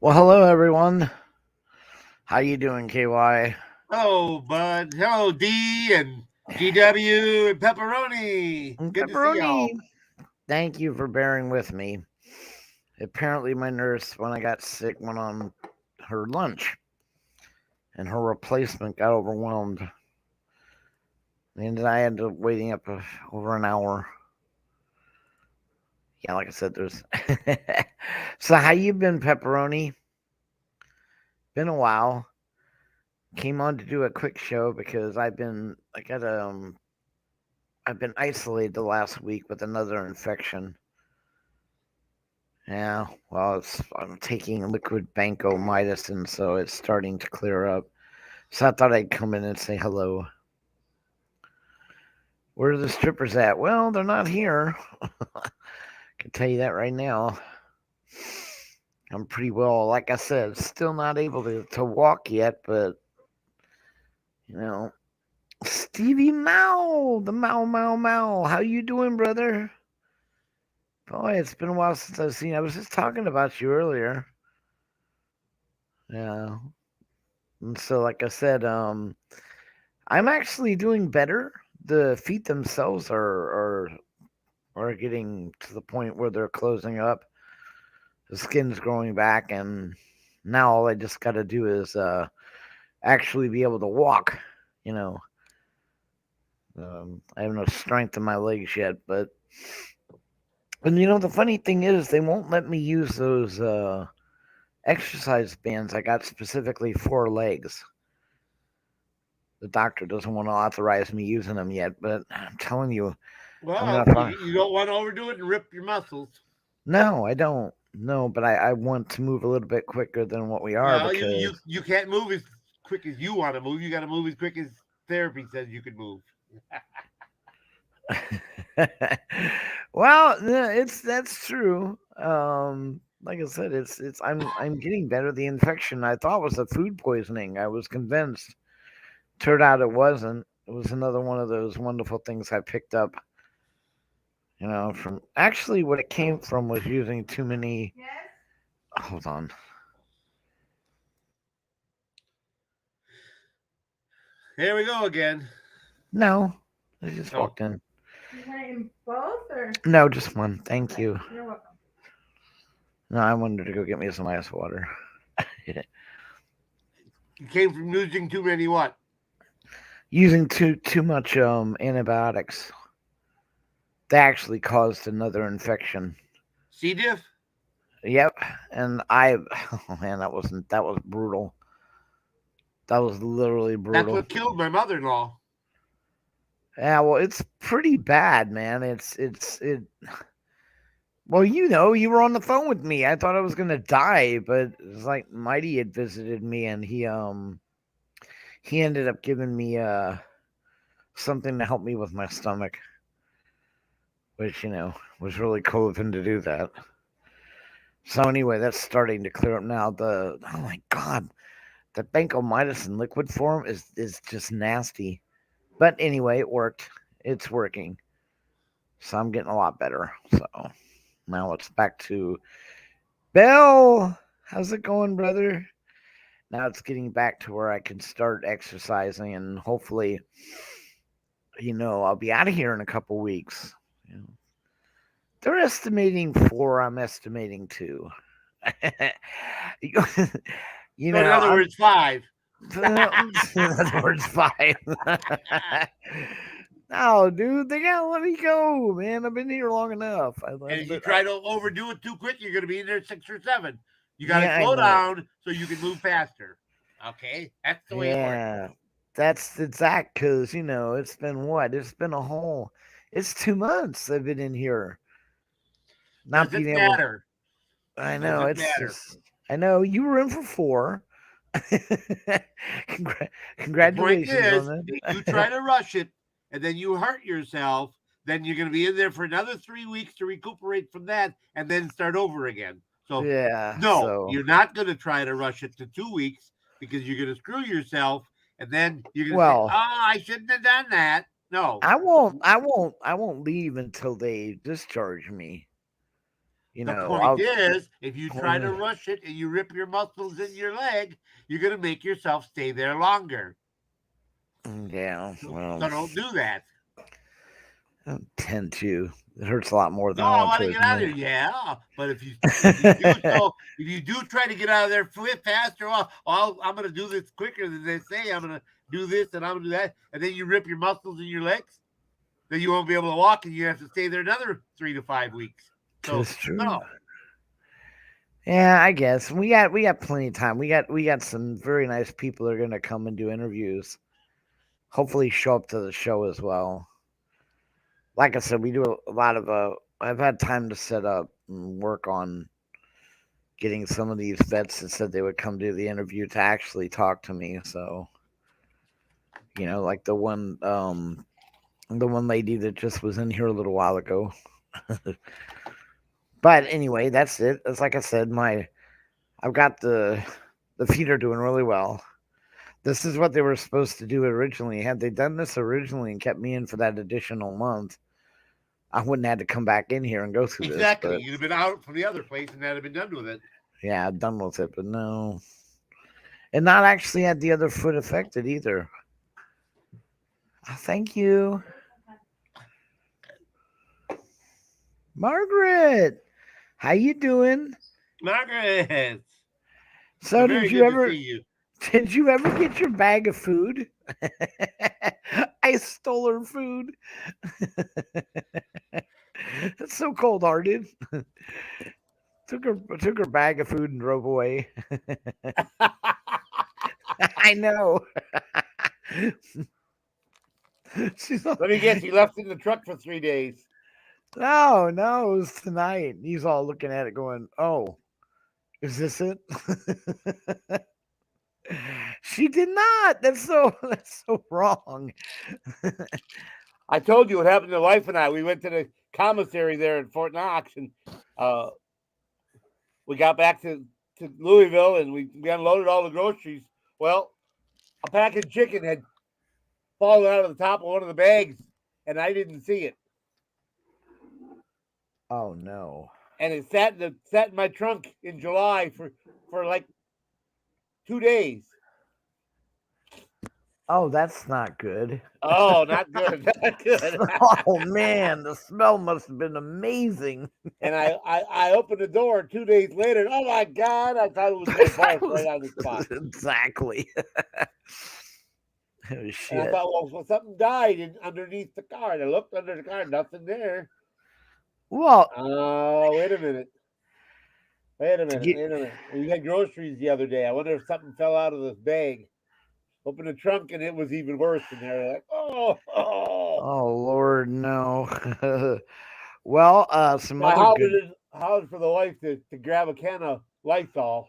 Well, hello everyone. How you doing, KY? Hello, Bud. Hello, D and GW and Pepperoni. And Good to see pepperoni. y'all. Thank you for bearing with me. Apparently, my nurse, when I got sick, went on her lunch, and her replacement got overwhelmed, and I ended up waiting up over an hour. Yeah, like I said, there's. So, how you been, pepperoni? Been a while. Came on to do a quick show because I've been isolated the last week with another infection. Yeah, well, I'm taking liquid vancomycin, so it's starting to clear up. So I thought I'd come in and say hello. Where are the strippers at? Well, they're not here. I can tell you that right now. I'm pretty well, like I said, still not able to walk yet, but you know, Stevie Mao, the Mao Mao Mao. How you doing, brother? Boy, it's been a while since I've seen you. I was just talking about you earlier. Yeah. And so, like I said, I'm actually doing better. The feet themselves are getting to the point where they're closing up. The skin's growing back, and now all I just got to do is actually be able to walk. You know, I have no strength in my legs yet, but and the funny thing is they won't let me use those exercise bands I got specifically for legs. The doctor doesn't want to authorize me using them yet, but I'm telling you, I'm gonna Well, you, find. you don't want to overdo it and rip your muscles. No, I don't. No, but I want to move a little bit quicker than what we are Well, you, you, because. you can't move as quick as you want to move. You got to move as quick as therapy says you can move. Well, yeah, it's that's true. Like I said, it's I'm getting better. The infection I thought was a food poisoning. I was convinced. Turned out it wasn't. It was another one of those wonderful things I picked up. From actually what it came from was using too many. Hold on. Here we go again. No, I just Oh, walked in. You want it in both or? No, just one. Thank you. You're welcome. No, I wanted to go get me some ice water. you came from using too many what? Using too much antibiotics. They actually caused another infection. C. diff? Yep, and I oh man, that was brutal. That was literally That's brutal. what killed my mother-in-law. Yeah, well, it's pretty bad, man. It. Well, you were on the phone with me. I thought I was gonna die, but it's like Mighty had visited me, and he ended up giving me something to help me with my stomach, which was really cool of him to do that. So anyway, that's starting to clear up now. The Oh my god, the vancomycin in liquid form is just nasty. But anyway, it worked. It's working. So I'm getting a lot better. So now it's back to Bell. How's it going, brother? Now it's getting back to where I can start exercising and hopefully, I'll be out of here in a couple weeks. You know, they're estimating 4. I'm estimating 2. So, in other I'm words, 5. in other words 5. No, dude, they gotta let me go, man. I've been here long enough. And if you try to overdo it too quick, you're going to be in there 6 or 7. You got to Yeah, I slow know. down so you can move faster. Okay, that's the way it works. Yeah, that's exact. Cause it's been what? It's been a whole. It's 2 months I've been in here, not Doesn't being able. matter. I know Doesn't it's matter. just. I know you were in for 4. The point Congratulations is, on if you try that. to rush it and then you hurt yourself, then you're going to be in there for another 3 weeks to recuperate from that and then start over again. So, Yeah. no, So you're not going to try to rush it to 2 weeks because you're going to screw yourself and then you're going to say, oh, well, I shouldn't have done that. No. I won't. I won't. I won't leave until they discharge me. You The know, point is, if you try to point- rush it and you rip your muscles in your leg, you're going to make yourself stay there longer. yeah, So well, don't do that. I don't tend to. It hurts a lot more than No, I I want want to to get out of admit. there. Yeah, but if you do try to get out of there faster, I'm going to do this quicker than they say. I'm going to do this and I'm going to do that, and then you rip your muscles in your legs, then you won't be able to walk, and you have to stay there another 3 to 5 weeks. So That's true. no. Yeah, I guess we got plenty of time. We got some very nice people that are gonna come and do interviews. Hopefully, show up to the show as well. Like I said, we do a lot of. I've had time to set up and work on getting some of these vets that said they would come do the interview to actually talk to me. So, like the one lady that just was in here a little while ago. But anyway, that's it. It's like I said, I've got the feet are doing really well. This is what they were supposed to do originally. Had they done this originally and kept me in for that additional month, I wouldn't have had to come back in here and go through Exactly. this. But You'd have been out from the other place and that'd have been done with it. yeah, I'm done with it. But no, and not actually had the other foot affected either. Thank you, Margaret. How you doing? Margaret. So Very did you good ever? to see you. Did you ever get your bag of food? I stole her food. That's so cold hearted. took her bag of food and drove away. I know. She's all, Let me guess, he left in the truck for 3 days. no, it was tonight. He's all looking at it going, oh, is this it? She did not. That's so wrong. I told you what happened to Life and I. We went to the commissary there in Fort Knox, and we got back to Louisville, and we unloaded all the groceries. Well, a pack of chicken had fallen out of the top of one of the bags, and I didn't see it. Oh no! And it sat in my trunk in July for like 2 days. Oh, that's not good. Oh, not good. Not good. Oh man, the smell must have been amazing. And I opened the door 2 days later. And, oh my God! I thought it was going to burst right on the spot. Exactly. Oh, shit. And I thought, well, something died underneath the car. And I looked under the car, nothing there. Well, oh, wait a minute. We had groceries the other day. I wonder if something fell out of this bag. Open the trunk, and it was even worse in there. Like, oh. Oh, Lord, no. Well, some Now, other how for the wife to grab a can of Lysol?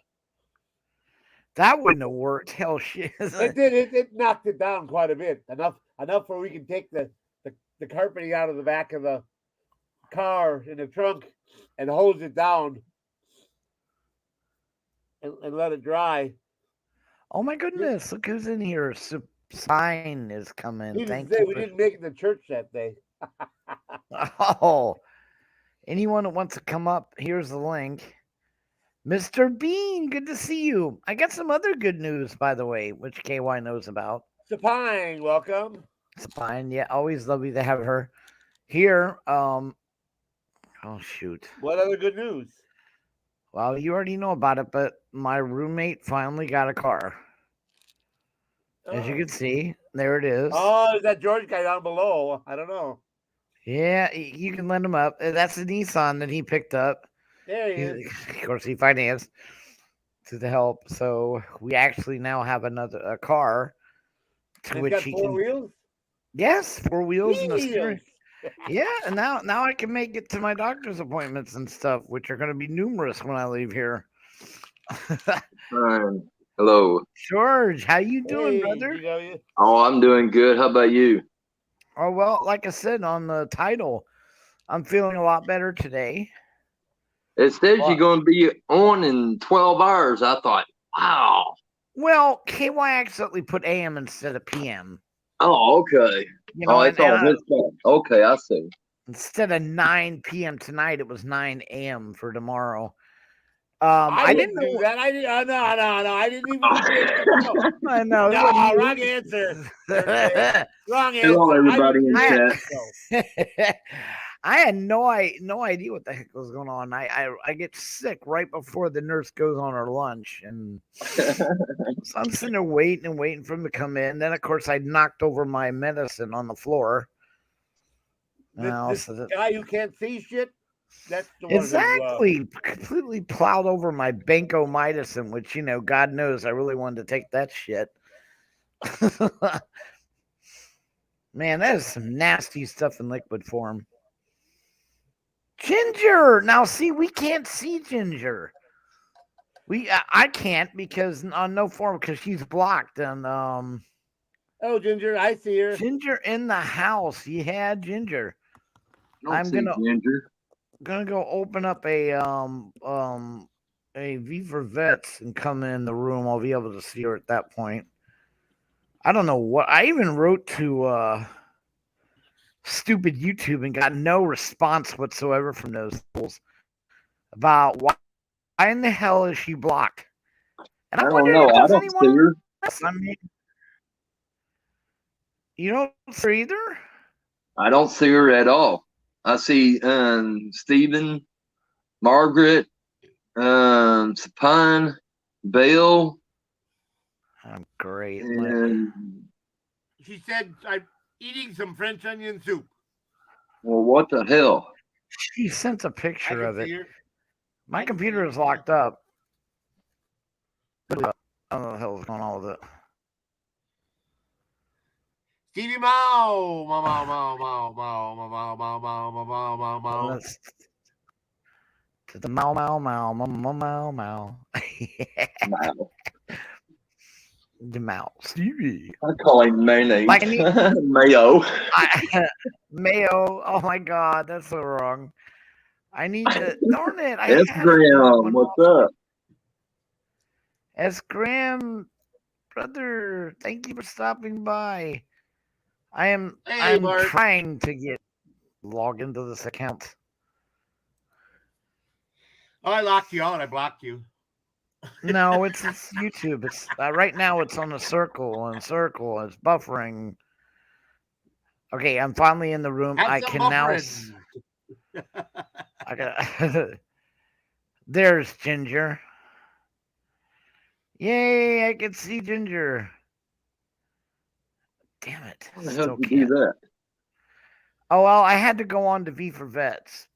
That wouldn't have worked. Hell, shit. It did. It knocked it down quite a bit. Enough where we can take the carpeting out of the back of the car in the trunk and hose it down and let it dry. Oh my goodness! Look who's in here. Sign is coming. We didn't make it to church that day. Oh, anyone that wants to come up, here's the link. Mr. Bean, good to see you. I got some other good news, by the way, which KY knows about. Sapine, welcome. Sapine, yeah, always lovely to have her here. Oh shoot. What other good news? Well, you already know about it, but my roommate finally got a car. As you can see, there it is. Oh, is that George guy down below? I don't know. Yeah, you can lend him up. That's the Nissan that he picked up. There he is. Of course, he financed to the help. So we actually now have a car to which he 4 can. Wheels? Yes, 4 wheels and a steering. Yeah, and now I can make it to my doctor's appointments and stuff, which are going to be numerous when I leave here. Hello, George. How you doing, brother? GW. Oh, I'm doing good. How about you? Oh well, like I said on the title, I'm feeling a lot better today. It says you're going to be on in 12 hours. I thought, wow. Well, KY accidentally put AM instead of PM. Oh, okay. You know, it's on his phone. Okay, I see. Instead of 9 p.m. tonight, it was 9 a.m. for tomorrow. I didn't didn't do know. that. I didn't. No. I didn't even do it. I know. No, wrong answer. Wrong answer. Hello, everybody in I chat. didn't do I had no idea what the heck was going on. I get sick right before the nurse goes on her lunch, and so I'm sitting there waiting for him to come in. Then of course I knocked over my medicine on the floor. This guy who can't see shit. That's the one exactly completely plowed over my vancomycin, which God knows I really wanted to take that shit. Man, that is some nasty stuff in liquid form. Ginger. Now, see, we can't see Ginger. I can't because on no form because she's blocked. And Oh, Ginger, I see her. Ginger in the house. Yeah, Ginger. I'm gonna go open up a V for Vets and come in the room. I'll be able to see her at that point. I don't know what I even wrote to stupid YouTube and got no response whatsoever from those fools about why in the hell is she blocked? And I don't know. I don't see her. I mean, you don't see her either? I don't see her at all. I see Stephen, Margaret, Sapine, Bill. I'm great. And she said, I'm eating some French onion soup. Well, what the hell? She sent a picture of it. My computer is locked up. I don't know what the hell is going on with it. Stevie Mao, Mao. To the Mao. The Mao. Stevie. I call him mayonnaise. Like Mayo. Mayo. Oh my God, that's so wrong. I need to. Darn it. S. Graham, what's up? S. Graham, brother, thank you for stopping by. I'm trying to log into this account. Oh, I locked you out. I blocked you. No, it's YouTube. It's right now. It's on a circle and circle. It's buffering. Okay, I'm finally in the room. I can buffering. Now. I got. There's Ginger. Yay! I can see Ginger. Damn it! How the hell did you do that? Oh well, I had to go on to V for Vets.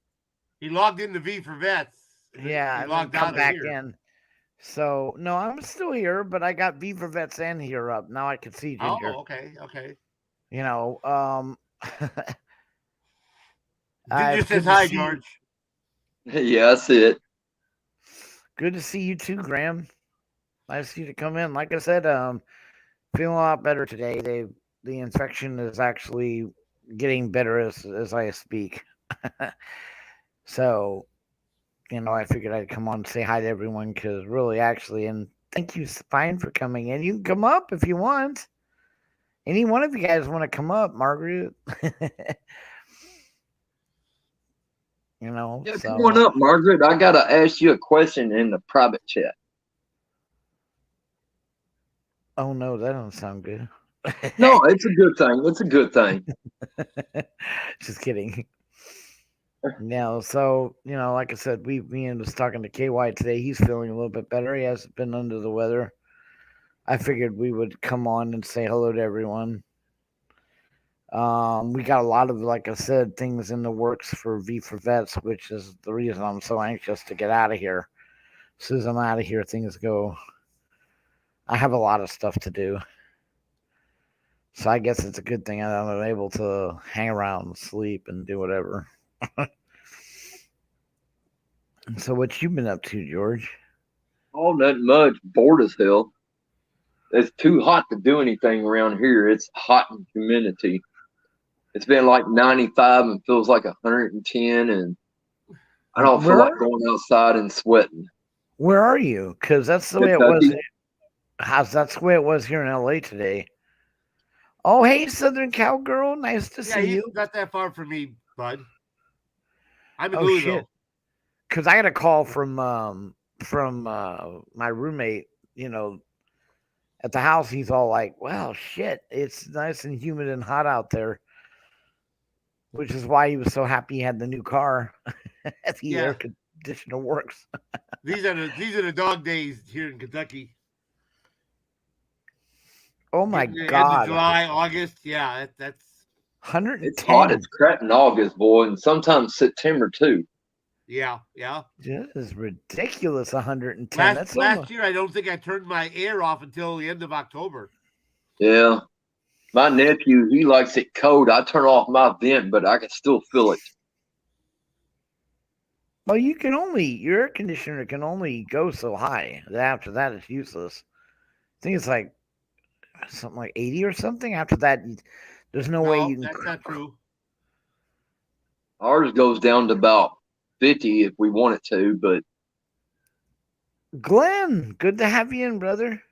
He logged into V for Vets. Yeah, he logged come back in. So no, I'm still here, but I got V for Vets and here up. Now I can see Ginger. Oh, okay. You know, Ginger says hi, George. Yeah, I see it. Good to see you too, Graham. Nice of you to come in. Like I said, feeling a lot better today. The infection is actually getting better as I speak. So, I figured I'd come on and say hi to everyone because really, actually, and thank you, Fine, for coming in. You can come up if you want. Any one of you guys want to come up, Margaret? Yeah, come on up, Margaret. I got to ask you a question in the private chat. Oh, no, that don't sound good. No, it's a good thing. It's a good thing. Just kidding. No, so, like I said, me was talking to KY today. He's feeling a little bit better. He hasn't been under the weather. I figured we would come on and say hello to everyone. We got a lot of, like I said, things in the works for V for Vets, which is the reason I'm so anxious to get out of here. As soon as I'm out of here, things go. I have a lot of stuff to do. So I guess it's a good thing I'm able to hang around and sleep and do whatever. So what you been up to, George? Oh, not much. Bored as hell. It's too hot to do anything around here. It's hot and humidity. It's been like 95 and feels like 110, and I don't feel like going outside and sweating. Where are you? Because that's the way it was. That's the way it was here in LA today. Oh, hey, Southern Cowgirl. Nice to see you. He's not that far from me, bud. I'm in Oh shit! Louisville. Because I got a call from my roommate. At the house, he's all like, "Well, shit, it's nice and humid and hot out there," which is why he was so happy he had the new car. The air Yeah, conditioner works. these are the dog days here in Kentucky. Oh my Getting the end of god, July, August. Yeah, that's It's hot 110. as crap in August, boy, and sometimes September too. yeah. This is ridiculous. 110. Last That's last almost. year, I don't think I turned my air off until the end of October. Yeah. My nephew, he likes it cold. I turn off my vent, but I can still feel it. Well, your air conditioner can only go so high. After that, it's useless. I think it's like something like 80 or something. After that, there's no way No, you can. that's not true. Ours goes down to about 50 if we want it to, but Glenn, good to have you in, brother.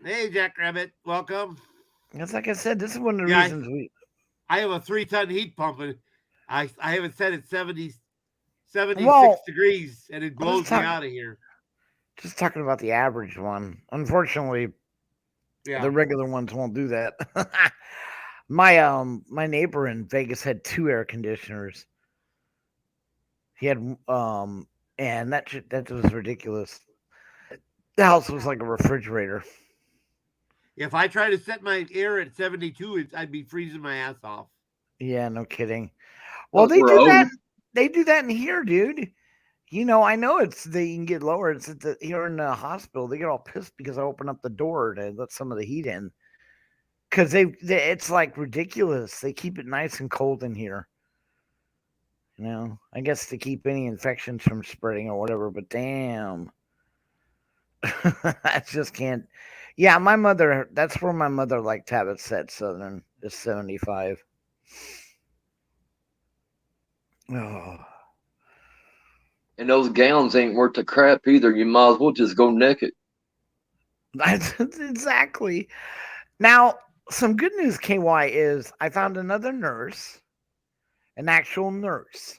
Hey, Jackrabbit, welcome. That's like I said. This is one of the Yeah, reasons we. I have a 3-ton heat pump, and I have it set at 76 Well, degrees, and it I'm blows me out of here. just talking about the average one. Unfortunately, Yeah, the regular ones won't do that. My neighbor in Vegas had 2 air conditioners. He had and that was ridiculous. The house was like a refrigerator. if I try to set my air at 72, I'd be freezing my ass off. Yeah, no kidding. Well, those were old. They do that in here, dude. I know they can get lower. It's here in the hospital. They get all pissed because I open up the door to let some of the heat in. Because it's like ridiculous. They keep it nice and cold in here. I guess to keep any infections from spreading or whatever. But damn, I just can't. Yeah, my mother. That's where my mother liked to have it set. Southern is 75. Oh. And those gowns ain't worth the crap either. You might as well just go naked. That's exactly. Now, some good news, KY, is I found another nurse, an actual nurse,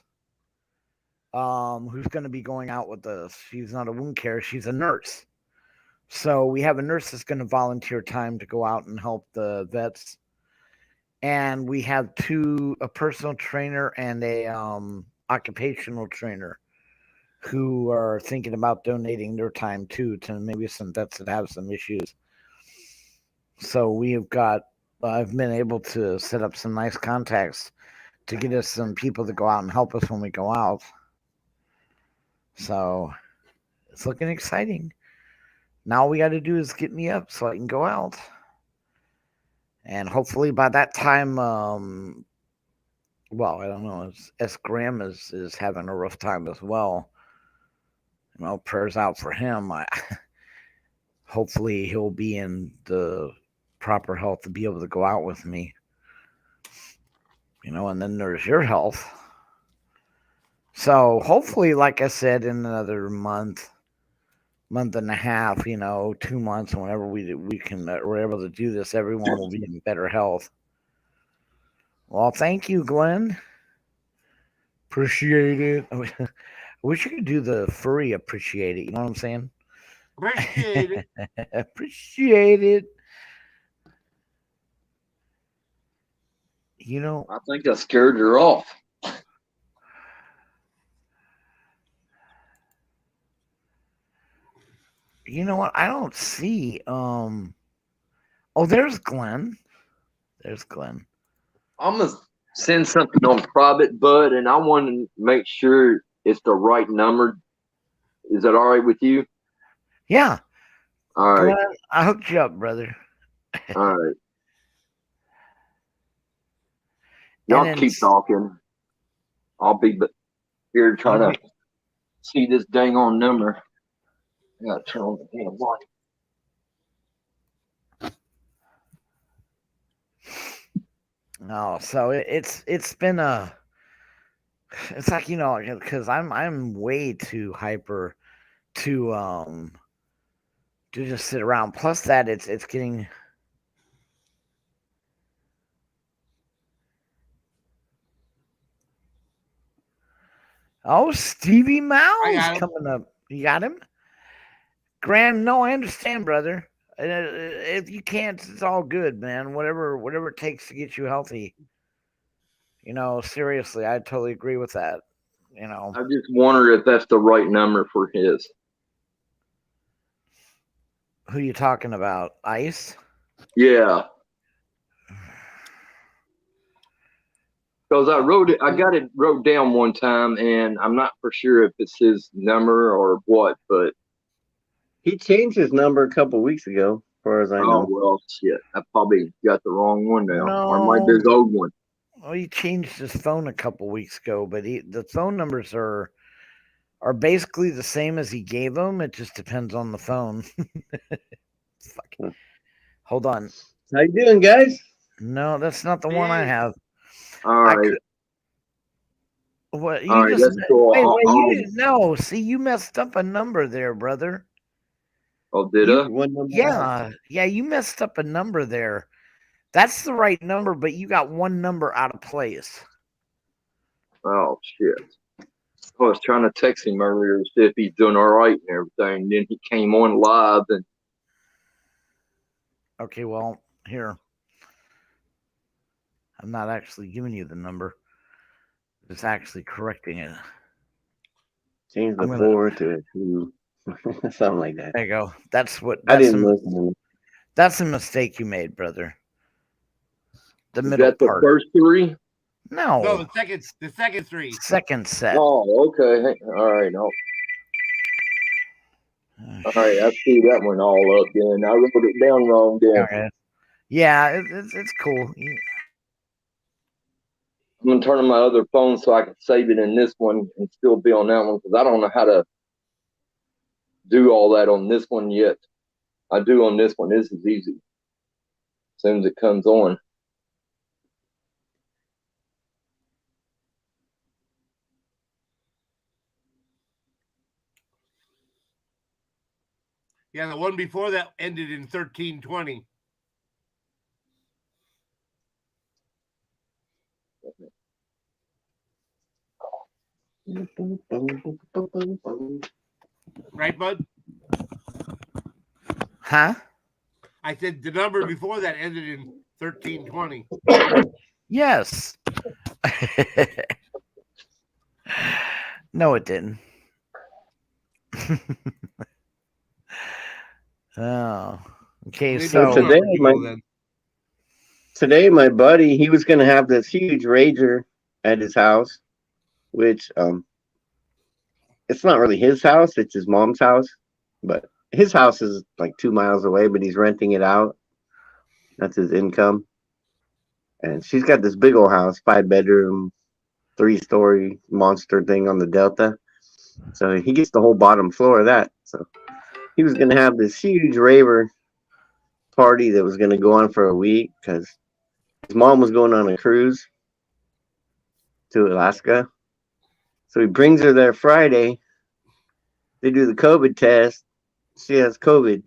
who's going to be going out with us. She's not a wound care, she's a nurse. So we have a nurse that's going to volunteer time to go out and help the vets. And we have a personal trainer and a occupational trainer who are thinking about donating their time too to maybe some vets that have some issues. So I've been able to set up some nice contacts to get us some people to go out and help us when we go out. So it's looking exciting. Now all we got to do is get me up so I can go out. And hopefully by that time, well, I don't know, S. Graham is having a rough time as well. Prayers out for him. Hopefully he'll be in the proper health to be able to go out with me. And then there's your health. So hopefully, like I said, in another month and a half, 2 months, whenever we're able to do this, everyone will be in better health. Well, thank you, Glenn. Appreciate it. I wish you could do the furry appreciate it. You know what I'm saying? Appreciate it. Appreciate it. I think I scared her off. You know what? I don't see. Oh, there's Glenn. There's Glenn. I'm gonna send something on private, bud, and I want to make sure it's the right number. Is that all right with you? Yeah. All right. Glenn, I hooked you up, brother. All right. Y'all keep talking. I'll be here trying to see this dang on number. I gotta turn on the damn light. No, so it's been it's like because I'm way too hyper to just sit around. Plus that it's getting. Oh, Stevie I Mouse got him. coming up. You got him? Graham, no, I understand, brother. If you can't, it's all good, man. Whatever it takes to get you healthy. Seriously, I totally agree with that. I just wonder if that's the right number for his. Who you talking about? Ice? Yeah. Because I got it wrote down one time, and I'm not for sure if it's his number or what, but He changed his number a couple weeks ago, as far as I oh know. well, shit, I probably got the wrong one now, or it might be No. his old one. Well, he changed his phone a couple weeks ago, but the phone numbers are basically the same as he gave them. It just depends on the phone. Fuck. Hmm. Hold on. How you doing, guys? No, that's not the one I Hey. have. All I right, could. What you all right, just that's cool. wait? You didn't know. See, you messed up a number there, brother. Oh, did You I? One number out. yeah, you messed up a number there. That's the right number, but you got one number out of place. Oh shit! I was trying to text him earlier to see if he's doing all right and everything. Then he came on live, and Okay, well, here. I'm not actually giving you the number. It's actually correcting it. Change the I'm gonna- 4 to a 2. Something like that. There you go. That's I that's didn't a, listen. that's a mistake you made, brother. The is middle that the part. first three? No, No, the second three. second set. Oh, okay. All right. All right. I see that one all up. Then I wrote it down wrong. Then Okay. Yeah, it's cool. I'm gonna turn on my other phone so I can save it in this one and still be on that one because I don't know how to do all that on this one yet. I do on this one. This is easy. As soon as it comes on. Yeah, the one before that ended in 1320. Right, bud? Huh? I said the number before that ended in 1320. Yes. No, it didn't. Oh. Okay, Maybe so two today numbers my- ago then. Today, my buddy, he was going to have this huge rager at his house, which it's not really his house, it's his mom's house. But his house is like 2 miles away, but he's renting it out. That's his income. And she's got this big old house, 5-bedroom, 3-story monster thing on the Delta. So he gets the whole bottom floor of that. So he was going to have this huge raver party that was going to go on for a week because his mom was going on a cruise to Alaska. So he brings her there Friday. They do the COVID test. She has COVID.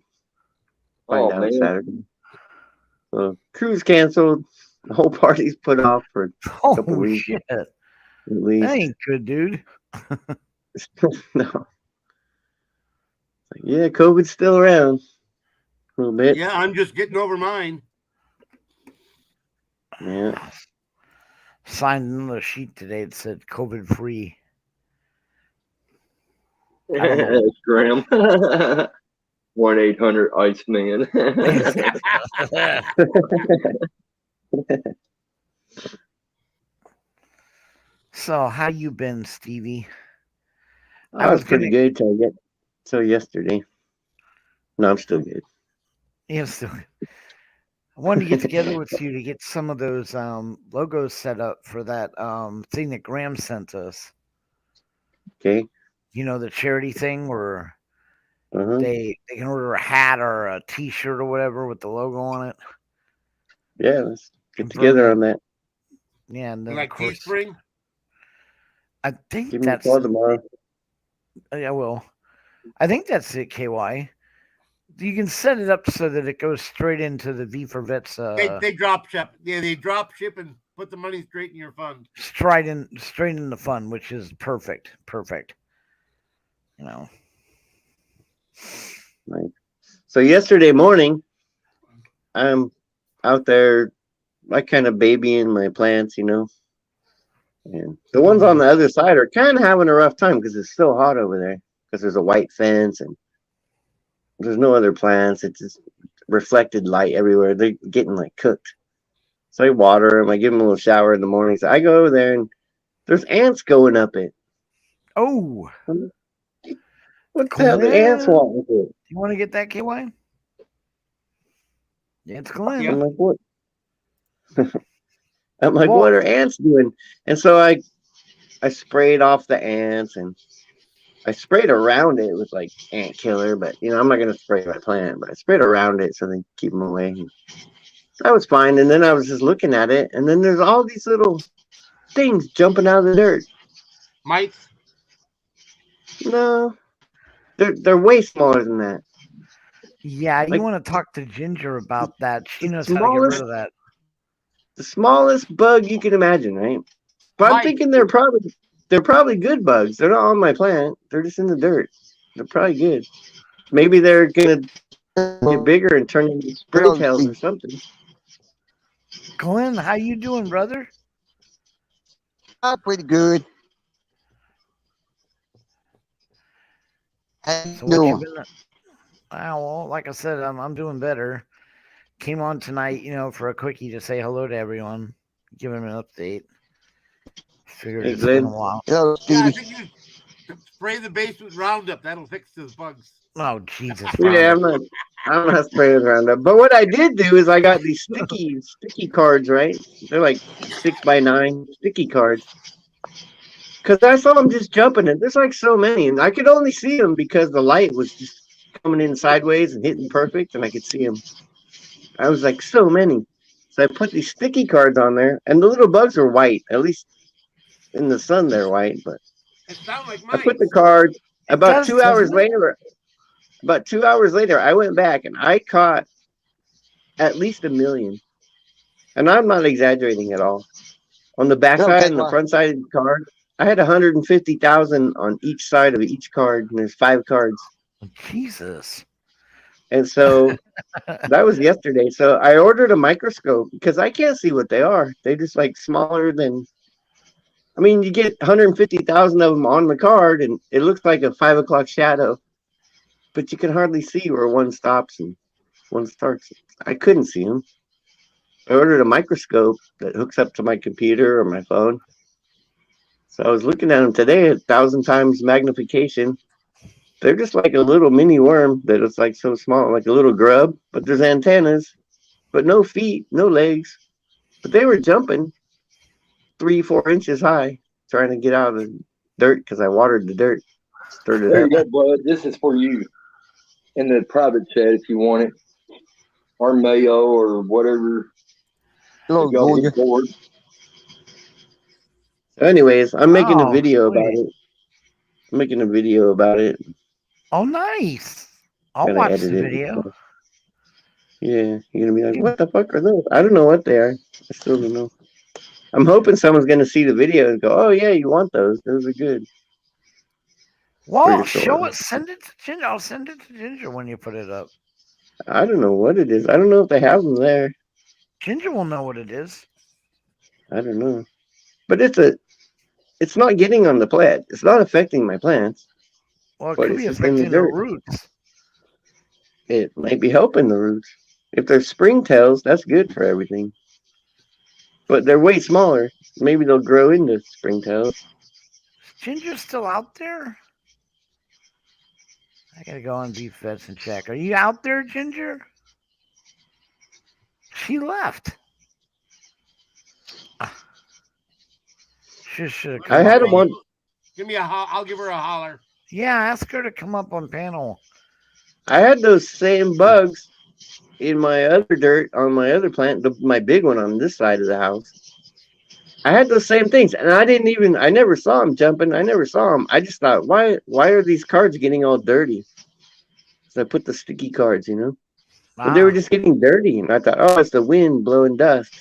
Find Oh out man. Saturday. So cruise canceled. The whole party's put off for couple oh weeks. shit. at least. That ain't good, dude. No. Yeah, COVID's still around a little bit. Yeah, I'm just getting over mine. Yeah. Signed another sheet today that said COVID free. That's Graham. 1-800 Iceman. So how you been, Stevie? I was pretty good till yesterday. No, I'm still good. Yes. I wanted to get together with you to get some of those logos set up for that thing that Graham sent us. Okay. You know, the charity thing where Uh-huh. they can order a hat or a T-shirt or whatever with the logo on it. Yeah, let's get together on that. Yeah, and then Like of course, Teespring? I think Give me a that's call tomorrow. yeah, well, I think that's it, KY. You can set it up so that it goes straight into the V for Vets. They drop ship. Yeah, they drop ship and put the money straight in your fund. straight in the fund, which is perfect. Perfect. You know. Right. So yesterday morning, I'm out there, like kind of babying my plants, you know. And the ones on the other side are kind of having a rough time because it's so hot over there. Because there's a white fence and there's no other plants. It's just reflected light everywhere. They're getting like cooked. So I water them. I give them a little shower in the morning. So I go over there and there's ants going up it. Oh, What the hell do ants Glenn. want with it? You want to get that, KY? Yeah, it's Glenn. Yeah. I'm like, what? I'm like, Well- what are ants doing? And so I sprayed off the ants and I sprayed around it with like ant killer, but you know, I'm not gonna spray my plant, but I sprayed around it so they keep them away. That was fine. And then I was just looking at it, and then there's all these little things jumping out of the dirt. Mites. No, they're way smaller than that. Yeah, you Like- want to talk to Ginger about that. She The knows how to get rid smallest- of that. The smallest bug you can imagine, right? But I'm Mike. thinking they're probably good bugs. They're not on my plant. They're just in the dirt. They're probably good. Maybe they're gonna get bigger and turn into springtails or something. Glenn, how you doing, brother? Pretty good. How you So what you doing? been? Well, like I said, I'm doing better. Came on tonight, you know, for a quickie to say hello to everyone, give them an update. Figured Hey, it's been a Glenn. while. Hello, Yeah, I Stevie. think you spray the base with Roundup. That'll fix those bugs. Oh Jesus! Yeah, Roundup. I'm not spraying Roundup. But what I did do is I got these sticky cards, right? They're like 6x9 sticky cards. Because I saw them just jumping, and there's like so many, and I could only see them because the light was just coming in sideways and hitting perfect, and I could see them. I was like, so many. So I put these sticky cards on there, and the little bugs are white. At least in the sun, they're white. But It sounds like I mine. put the cards. About does, 2 hours doesn't it? later, About 2 hours later, I went back and I caught at least 1 million. And I'm not exaggerating at all. On the back side and the front side of the card, I had 150,000 on each side of each card, and there's 5 cards. Jesus. And so that was yesterday. So I ordered a microscope because I can't see what they are. They just like smaller than. I mean, you get 150,000 of them on the card, and it looks like a 5 o'clock shadow, but you can hardly see where one stops and one starts. I couldn't see them. I ordered a microscope that hooks up to my computer or my phone. So I was looking at them today at 1,000 times magnification. They're just like a little mini worm that is like so small, like a little grub, but there's antennas, but no feet, no legs. But they were jumping 3-4 inches high, trying to get out of the dirt because I watered the dirt. Stirred it There up. you go, bud. This is for you in the private chat if you want it, or Mayo or whatever. Hello, you got Goya. on board. So anyways, I'm making a Oh, video about sweet. it. I'm making a video about it. Oh, nice. I'll Gotta watch edit the it. video. Yeah, you're gonna be like, what the fuck are those? I don't know what they are. I still don't know. I'm hoping someone's gonna see the video and go, oh yeah, you want those? Those are good. Well, your show sword. it. Send it to Ginger. I'll send it to Ginger when you put it up. I don't know what it is. I don't know if they have them there. Ginger will know what it is. I don't know. But it's not getting on the plant. It's not affecting my plants. Well, it But could it's be just in the affecting the dirt. roots. It might be helping the roots. If they're springtails, that's good for everything. But they're way smaller. Maybe they'll grow into springtails. Ginger's still out there? I gotta go on Beef Vets and check. Are you out there, Ginger? She left. Should have I had them on. Give me I'll give her a holler. Yeah, ask her to come up on panel. I had those same bugs in my other dirt on my other plant, my big one on this side of the house. I had those same things, and I never saw them jumping. I never saw them. I just thought, why are these cards getting all dirty? So I put the sticky cards, But they were Wow. just getting dirty, and I thought, oh, it's the wind blowing dust.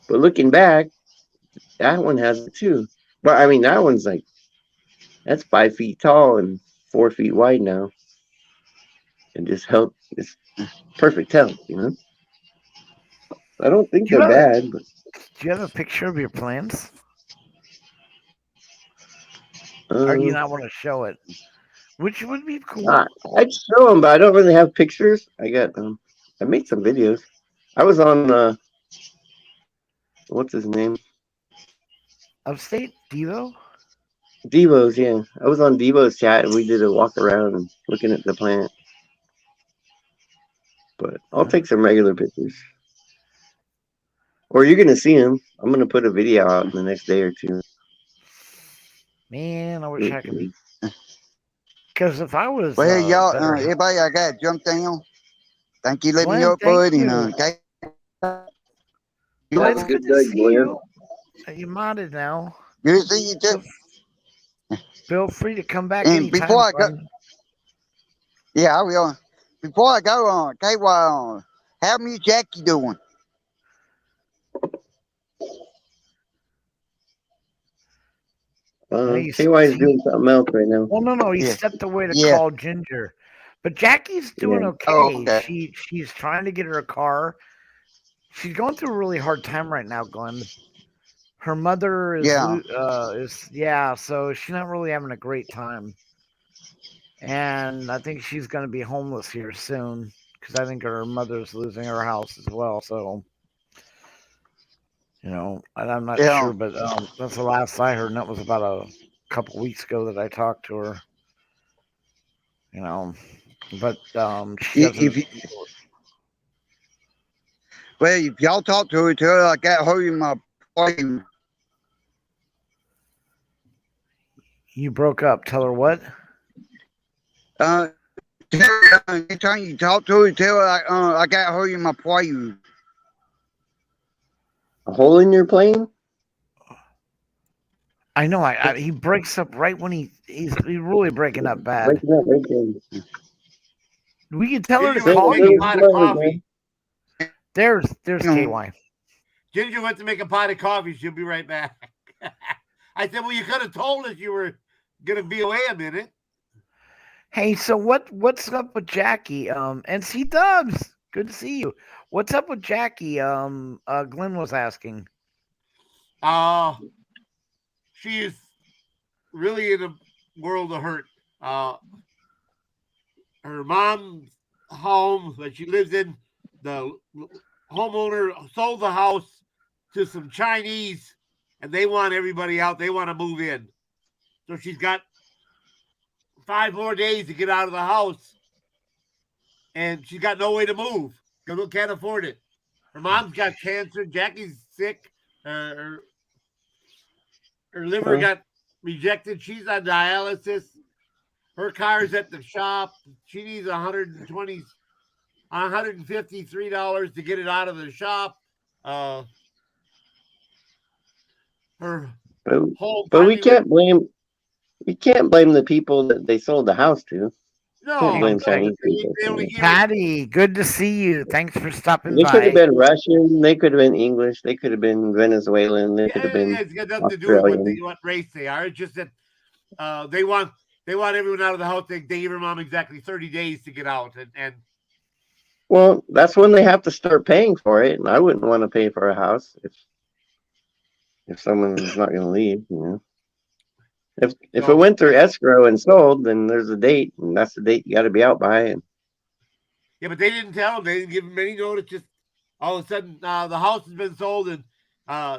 But looking back, that one has it too. But I mean, that one's like that's 5 feet tall and 4 feet wide now, and just help. It's perfect health, you know. I don't think Do you they're have bad, but Do you have a picture of your plants? Or do you not want to show it? Which would be cool. I'd show them, but I don't really have pictures. I made some videos. I was on what's his name? Upstate Devo? Devo's, yeah. I was on Devo's chat and we did a walk around and looking at the plant. But I'll take some regular pictures. Or you're gonna see them. I'm gonna put a video out in the next day or two. Man, I wish I could. Because if I was. Well, y'all, better- everybody, I got to jump down. Thank you, let me Glenn, up, bud. thank And, you. okay. Glenn, Have it's a good good to day, see Glenn. you. You modded now. Good to see you, too. Feel free to come back And anytime. before I go- Glenn. Yeah, I will. Before I go on, okay, well, how me Jackie doing? Nice. KY's doing something else right now. Well, no, he Yeah. stepped away to Yeah. call Ginger. But Jackie's doing Yeah. okay. Oh, okay. She's trying to get her a car. She's going through a really hard time right now, Glenn. Her mother is so she's not really having a great time. And I think she's going to be homeless here soon because I think her mother's losing her house as well. So, I'm not Yeah. sure, but that's the last I heard, and that was about a couple weeks ago that I talked to her. But she If doesn't. Well, if y'all talk to her, I got her in my plane. You broke up. Tell her what? Anytime you talk to her, tell her I got her in my plane. A hole in your plane? I know. He breaks up right when he's really breaking up bad. Breaking up right there. We can tell her to Ginger call went to make a you. pot of coffee. There's No. KY. Ginger went to make a pot of coffee. She'll be right back. I said, well, you could have told us you were going to be away a minute. Hey, so what's up with Jackie? NC Dubs, good to see you. What's up with Jackie? Glenn was asking. She is really in a world of hurt. Her mom's home that she lives in, the homeowner sold the house to some Chinese, and they want everybody out. They want to move in. So she's got 5 more days to get out of the house, and she's got no way to move. Can't afford it. Her mom's got cancer. Jackie's sick. Her liver got rejected. She's on dialysis. Her car's at the shop. She needs $153 to get it out of the shop. Her whole. But we can't blame the people that they sold the house to. No, Can't blame no, Chinese they people. only give it- Patty, good to see you. Thanks for stopping They could have by. been Russian. They could have been English. They could have been Venezuelan. They could have been it's got nothing to do with Australian. what race they are. It's just that they want everyone out of the house. They give her mom exactly 30 days to get out, and Well, that's when they have to start paying for it. And I wouldn't want to pay for a house if someone's not going to leave. If it went through escrow and sold, then there's a date, and that's the date you got to be out by. And yeah, but they didn't tell them. They didn't give them any notice. Just all of a sudden, the house has been sold, and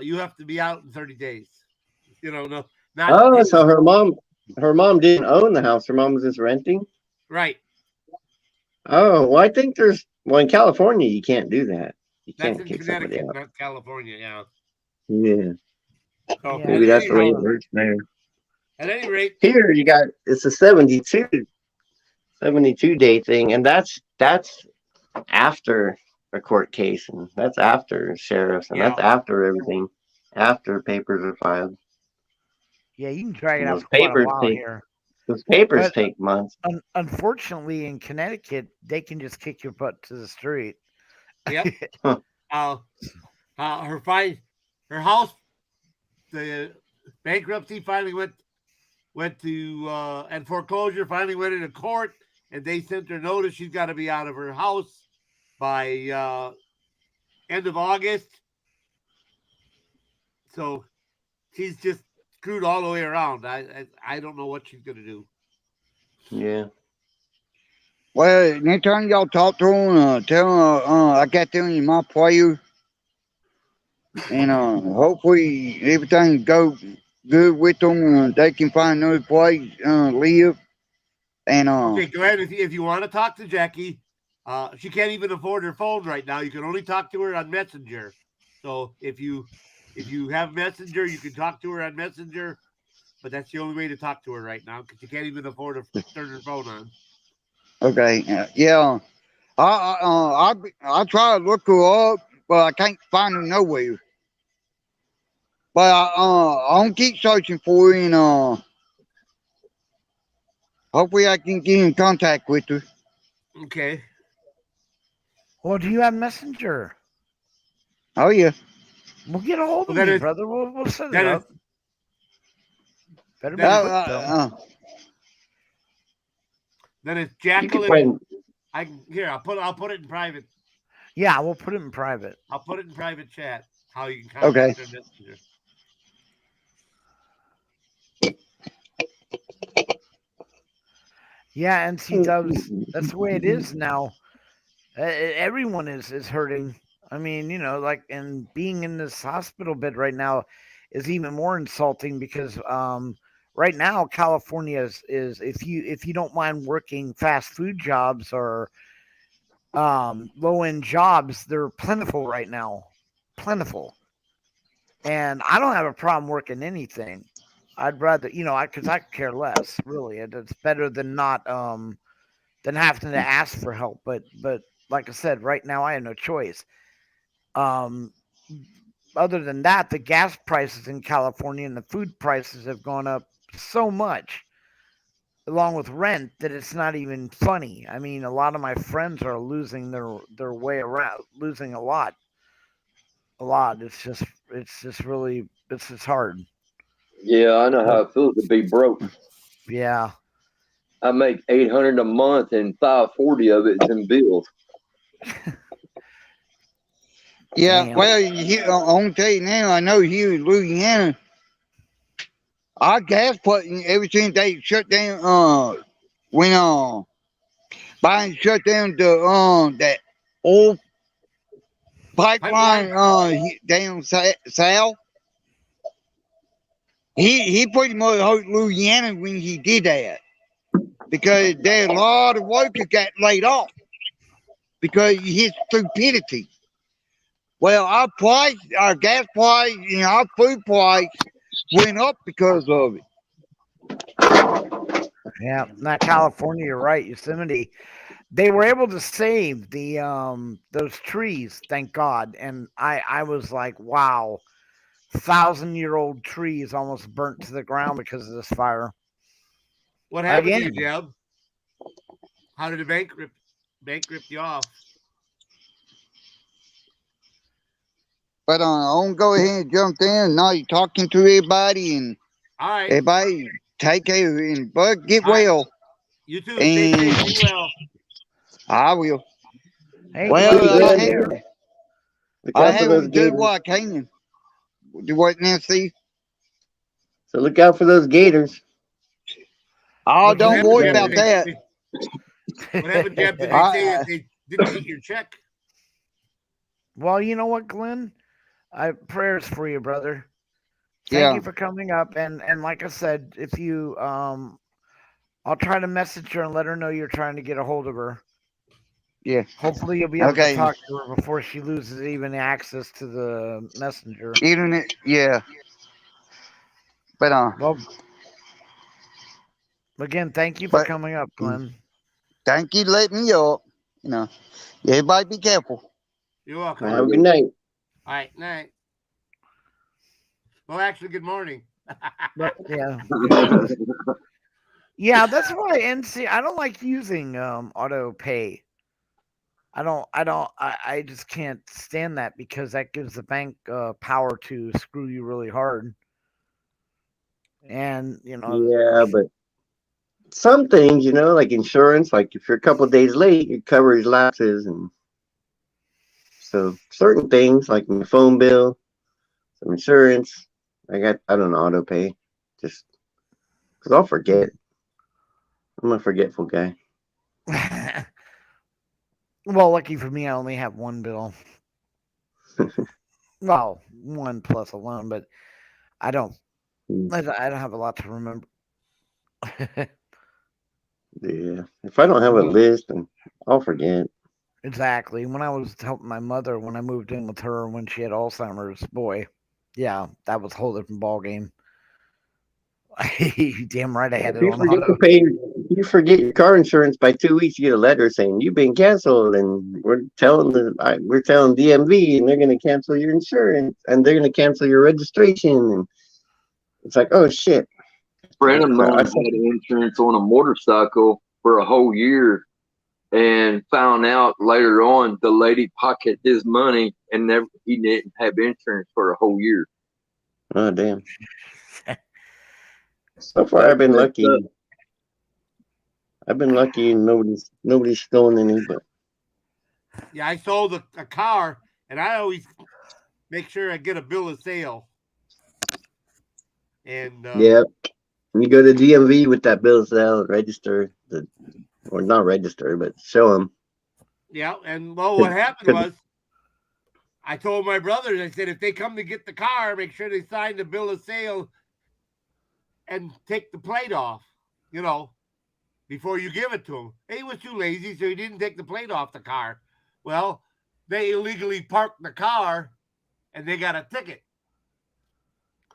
you have to be out in 30 days. No. So her mom didn't own the house. Her mom was just renting. Right. Oh, well, I think in California you can't do that. You That's can't in kick somebody Connecticut, out. not California. Yeah. Yeah, So, Yeah. maybe that's the way it works there. At any rate, Here it's a 72 day thing, and that's after a court case, and that's after sheriffs, and that's after everything, after papers are filed. Yeah, you can drag it And out those for quite a papers while take- here. Those papers But- take months. Unfortunately, in Connecticut, they can just kick your butt to the street. yep. Huh. Her fine. her house, the bankruptcy finally went to and foreclosure finally went into court, and they sent her notice she's got to be out of her house by end of August. So she's just screwed all the way around. I don't know what she's gonna do. Yeah. Well, next time y'all talk to him, tell him I got them in my player. And hopefully everything go good with them. They can find another place live. And Okay, Glenn, if you want to talk to Jackie, she can't even afford her phone right now. You can only talk to her on Messenger. So if you have Messenger, you can talk to her on Messenger. But that's the only way to talk to her right now because you can't even afford to turn her phone on. okay, yeah. I try to look her up, but I can't find her nowhere. But I'm keep searching for her, and hopefully I can get in contact with her. Okay. Well, do you have Messenger? Oh yeah. We'll get a hold of Well, then you, it's- brother. We'll set it then up. Better be then- quick, though. Then it's You can Jacqueline. find I'll put it in private. Yeah, we'll put it in private. I'll put it in private chat. How you can contact Okay. her on Messenger. Yeah, and see, Dubs, that's the way it is now. Everyone is hurting. I mean, like, and being in this hospital bed right now is even more insulting because right now California is if you don't mind working fast food jobs or low end jobs, they're plentiful right now, plentiful. And I don't have a problem working anything. I'd rather, because I could care less. Really, it's better than not than having to ask for help. But like I said, right now I have no choice. Other than that, the gas prices in California and the food prices have gone up so much, along with rent, that it's not even funny. I mean, a lot of my friends are losing their way around, losing a lot. It's just really, it's just hard. Yeah, I know how it feels to be broke. Yeah. I make $800 a month, and $540 of it is in bills. Yeah, Damn. well, I'm gonna tell you now. I know here in Louisiana, our gas putting ever since they shut down. When Biden shut down the that oil pipeline down south. He pretty much hurt Louisiana when he did that because there a lot of workers got laid off because of his stupidity. Well, our gas price, and our food price went up because of it. Yeah, not California. You're right. Yosemite, they were able to save the those trees, thank God. And I was like, wow, 1,000-year-old trees almost burnt to the ground because of this fire. What happened Again. to you, Jeb? How did it bankrupt you off? But I'm gonna go ahead and jump in. Now you're talking to everybody, and All right. everybody take care and Bud get All right. well. You too. Stay And safe. Be well. I will. Hey, Well, buddy, good. here. Look I out for those haven't done gators. what I can. Do what now, Steve? So look out for those gators. Oh, What don't happened, worry Jeb? about that. What happened, Jeb? Did they say that they didn't get your check? Well, you know what, Glenn? Prayers for you, brother. Thank you for coming up. And like I said, if you I'll try to message her and let her know you're trying to get a hold of her. Yeah. Hopefully you'll be able Okay. to talk to her before she loses even access to the messenger. Internet, yeah. But Well, again, thank you for But- coming up, Glenn. thank you for letting me up. Everybody be careful. You're welcome. Have a good night. All right. Night. Well, actually, good morning. Yeah. Yeah, that's why. And see, I don't like using auto pay. I just can't stand that because that gives the bank power to screw you really hard. And Yeah, but some things, like insurance, like if you're a couple of days late, it covers lapses, and so certain things like my phone bill, some insurance, I don't know, auto pay, just because I'll forget. I'm a forgetful guy. well, lucky for me, I only have one bill. Well, one plus a loan, but I don't. Mm, I don't have a lot to remember. Yeah, if I don't have a list, then I'll forget. Exactly. When I was helping my mother when I moved in with her when she had Alzheimer's, boy, yeah, that was a whole different ball game. Damn right, I had If it you on forget to auto. pay, you forget your car insurance by 2 weeks, you get a letter saying you've been canceled, and we're telling DMV, and they're going to cancel your insurance, and they're going to cancel your registration, and it's like, oh shit. A friend of So mine had insurance on a motorcycle for a whole year and found out later on the lady pocketed his money and he didn't have insurance for a whole year. Oh damn. So far, That's I've been messed lucky. up. I've been lucky, and nobody's stolen any. But Yeah, I sold a car, and I always make sure I get a bill of sale. And yeah, when you go to DMV with that bill of sale and register or not register, but show them. yeah, and well, what happened 'Cause- was I told my brothers, I said, if they come to get the car, make sure they sign the bill of sale and take the plate off, before you give it to him. He was too lazy, so he didn't take the plate off the car. Well, they illegally parked the car and they got a ticket.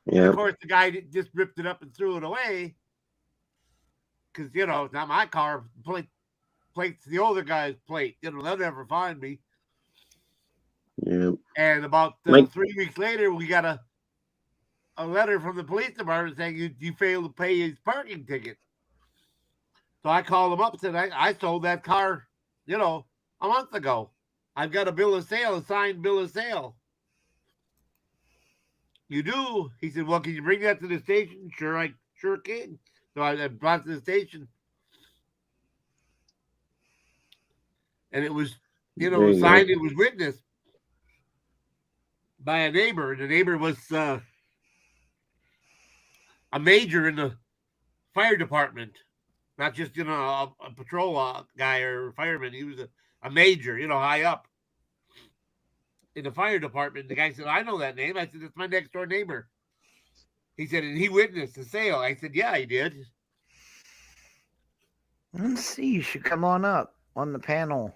And yeah, of course, the guy just ripped it up and threw it away because, it's not my car. Plate's the older guy's plate. They'll never find me. yeah. And about Like 3 weeks later, we got a letter from the police department saying you failed to pay his parking ticket. So I called him up and said, I sold that car, a month ago. I've got a bill of sale, a signed bill of sale. You do? He said, well, can you bring that to the station? I sure can. So I brought it to the station. And it was, there you signed, go. it was witnessed by a neighbor. The neighbor was a major in the fire department. Not just, a patrol guy or fireman. He was a major, high up in the fire department. The guy said, I know that name. I said, it's my next door neighbor. He said, and he witnessed the sale. I said, yeah, he did. Let's see. You should come on up on the panel.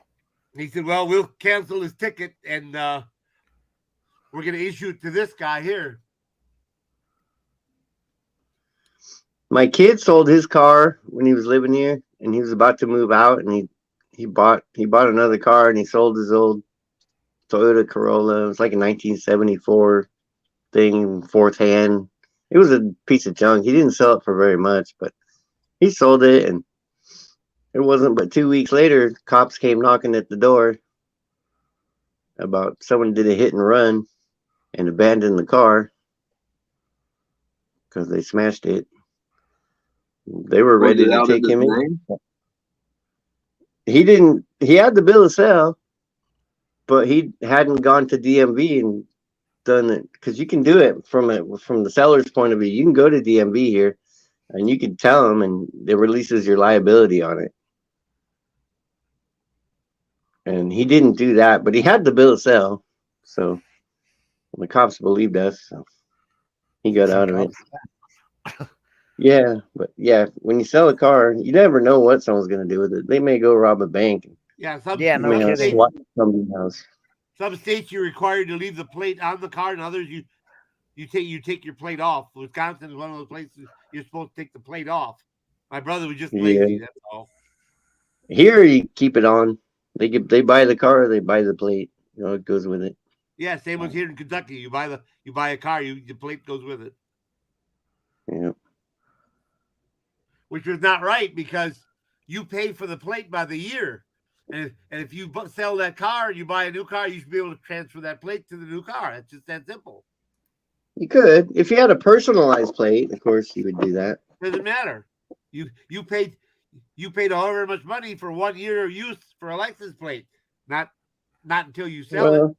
He said, well, we'll cancel his ticket and we're going to issue it to this guy here. My kid sold his car when he was living here, and he was about to move out, and he bought another car, and he sold his old Toyota Corolla. It was like a 1974 thing, fourth hand. It was a piece of junk. He didn't sell it for very much, but he sold it, and it wasn't but 2 weeks later, cops came knocking at the door about someone did a hit and run and abandoned the car because they smashed it. They were Was ready it to out of take his him in. name? He had the bill of sale, but he hadn't gone to DMV and done it, because you can do it from the seller's point of view. You can go to DMV here and you can tell them, and it releases your liability on it. And he didn't do that, but he had the bill of sale, so the cops believed us, so he got out of it. Yeah, but yeah, when you sell a car, you never know what someone's going to do with it. They may go rob a bank. Yeah, Yeah, no May have kidding. SWAT somebody's house. some states you're required to leave the plate on the car, and others you take your plate off. Wisconsin is one of those places you're supposed to take the plate off. My brother was just lazy, Yeah. that's all. Here you keep it on. They buy the car, they buy the plate. It goes with it. Yeah, same as here in Kentucky. You buy a car, the plate goes with it. Yeah. Which was not right because you pay for the plate by the year. And if you sell that car and you buy a new car, you should be able to transfer that plate to the new car. It's just that simple. You could, if you had a personalized plate, of course you would do that. Doesn't matter. You paid however much money for 1 year use for a license plate, not until you sell it. Well,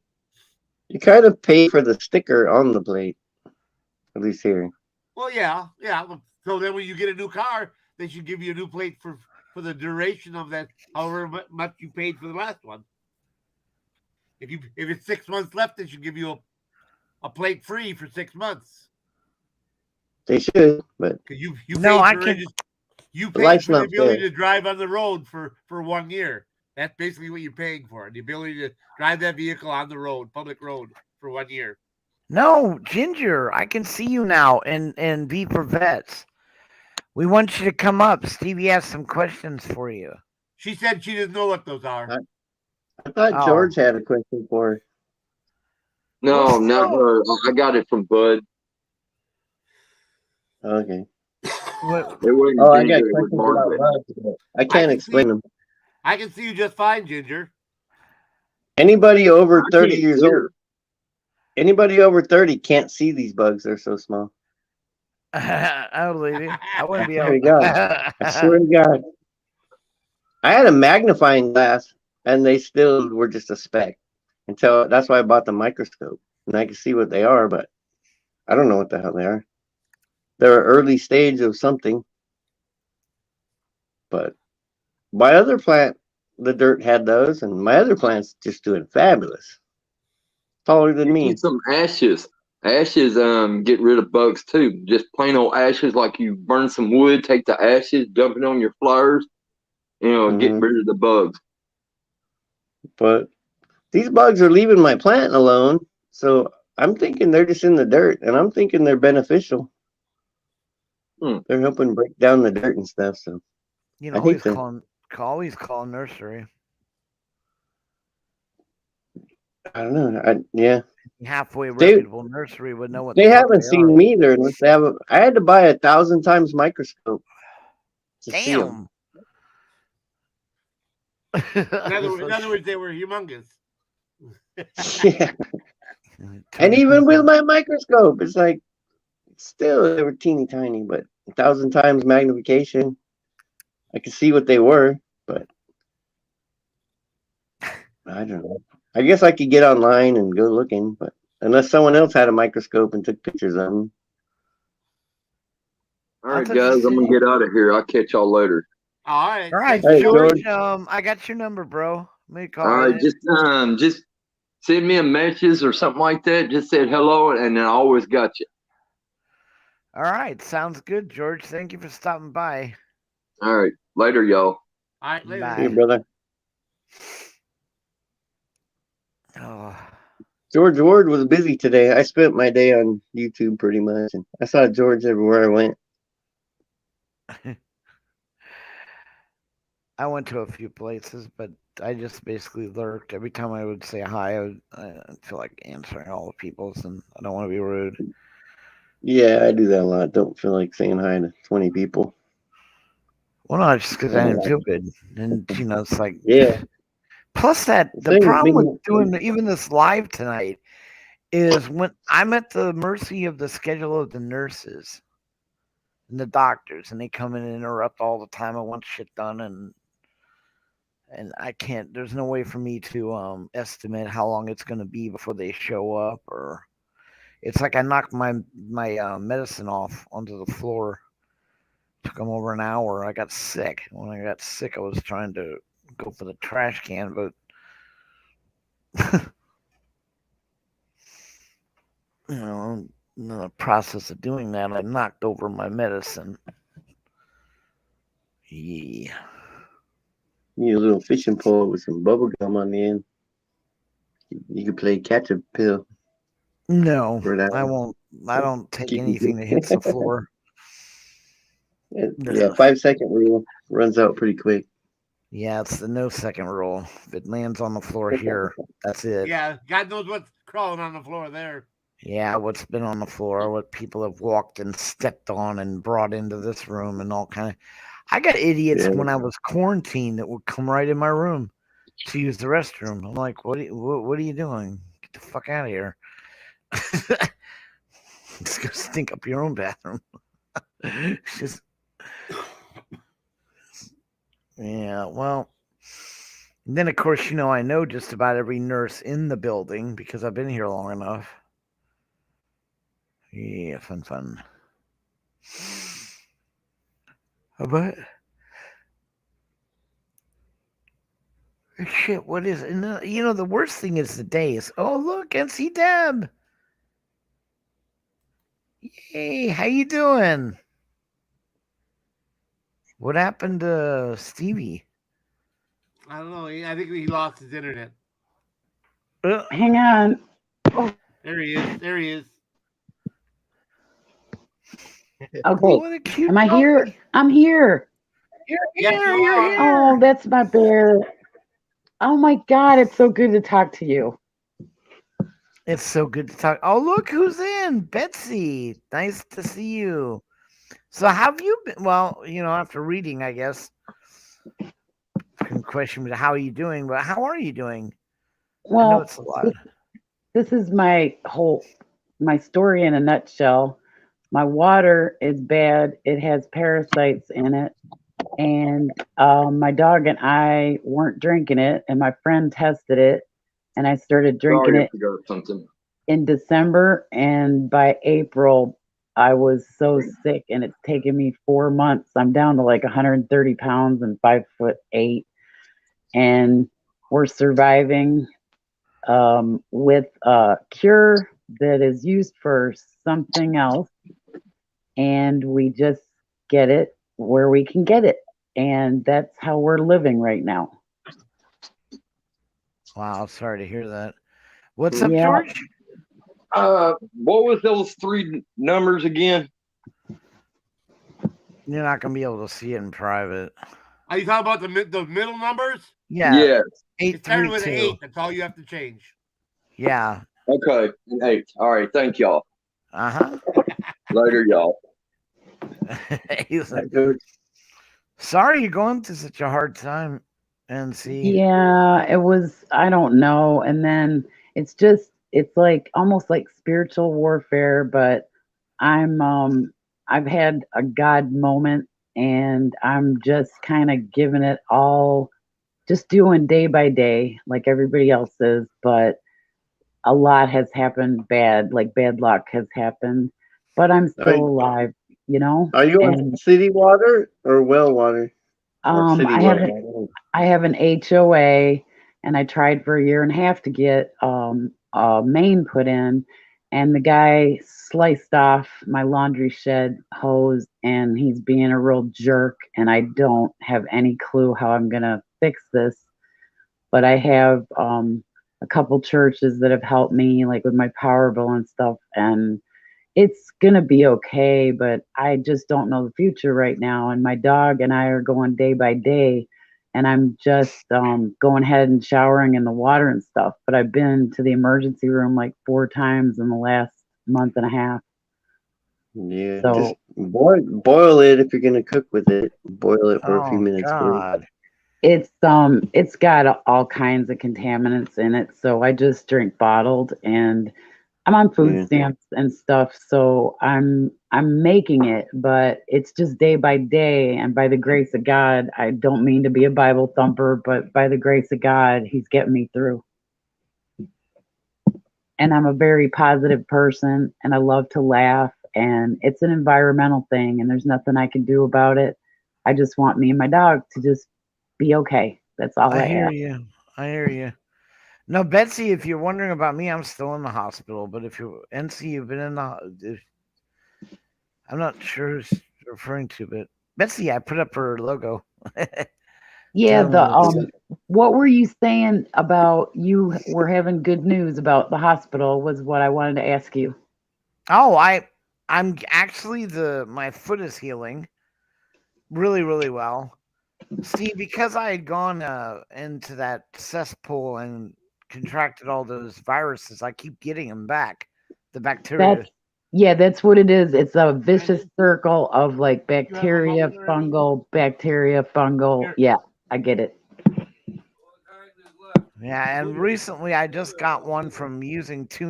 you kind of pay for the sticker on the plate, at least here. Well, yeah. So then when you get a new car, they should give you a new plate for the duration of that, however much you paid for the last one. If it's 6 months left, they should give you a plate free for 6 months. They should, but You No, I paid can. you The paid life's for the not ability fair. to drive on the road for 1 year. That's basically what you're paying for. The ability to drive that vehicle on the road, public road, for 1 year. No, Ginger, I can see you now and be for vets. We want you to come up. Stevie has some questions for you. She said she doesn't know what those are. I thought Oh. George had a question for her. No, Well, not still- her. I got it from Bud. Okay. What, It wasn't Oh, I got Ginger, it was questions about Margaret. bugs, but I can't can explain see- them. I can see you just fine, Ginger. Anybody over I 30 can't years hear. old, anybody over 30 can't see these bugs. They're so small. I believe you. I wouldn't be There able. you go. I swear to God. I had a magnifying glass and they still were just a speck. Until that's why I bought the microscope. And I can see what they are, but I don't know what the hell they are. They're an early stage of something. But my other plant, the dirt had those, and my other plant's just doing fabulous. Taller than me. Use some ashes. Ashes get rid of bugs too. Just plain old ashes, like you burn some wood, take the ashes, dump it on your flowers, get Mhm. rid of the bugs. But these bugs are leaving my plant alone, so I'm thinking they're just in the dirt, and I'm thinking they're beneficial. Hmm. They're helping break down the dirt and stuff. So You I know, hate them. always call nursery. I don't know. Yeah, Halfway They- reputable nursery would know what they the fuck haven't they seen are. me either unless they have. I had to buy 1,000 times microscope to see 'em. Damn. In other words, they were humongous. Yeah, and even with my microscope, it's like still they were teeny tiny, but 1,000 times magnification, I could see what they were. But I don't know. I guess I could get online and go looking, but unless someone else had a microscope and took pictures of them. All I'll right, touch guys, the I'm gonna city. get out of here. I'll catch y'all later. All right. All right, Hey, George. George. I got your number, bro. Let me call All right, you. just send me a message or something like that. Just said hello, and I always got you. All right, sounds good, George. Thank you for stopping by. All right, later, y'all. All right, later. Bye. Hey, brother. Oh, George Ward was busy today. I spent my day on YouTube pretty much, and I saw George everywhere I went. I went to a few places, but I just basically lurked. Every time I would say hi, I feel like answering all the people's, and I don't want to be rude. Yeah, I do that a lot. Don't feel like saying hi to 20 people. Well, no, just because I didn't feel good, and it's like Yeah. Plus, the thing problem being- with doing even this live tonight is when I'm at the mercy of the schedule of the nurses and the doctors, and they come in and interrupt all the time. I want shit done, and I can't. There's no way for me to estimate how long it's going to be before they show up. Or it's like I knocked my medicine off onto the floor. Took them over an hour. I got sick. When I got sick, I was trying to go for the trash can, but in the process of doing that, I knocked over my medicine. Yeah. Need a little fishing pole with some bubble gum on the end. You could play catch a pill No, for that. I won't. I don't take Keep you anything that hits the floor. Yeah, 5-second rule runs out pretty quick. Yeah, it's the no second rule. If it lands on the floor here, that's it. Yeah, God knows what's crawling on the floor there. Yeah, what's been on the floor, what people have walked and stepped on and brought into this room and all kind of. I got idiots Yeah. when I was quarantined that would come right in my room. to use the restroom. I'm like, what are you doing? Get the fuck out of here. Just go stink up your own bathroom. Just yeah, well, then of course, I know just about every nurse in the building because I've been here long enough. Yeah, fun. But shit, what is it? The worst thing is the days. Oh, look, NC Deb. Hey, how you doing? What happened to Stevie? I don't know. I think he lost his internet. Hang on. There he is. There he is. Okay. What a cute Am I doggy. here? I'm here. You're Yes, here. you You're are. here. Oh, that's my bear. Oh my God, it's so good to talk to you. It's so good to talk. Oh, look who's in. Betsy. Nice to see you. So have you been? Well, after reading, I guess. Question was, how are you doing? But how are you doing? I know Well, it's a lot. this is my story in a nutshell. My water is bad. It has parasites in it. And my dog and I weren't drinking it. And my friend tested it. And I started drinking Sorry, I it forgot something. in December. And by April, I was so sick. And it's taken me 4 months. I'm down to like 130 pounds and 5'8". And we're surviving with a cure that is used for something else, and we just get it where we can get it, and that's how we're living right now. Wow, sorry to hear that. What's up, Yeah. George? What was those 3 numbers again? You're not gonna be able to see it in private. Are you talking about the middle numbers? Yeah, Yes. It started with an 832. 8. That's all you have to change. Yeah. Okay. 8. All right. Thank y'all. Later, y'all. He's like, Good. sorry you're going through such a hard time, NC. Yeah, it was, I don't know. And then it's like almost like spiritual warfare, but I've had a God moment, and I'm just kind of giving it all, just doing day by day like everybody else is. But a lot has happened bad, like bad luck has happened, but I'm still alive, Are you on And city water or well water? Or city I water? have an HOA, and I tried for a year and a half to get a main put in, and the guy sliced off my laundry shed hose, and he's being a real jerk, and I don't have any clue how I'm gonna fix this. But I have a couple churches that have helped me, like with my power bill and stuff, and it's gonna be okay, but I just don't know the future right now. And my dog and I are going day by day, and I'm just going ahead and showering in the water and stuff. But I've been to the emergency room like 4 times in the last month and a half. Yeah. So Just boil it if you're gonna cook with it. Boil it for a few Oh minutes. God. it's got all kinds of contaminants in it. So I just drink bottled, and I'm on food Yeah. stamps and stuff, so I'm making it, but it's just day by day, and by the grace of God. I don't mean to be a Bible thumper, but by the grace of God, He's getting me through. And I'm a very positive person, and I love to laugh, and it's an environmental thing, and there's nothing I can do about it. I just want me and my dog to just be okay. That's all I I hear ask. you. I hear you. No, Betsy, if you're wondering about me, I'm still in the hospital. But if you're NC, you've been in I'm not sure who's referring to, but Betsy, I put up her logo. Yeah, Tell me what were you saying about you were having good news about the hospital was what I wanted to ask you. Oh, I'm actually my foot is healing really, really well. See, because I had gone into that cesspool and contracted all those viruses, I keep getting them back. The bacteria. That's what it is. It's a vicious circle of like bacteria, fungal, bacteria, fungal. Yeah, I get it. Yeah, and recently I just got one from using too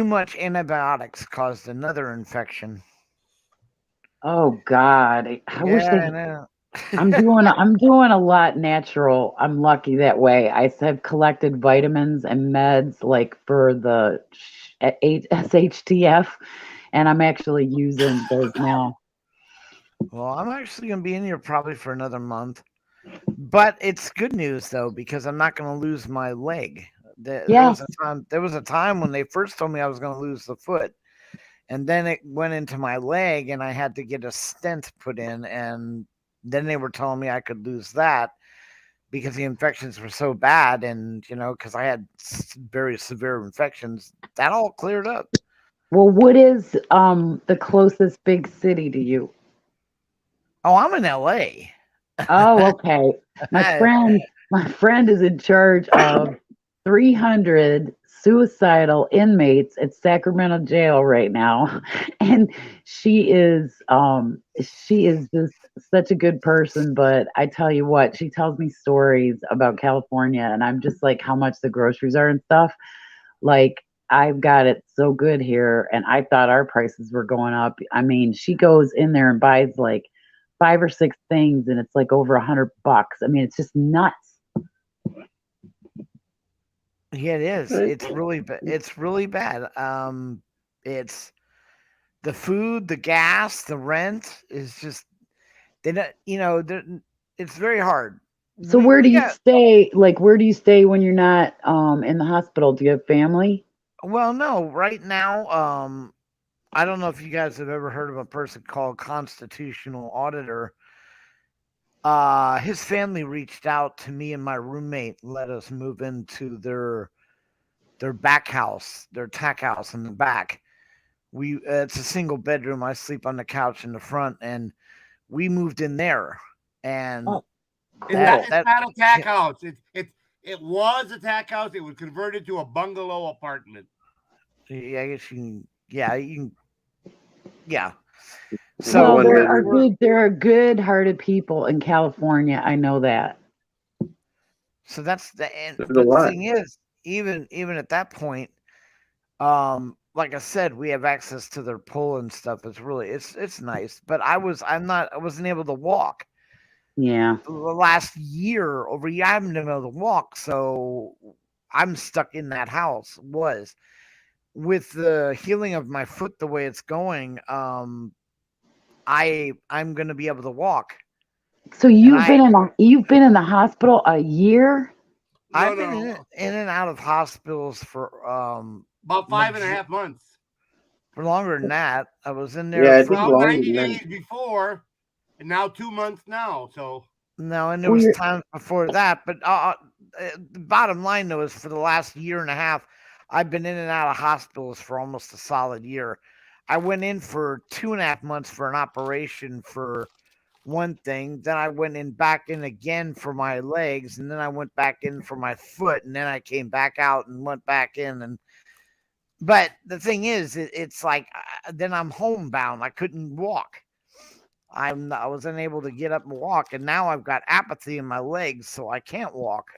much antibiotics caused another infection. Oh God, I wish Yeah, I they. know. I'm doing a lot natural. I'm lucky that way. Have collected vitamins and meds like for the SHTF, and I'm actually using those now. Well, I'm actually gonna be in here probably for another month. But it's good news though, because I'm not gonna lose my leg. Yes. There was a time when they first told me I was gonna lose the foot. And then it went into my leg and I had to get a stent put in, and then they were telling me I could lose that because the infections were so bad, and because I had very severe infections. That all cleared up. Well, what is the closest big city to you? Oh, I'm in LA. Oh, okay. My friend is in charge of 300 suicidal inmates at Sacramento jail right now, and she is just such a good person. But I tell you what, she tells me stories about California, and I'm just like how much the groceries are and stuff. Like I've got it so good here, and I thought our prices were going up. I mean, she goes in there and buys like 5 or 6 things, and it's like over $100. I mean, it's just nuts. Yeah, it is. It's really it's really bad. It's the food, the gas, the rent is just they don't. It's very hard. So We where do we you got stay? Like, where do you stay when you're not in the hospital? Do you have family? well, no, right now. I don't know if you guys have ever heard of a person called Constitutional Auditor. His family reached out to me and my roommate, let us move into their back house, their tack house in the back. It's a single bedroom. I sleep on the couch in the front, and we moved in there. And Oh, It's cool. not a tack yeah, house. It was a tack house. It was converted to a bungalow apartment. yeah, I guess you can. Yeah, you can. Yeah. The So Well, one bedroom. there are good-hearted people in California. I know that. so that's the end. There's a But the lot. thing is, even at that point, like I said, we have access to their pool and stuff. It's nice. But I wasn't able to walk. Yeah. The last year, over a year, I haven't been able to walk, so I'm stuck in that house. Was with the healing of my foot the way it's going, I'm gonna be able to walk, So and I you've been in the hospital a year? No, I've been no, in and out of hospitals for about 5.5 months. for longer than that. I was in there Yeah, I for think Well, longer 90 than that. days before, and now 2 months now. So no, and there Well, was you're times before that. But the bottom line though is for the last year and a half, I've been in and out of hospitals for almost a solid year. I went in for 2.5 months for an operation for one thing. Then I went in back in again for my legs, and then I went back in for my foot, and then I came back out and went back in. And but the thing is, it's like then I'm homebound. I couldn't walk. I was unable to get up and walk, and now I've got apathy in my legs, so I can't walk.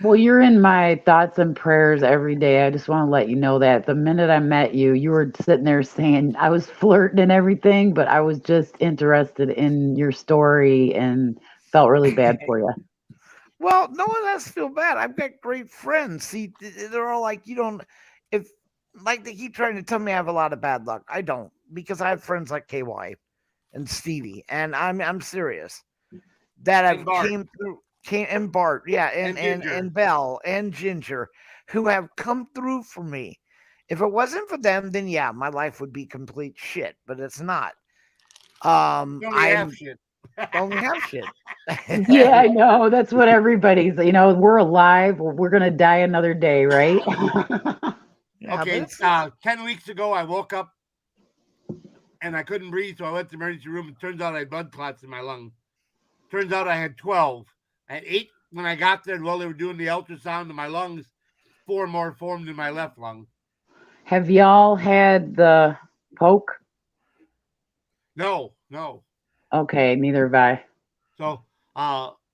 well, you're in my thoughts and prayers every day. I just want to let you know that the minute I met you, you were sitting there saying I was flirting and everything, but I was just interested in your story and felt really bad for you. Well, no one has to feel bad. I've got great friends. See, they're all like, you don't, if, like, they keep trying to tell me I have a lot of bad luck. I don't, because I have friends like KY and Stevie, and I'm serious, that and have Bart came and Bart, yeah, and Ginger. and Belle and Ginger, who have come through for me. If it wasn't for them, then yeah, my life would be complete shit. But it's not. You only have I'm shit. only have shit. Yeah, I know. That's what everybody's, we're alive. We're going to die another day, right? Yeah, but Okay, it's 10 weeks ago, I woke up and I couldn't breathe, so I went to the emergency room. It turns out I had blood clots in my lung. Turns out I had 12. I had 8 when I got there. While they were doing the ultrasound in my lungs, 4 more formed in my left lung. Have y'all had the poke? No. Okay, neither have I. So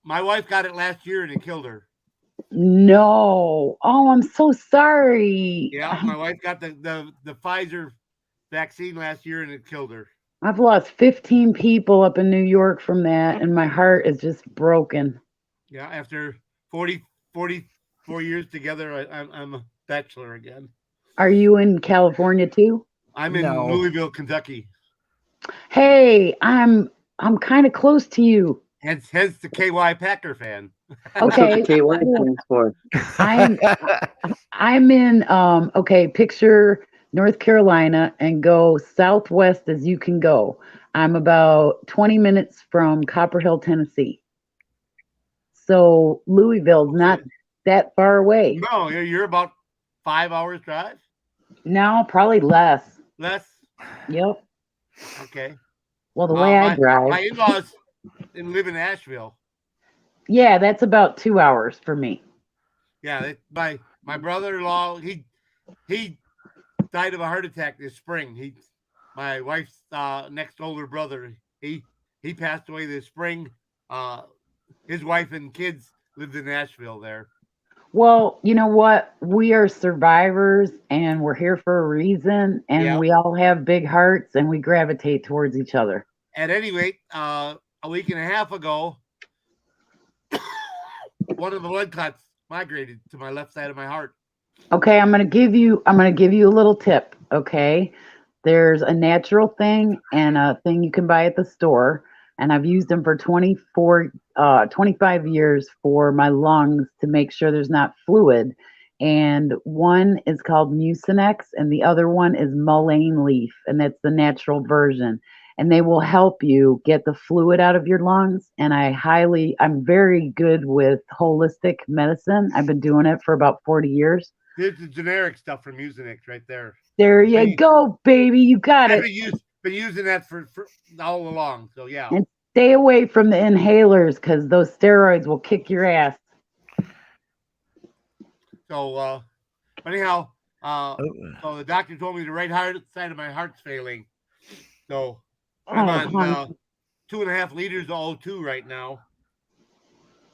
My wife got it last year and it killed her. No. Oh, I'm so sorry. Yeah, my wife got the Pfizer vaccine last year and it killed her. I've lost 15 people up in New York from that, and my heart is just broken. Yeah, after 44 years together, I'm a bachelor again. Are you in California too? I'm in No. Louisville, Kentucky. Hey, I'm kind of close to you. Hence the KY Packer fan. That's what Okay. the KY stands for. I'm in picture North Carolina and go southwest as you can go. I'm about 20 minutes from Copper Hill, Tennessee. So Louisville's not that far away. No, you're about 5 hours drive. No, probably less. Less. Yep. Okay. Well, the way I drive. My in-laws live in Asheville. Yeah, that's about 2 hours for me. Yeah, my brother-in-law, he died of a heart attack this spring. My wife's next older brother, he passed away this spring. His wife and kids lived in Nashville there. Well, you know what? We are survivors and we're here for a reason, and we all have big hearts and we gravitate towards each other. At any rate, a week and a half ago, one of the blood clots migrated to my left side of my heart. Okay, I'm gonna give you a little tip. Okay, there's a natural thing and a thing you can buy at the store, and I've used them for 25 years for my lungs to make sure there's not fluid. And one is called Mucinex, and the other one is mullein leaf, and that's the natural version. And they will help you get the fluid out of your lungs. And I'm very good with holistic medicine. I've been doing it for about 40 years. There's the generic stuff from Mucinex right there. There you go, baby. You got it. Been using that for all along. So yeah. And stay away from the inhalers because those steroids will kick your ass. So anyhow, so the doctor told me the right side of my heart's failing. So I'm on 2.5 liters of O2 right now.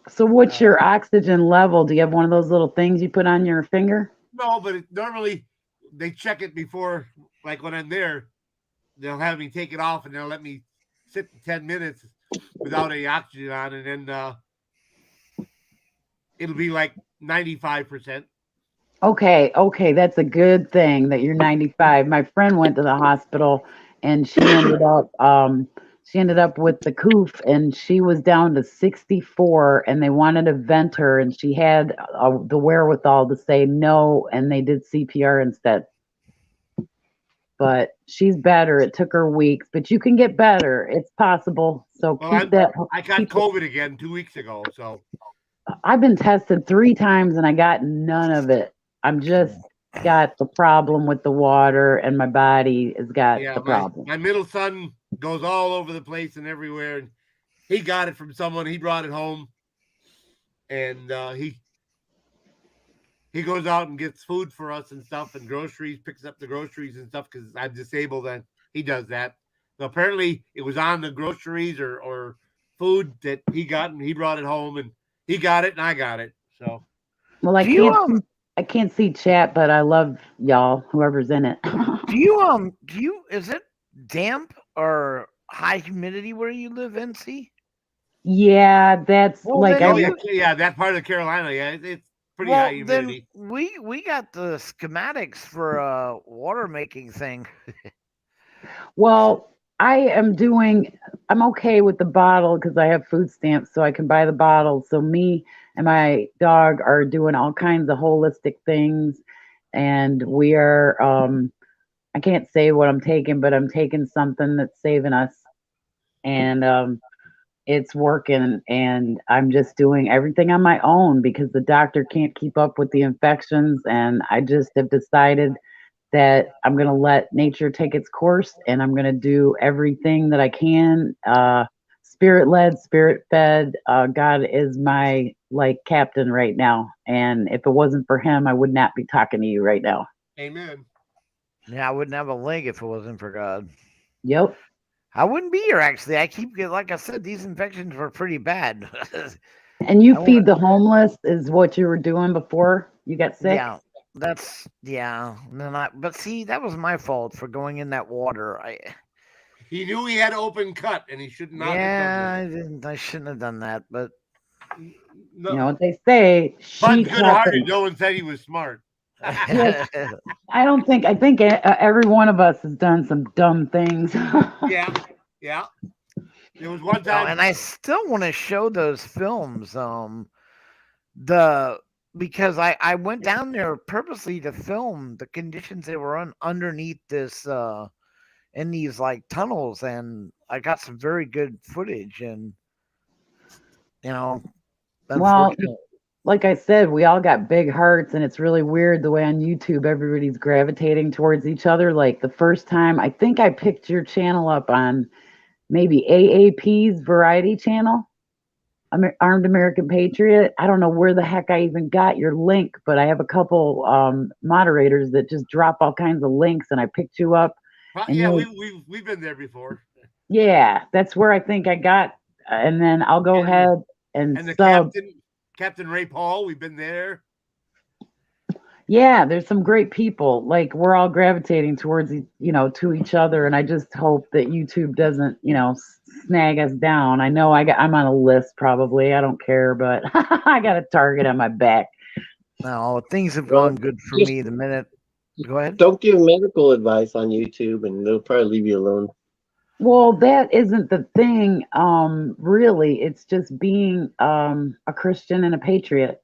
So what's your oxygen level? Do you have one of those little things you put on your finger? No, but normally they check it before, like when I'm there, they'll have me take it off and they'll let me sit 10 minutes without any oxygen on, and then it'll be like 95%. Okay, that's a good thing that you're 95. My friend went to the hospital and she ended up with the coof, and she was down to 64, and they wanted to vent her, and she had the wherewithal to say no, and they did CPR instead. But she's better. It took her weeks, but you can get better. It's possible. So I got COVID again 2 weeks ago. So I've been tested 3 times and I got none of it. I'm just got the problem with the water, and my body has got the problem. My middle son goes all over the place and everywhere, and he got it from someone. He brought it home, and he goes out and gets food for us and stuff, and groceries, picks up the groceries and stuff because I'm disabled, and he does that. So apparently it was on the groceries or food that he got, and he brought it home, and he got it and I got it. So, well, I can't see chat, but I love y'all, whoever's in it. Do you is it damp or high humidity where you live, NC? Yeah, that's that part of Carolina. Yeah, it's pretty high humidity. Then we got the schematics for a water making thing. Well, I'm okay with the bottle because I have food stamps, so I can buy the bottle. So me and my dog are doing all kinds of holistic things, and we are I can't say what I'm taking, but I'm taking something that's saving us, and it's working, and I'm just doing everything on my own because the doctor can't keep up with the infections, and I just have decided that I'm going to let nature take its course, and I'm going to do everything that I can, spirit-led, spirit-fed. God is my captain right now, and if it wasn't for him, I would not be talking to you right now. Amen. Yeah, I wouldn't have a leg if it wasn't for God. Yep. I wouldn't be here, actually. Like I said, these infections were pretty bad. And you I feed the homeless is what you were doing before you got sick? Yeah, and then but see, that was my fault for going in that water. He knew he had open cut, and he should not Yeah, I shouldn't have done that, but have done that. You know what they say, Bud's sheet good-hearted. happens. No one said he was smart. Yes. I think every one of us has done some dumb things. Yeah. There was one No, time, and I still want to show those films. Because I went down there purposely to film the conditions they were underneath this in these like tunnels, and I got some very good footage. And Well, unfortunately, like I said, we all got big hearts, and it's really weird the way on YouTube everybody's gravitating towards each other. Like the first time, I think I picked your channel up on maybe AAP's Variety channel, Armed American Patriot. I don't know where the heck I even got your link, but I have a couple moderators that just drop all kinds of links, and I picked you up. And yeah, you- we've been there before. Yeah, that's where I think I got. And then I'll go ahead And and the sub. Captain Ray Paul, we've been there. Yeah, there's some great people. Like we're all gravitating towards, to each other, and I just hope that YouTube doesn't, snag us down. I know I'm on a list probably. I don't care, but I got a target on my back. no, things have Well, gone good for just- me. The minute, go ahead. Don't give medical advice on YouTube, and they'll probably leave you alone. Well, that isn't the thing. Really, it's just being a Christian and a patriot.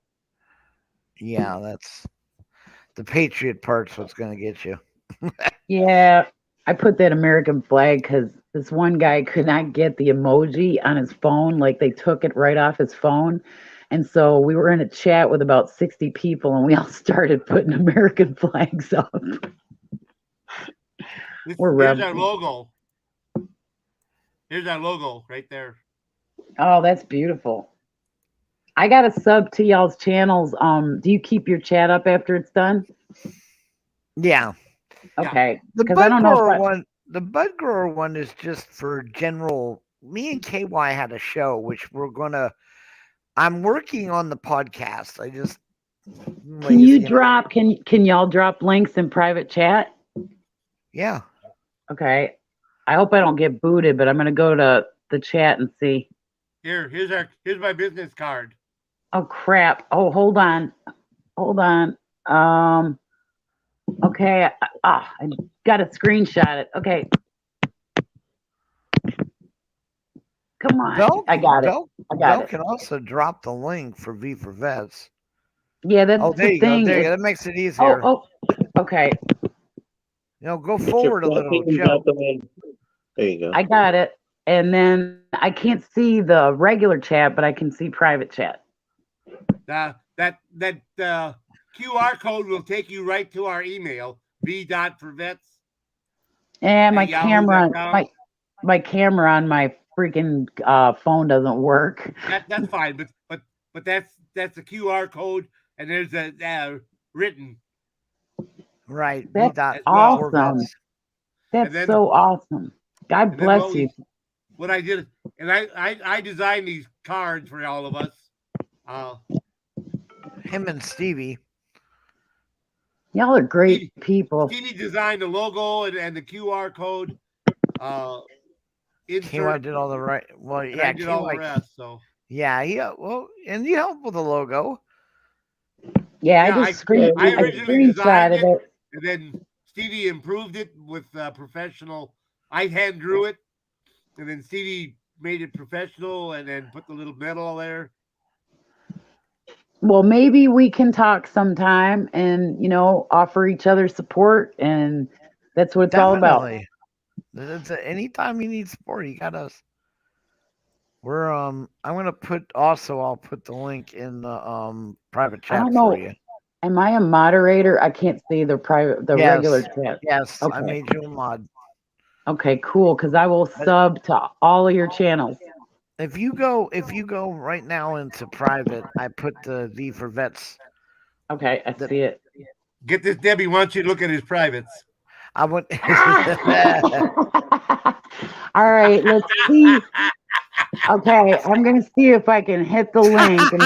Yeah, that's the patriot part's what's going to get you. Yeah, I put that American flag because this one guy could not get the emoji on his phone. Like they took it right off his phone. And so we were in a chat with about 60 people, and we all started putting American flags up. We're Here's rebels. our logo. Here's our logo right there. Oh, that's beautiful. I got a sub to y'all's channels. Do you keep your chat up after it's done? Yeah, Okay. the Because I don't know if the bud grower one is just for general. Me and KY had a show which I'm working on the podcast. I just Can you drop? Can y'all drop links in private chat? Yeah. Okay. I hope I don't get booted, but I'm gonna go to the chat and see. Here's my business card. Oh crap! Oh, hold on. Okay. I got to screenshot it. Okay. Come on. I got it. Bell can also drop the link for V for Vets. Yeah, that's Oh, there the you go. thing. There you go. That makes it easier. Okay. Go forward a little, Joe. There you go. I got it. And then I can't see the regular chat, but I can see private chat. That QR code will take you right to our email, v.forvets. And my At camera, yahoo.com. my camera on my freaking phone doesn't work. That's fine, but that's the QR code, and there's a written. Right. That's V. awesome. Vets. That's then- so awesome. God and then bless you. What I did, and I designed these cards for all of us. Him and Stevie. Y'all are great people. Stevie designed the logo and the QR code. KY Insert, did all the right. Well, and yeah. I did all the KY rest. So Yeah, and you helped with the logo. Yeah, Yeah, I just screenshotted I originally designed it. and then Stevie improved it with professional. I hand drew it, and then Stevie made it professional, and then put the little medal there. Well, maybe we can talk sometime and, offer each other support. And that's what it's all about. Anytime you need support, you got us. We're I'm gonna I'll put the link in the private chat don't for know. you. Am I a moderator? I can't see the Yes. regular chat. Yes, I Okay. made you a mod. Okay, cool. Because I will sub to all of your channels. If you go right now into private, I put the V for Vets. Okay, I see it. Get this, Debbie wants you to look at his privates. I went. All right, let's see. Okay, I'm gonna see if I can hit the link. And,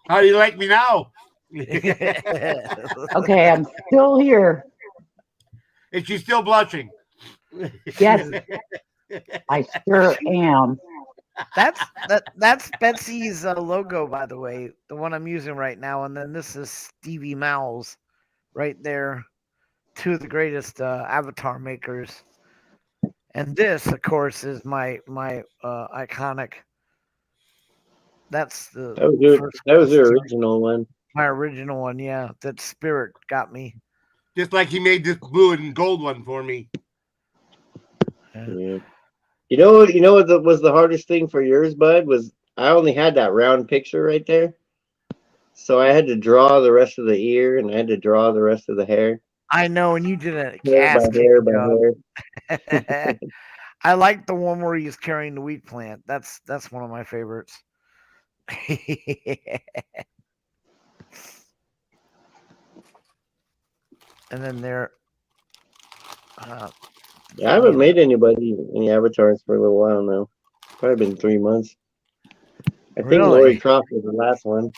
How do you like me now? okay, I'm still here. Is she still blushing? Yes, I sure am. That's Betsy's logo, by the way, the one I'm using right now. And then this is Stevie Mowles, right there. Two of the greatest avatar makers. And this, of course, is my iconic. That's the That was the original one. my original one. Yeah, that Spirit got me. Just like he made this blue and gold one for me. Yeah. You know what was the hardest thing for yours, Bud? Was I only had that round picture right there, so I had to draw the rest of the ear and I had to draw the rest of the hair. I know, and you did a Hair by cast hair by hair. I like the one where he's carrying the wheat plant. That's one of my favorites. And then there. Yeah, I haven't made any avatars for a little while now. Probably been 3 months. I think Really? Lori Croft was the last one.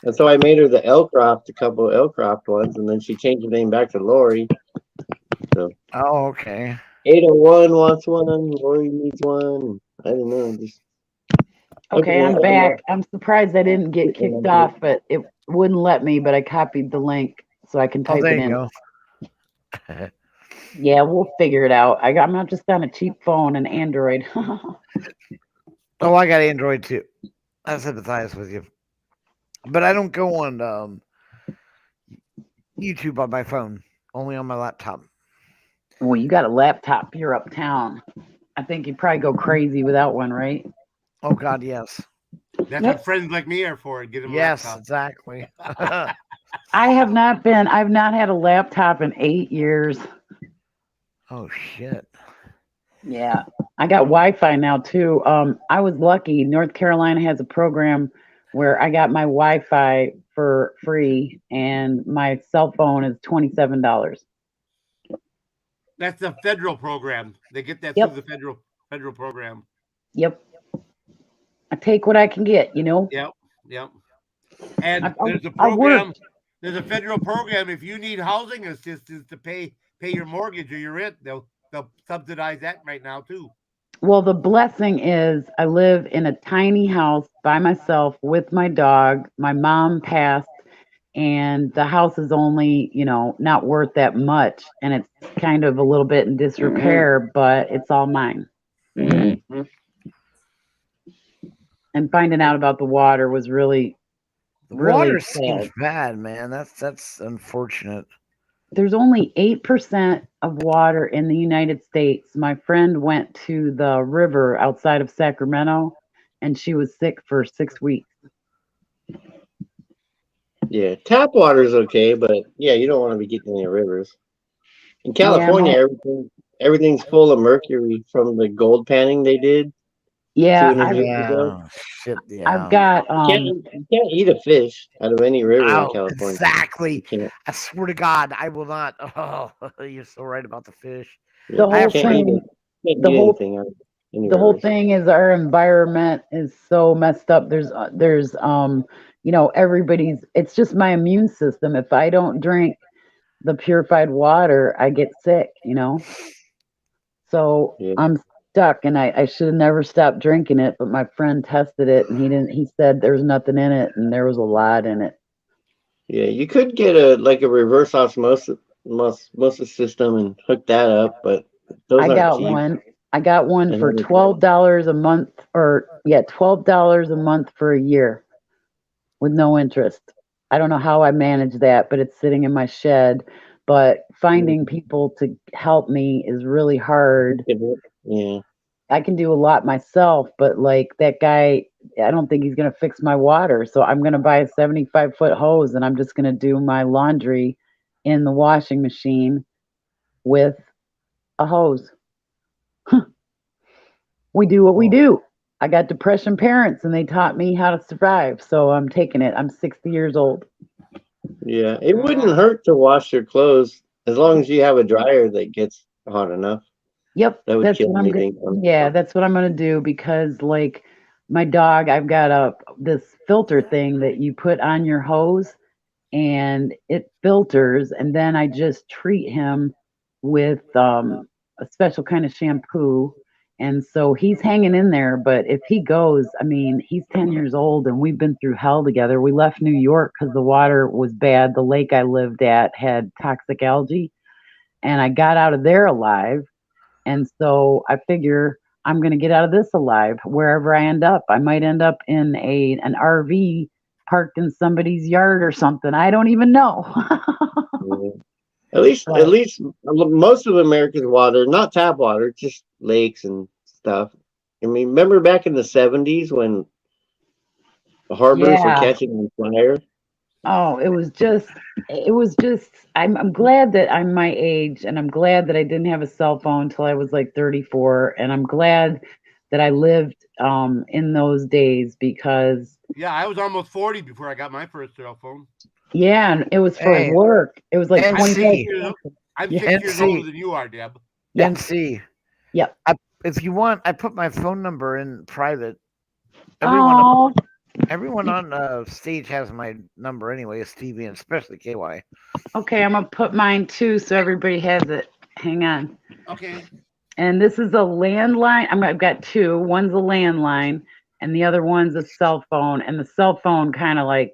And so I made her the Elcroft, a couple of Elcroft ones, and then she changed the name back to Lori. So Oh, okay. 801 wants one, Lori needs one. I don't know. Just Okay, I'm back. I'm surprised I didn't get kicked off, but it wouldn't let me. But I copied the link so I can Oh, type there it you in. go. Yeah, we'll figure it out. I'm not just on a cheap phone and Android. Oh, I got Android too. I sympathize with you, but I don't go on YouTube on my phone. Only on my laptop. Well, you got a laptop. You're uptown. I think you'd probably go crazy without one, right? Oh God, yes. That's what friends like me are for. Get them. Yes, laptop. exactly. I've not had a laptop in 8 years. Oh shit. Yeah. I got Wi-Fi now too. I was lucky. North Carolina has a program where I got my Wi-Fi for free and my cell phone is $27. That's the federal program. They get that Yep. through the federal program. Yep. I take what I can get, you know? Yep. And there's a I program. worked. There's a federal program. If you need housing assistance to pay your mortgage or your rent, they'll subsidize that right now too. Well, the blessing is I live in a tiny house by myself with my dog. My mom passed and the house is only, not worth that much. And it's kind of a little bit in disrepair, but it's all mine. Mm-hmm. And finding out about the water was really, The really water sad. seems bad, man. That's unfortunate. There's only 8% of water in the United States. My friend went to the river outside of Sacramento and she was sick for 6 weeks. Yeah, tap water's okay, but yeah, you don't want to be getting in the rivers. In California, everything's full of mercury from the gold panning they did. Yeah, 200 years ago. Yeah. Shit. Yeah. I've got You can't eat a fish out of any river in Oh, California. exactly. You can't. I swear to God, I will not. Oh, you're so right about the fish. the whole Can't thing. eat the whole- anything out of any The whole rivers. thing is our environment is so messed up. There's everybody's. It's just my immune system. If I don't drink the purified water, I get sick. So Yeah. I'm stuck, and I should have never stopped drinking it. But my friend tested it, and he didn't. He said there's nothing in it, and there was a lot in it. Yeah, you could get a reverse osmosis system and hook that up, but those I aren't got cheap. one. I got one for Another- $12 a month, $12 a month for a year with no interest. I don't know how I managed that, but it's sitting in my shed. But finding people to help me is really hard. Yeah. I can do a lot myself, but like that guy, I don't think he's going to fix my water. So I'm going to buy a 75-foot hose and I'm just going to do my laundry in the washing machine with a hose. We do what we do. I got depression parents and they taught me how to survive. So I'm taking it. I'm 60 years old. Yeah, it wouldn't hurt to wash your clothes as long as you have a dryer that gets hot enough. Yep, That would that's kill what I'm gonna. anything. Yeah, that's what I'm gonna do because like my dog, I've got this filter thing that you put on your hose and it filters, and then I just treat him with a special kind of shampoo. And so he's hanging in there, but if he goes, I mean, he's 10 years old and we've been through hell together. We left New York because the water was bad. The lake I lived at had toxic algae, and I got out of there alive. And so I figure I'm going to get out of this alive wherever I end up. I might end up in an RV parked in somebody's yard or something. I don't even know. At least But most of America's water, not tap water, just lakes and stuff. I mean, remember back in the 70s when the harbors were yeah. catching on fire? Oh, it was just I'm glad that I'm my age, and I'm glad that I didn't have a cell phone until I was like 34, and I'm glad that I lived in those days because Yeah, I was almost 40 before I got my first cell phone. yeah, and it was for Hey, work. It was like and 25 see. I'm Yeah. 6 years NC. older than you are, Deb. Yeah. NC. Yep. If you want, I put my phone number in private. Everyone, Oh, everyone on stage has my number anyway, Stevie, and especially KY. okay. I'm gonna put mine too, so everybody has it. Hang on. Okay. And this is a landline. I've got two. One's a landline, and the other one's a cell phone. And the cell phone kind of like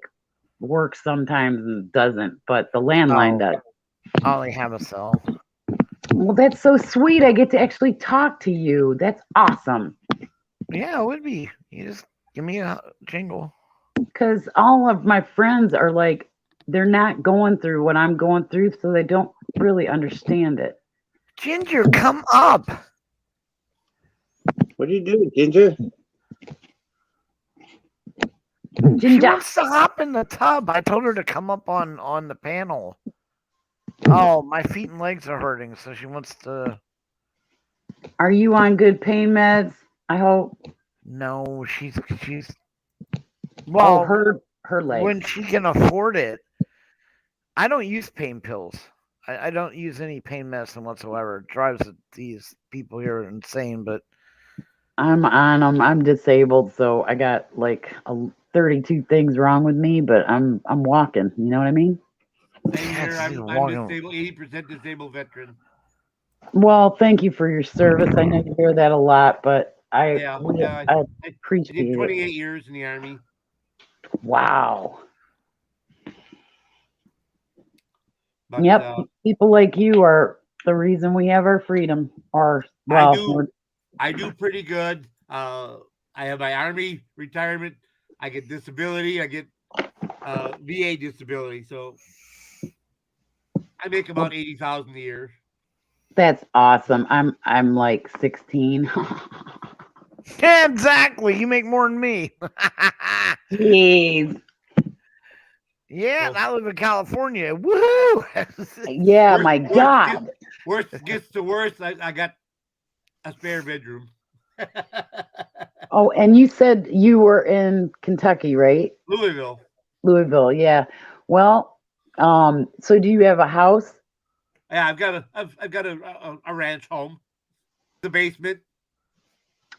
works sometimes and doesn't, but the landline Oh. does. I only have a cell. Well, that's so sweet. I get to actually talk to you. That's awesome. Yeah, it would be. You just give me a jingle. Because all of my friends are like, they're not going through what I'm going through, so they don't really understand it. Ginger, come up. What do you do, Ginger? She Ginger, wants to hop in the tub. I told her to come up on the panel. Oh, my feet and legs are hurting, so she wants to. are you on good pain meds? I hope. No, she's. Oh, Well, her legs. when she can afford it. I don't use pain pills. I don't use any pain medicine whatsoever. It drives these people here insane, but I'm on them. I'm disabled, so I got like 32 things wrong with me, but I'm walking. You know what I mean? Same here. Yes, you're I'm walking. disabled, 80% disabled veteran. Well, thank you for your service. I know you hear that a lot, but I Yeah, I yeah. I did appreciate it. 28 years in the Army. Wow. But Yep. People like you are the reason we have our freedom. Or well, I do pretty good. I have my Army retirement. I get disability. I get VA disability. So I make about 80,000 a year. that's awesome. I'm like 16. yeah, exactly. You make more than me. Jeez. Yeah, I live in California. Woohoo! Yeah, my God. Worst gets to worst. I got a spare bedroom. Oh, and you said you were in Kentucky, right? Louisville. Louisville, yeah. Well, so do you have a house? Yeah, I've got a ranch home, the basement.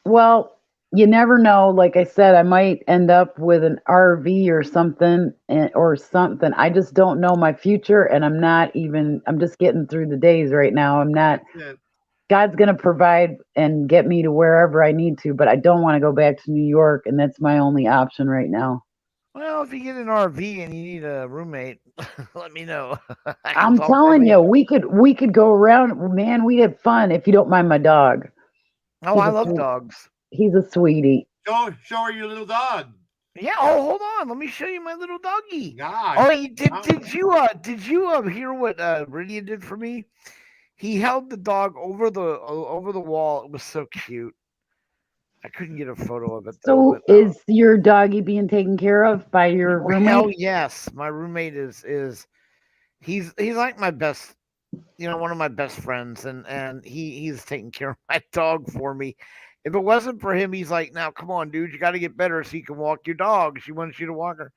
Well, you never know. Like I said, I might end up with an RV or something, I just don't know my future, and I'm just getting through the days right now. Yeah. God's going to provide and get me to wherever I need to, but I don't want to go back to New York, and that's my only option right now. Well, if you get an RV and you need a roommate, let me know. I'm telling you, we could go around, man. We had fun. If you don't mind my dog. Oh, I love dogs. He's a sweetie. Show her your little dog. Yeah. Oh, hold on. Let me show you my little doggy. God. Oh, did you hear what Rydia did for me? He held the dog over the wall. It was so cute. I couldn't get a photo of it. So is your doggy being taken care of by your roommate? Hell yes, my roommate is he's like my best, one of my best friends, and he's taking care of my dog for me. If it wasn't for him, he's like, now come on, dude, you got to get better so you can walk your dog. She wants you to walk her.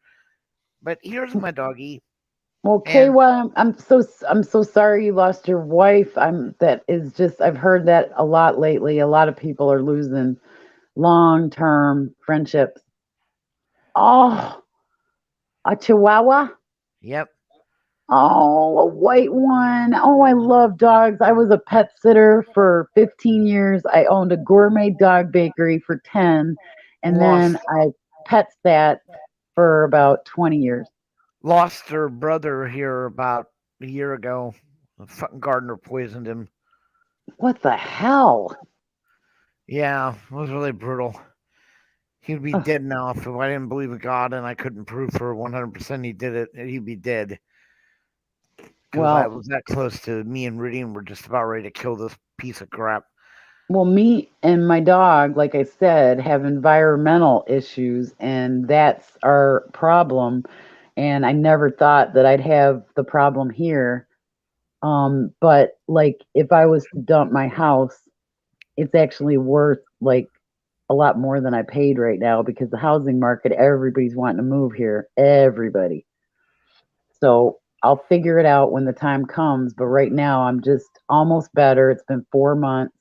But here's my doggy. Well, And KY, I'm so sorry you lost your wife. That is just I've heard that a lot lately. A lot of people are losing long-term friendships. Oh, a Chihuahua. yep. Oh, a white one. Oh, I love dogs. I was a pet sitter for 15 years. I owned a gourmet dog bakery for 10, and then Lost I pet sat for about 20 years. lost her brother here about a year ago. The fucking gardener poisoned him. What the hell? Yeah, it was really brutal. He'd be Ugh. dead now if I didn't believe in God and I couldn't prove for 100% he did it. He'd be dead. Because I Well, was that close to me and Ridian were just about ready to kill this piece of crap. well, me and my dog, like I said, have environmental issues, and that's our problem. And I never thought that I'd have the problem here. But like if I was to dump my house, it's actually worth like a lot more than I paid right now because the housing market, everybody's wanting to move here. Everybody. So I'll figure it out when the time comes. But right now, I'm just almost better. It's been 4 months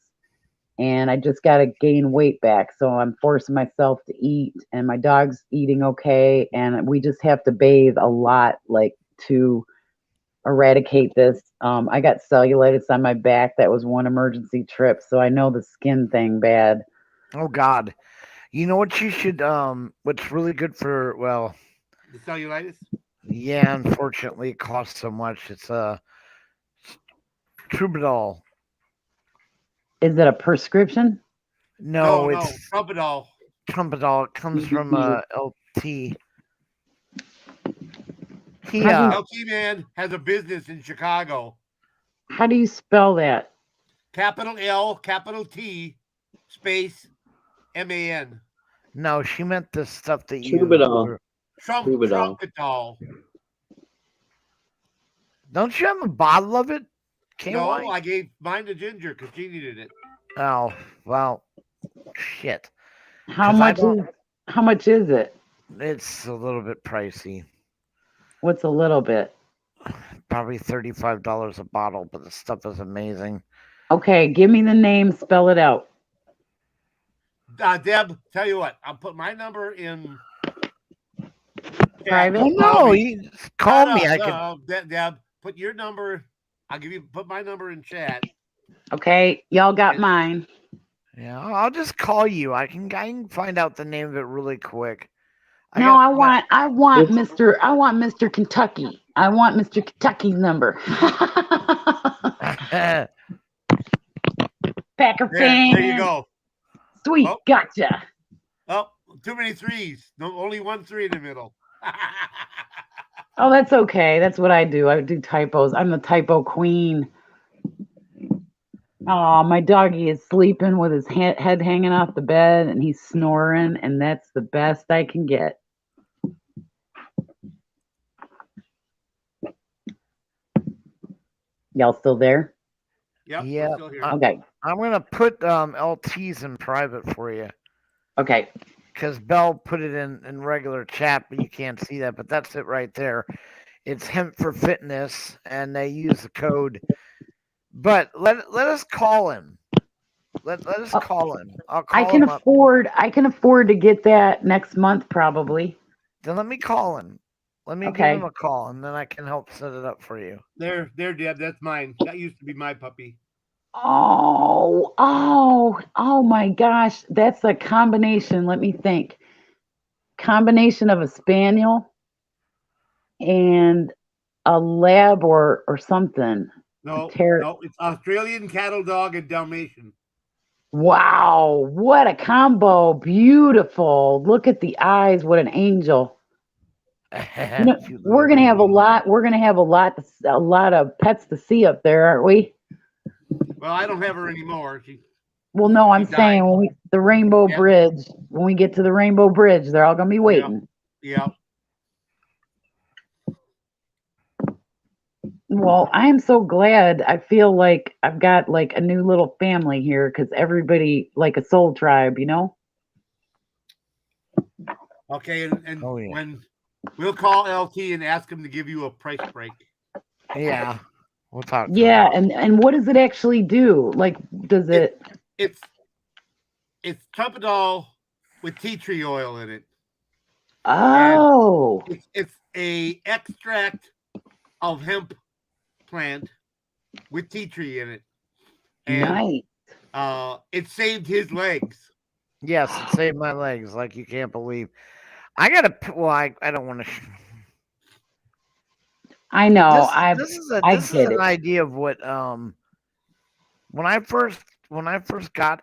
and I just got to gain weight back. So I'm forcing myself to eat, and my dog's eating okay. And we just have to bathe a lot, like to eradicate this. I got cellulitis on my back. That was one emergency trip. So I know the skin thing bad. Oh, God. You know what you should, what's really good for, well, The cellulitis. yeah, unfortunately, it costs so much. It's Trubadol. Is it a prescription? No, No, it's Trumpadol. Trumpadol. It comes from LT. He, How do you, LT Man has a business in Chicago. how do you spell that? Capital L, capital T, space MAN. no, she meant the stuff that you. Trubadol. Trubadol. Trumpetol. Don't you have a bottle of it? KY? No, I gave mine to Ginger because she needed it. Oh, well, shit. How 'Cause I much don't- is how much is it? It's a little bit pricey. What's a little bit? Probably $35 a bottle, but the stuff is amazing. Okay, give me the name, spell it out. Deb, tell you what, I'll put my number in. Private? Oh, no, you just call me. I can. Deb, put your number. I'll put my number in chat. Okay, y'all got mine. Yeah, I'll just call you. I can find out the name of it really quick. No, I want Mr. Kentucky. I want Mr. Kentucky's number. Packer fan. There you go. Sweet, Oh. gotcha. Oh, too many threes. No, only 1 3 in the middle. Oh, that's okay. That's what I do. I do typos. I'm the typo queen. Oh, my doggy is sleeping with his head hanging off the bed and he's snoring, and that's the best I can get. Y'all still there? Yep. Yeah. We're still here. Okay. I'm gonna put LTs in private for you Okay. because Bell put it in regular chat, but you can't see that. But that's it right there. It's Hemp for Fitness, and they use the code. But let us call him. Let us call him. I'll call I can him up. afford to get that next month probably. Then let me call him. Let me Okay. give him a call, and then I can help set it up for you. There, Deb. That's mine. That used to be my puppy. Oh my gosh. That's a combination. Let me think. Combination of a spaniel and a lab or something. No, Ter- no, it's Australian cattle dog and Dalmatian. Wow, what a combo. Beautiful. Look at the eyes. What an angel. You know, we're going to have a lot of pets to see up there, aren't we? Well, I don't have her anymore. Well, no, I'm She saying died. the Rainbow Yeah. Bridge, when we get to the Rainbow Bridge, they're all going to be waiting. Yeah. Well, I am so glad. I feel like I've got like a new little family here because everybody, like a soul tribe, you know? Okay, and Oh, yeah. We'll call LT and ask him to give you a price break. Yeah, we'll talk. To Yeah, him. and what does it actually do? Like, does it? It's Tramadol with tea tree oil in it. Oh, It's a extract of hemp plant with tea tree in it, and nice. it saved his legs. Yes, it saved my legs like you can't believe. I gotta. Well, I don't want to. I know. This is get an it. idea of what when I first got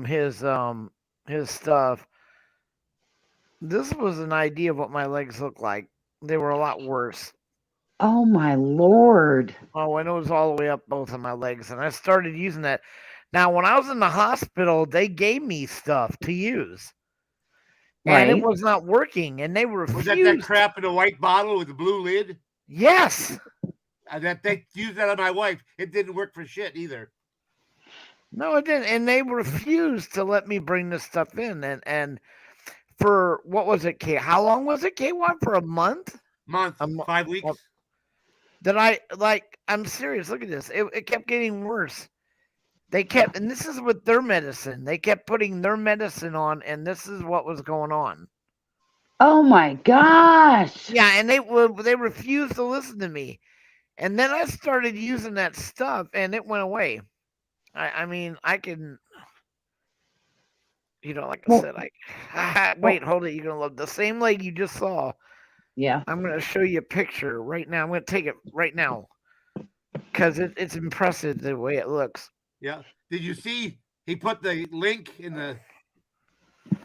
his stuff. This was an idea of what my legs looked like. They were a lot worse. Oh my lord. Oh, and it was all the way up both of my legs, and I started using that. Now, when I was in the hospital, they gave me stuff to use, and it Right. was not working, and they refused. Was that crap in a white bottle with a blue lid? Yes. That they used that on my wife. It didn't work for shit either. No, it didn't, and they refused to let me bring this stuff in, and for what was it, K? How long was it, KY? For a month? 5 weeks. That I'm serious. Look at this. It kept getting worse. They kept, and this is with their medicine. They kept putting their medicine on, and this is what was going on. Oh my gosh. Yeah, and they refused to listen to me. And then I started using that stuff, and it went away. I mean, I can, like I said, wait, hold it. You're going to love the same leg you just saw. Yeah. I'm going to show you a picture right now. I'm going to take it right now because it's impressive the way it looks. Yeah. Did you see he put the link in the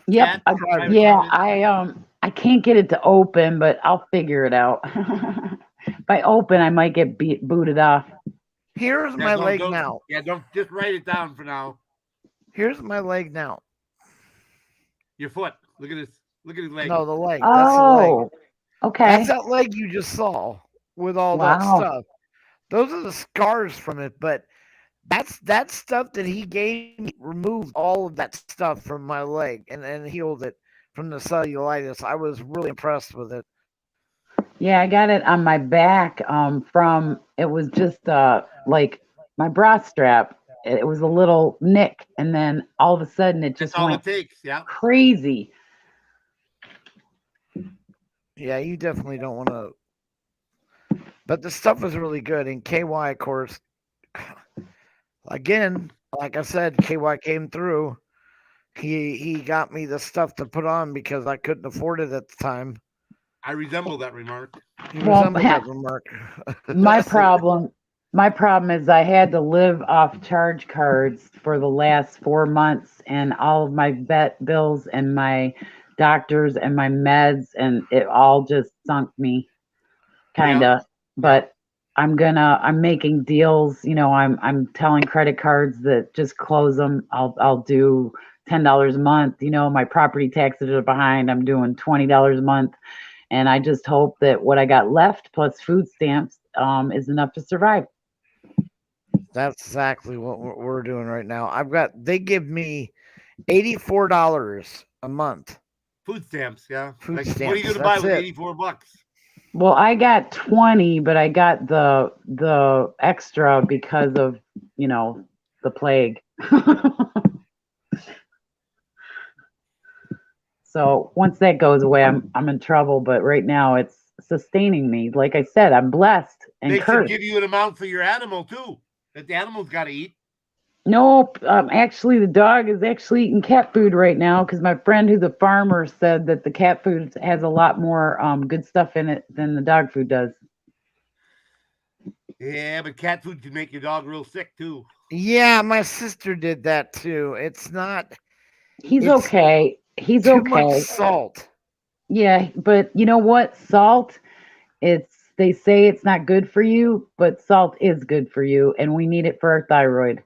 Yep. I can't get it to open, but I'll figure it out. If I open, I might get booted off. Here's my leg now. Yeah, don't just write it down for now. Here's my leg now. Your foot. Look at this. Look at his leg. No, the leg. Oh, that's the leg. Okay. That's that leg you just saw with all that stuff. Those are the scars from it, but that stuff that he gave me removed all of that stuff from my leg and healed it from the cellulitis. I was really impressed with it. Yeah, I got it on my back from it was just like my bra strap. It was a little nick, and then all of a sudden it just went crazy. Yeah, you definitely don't want to. But the stuff was really good, and KY, of course. Again, like I said, KY came through. He got me the stuff to put on because I couldn't afford it at the time. I resemble that remark. My problem is I had to live off charge cards for the last 4 months, and all of my vet bills and my doctors and my meds, and it all just sunk me, kind of. But I'm making deals. I'm telling credit cards that just close them. I'll do $10 a month. My property taxes are behind. I'm doing $20 a month. And I just hope that what I got left plus food stamps is enough to survive. That's exactly what we're doing right now. They give me $84 a month. Food stamps, yeah. Food stamps. What are you going to buy with $84? Well, I got 20, but I got the extra because of, the plague. So once that goes away, I'm in trouble. But right now, it's sustaining me. Like I said, I'm blessed and they cursed. should give you an amount for your animal too. That the animal's got to eat. Nope. Actually, the dog is actually eating cat food right now because my friend who's a farmer said that the cat food has a lot more good stuff in it than the dog food does. Yeah, but cat food can make your dog real sick too. Yeah, my sister did that too. It's not. He's okay. He's too okay. Much salt. Yeah, but you know what? Salt, they say it's not good for you, but salt is good for you, and we need it for our thyroid.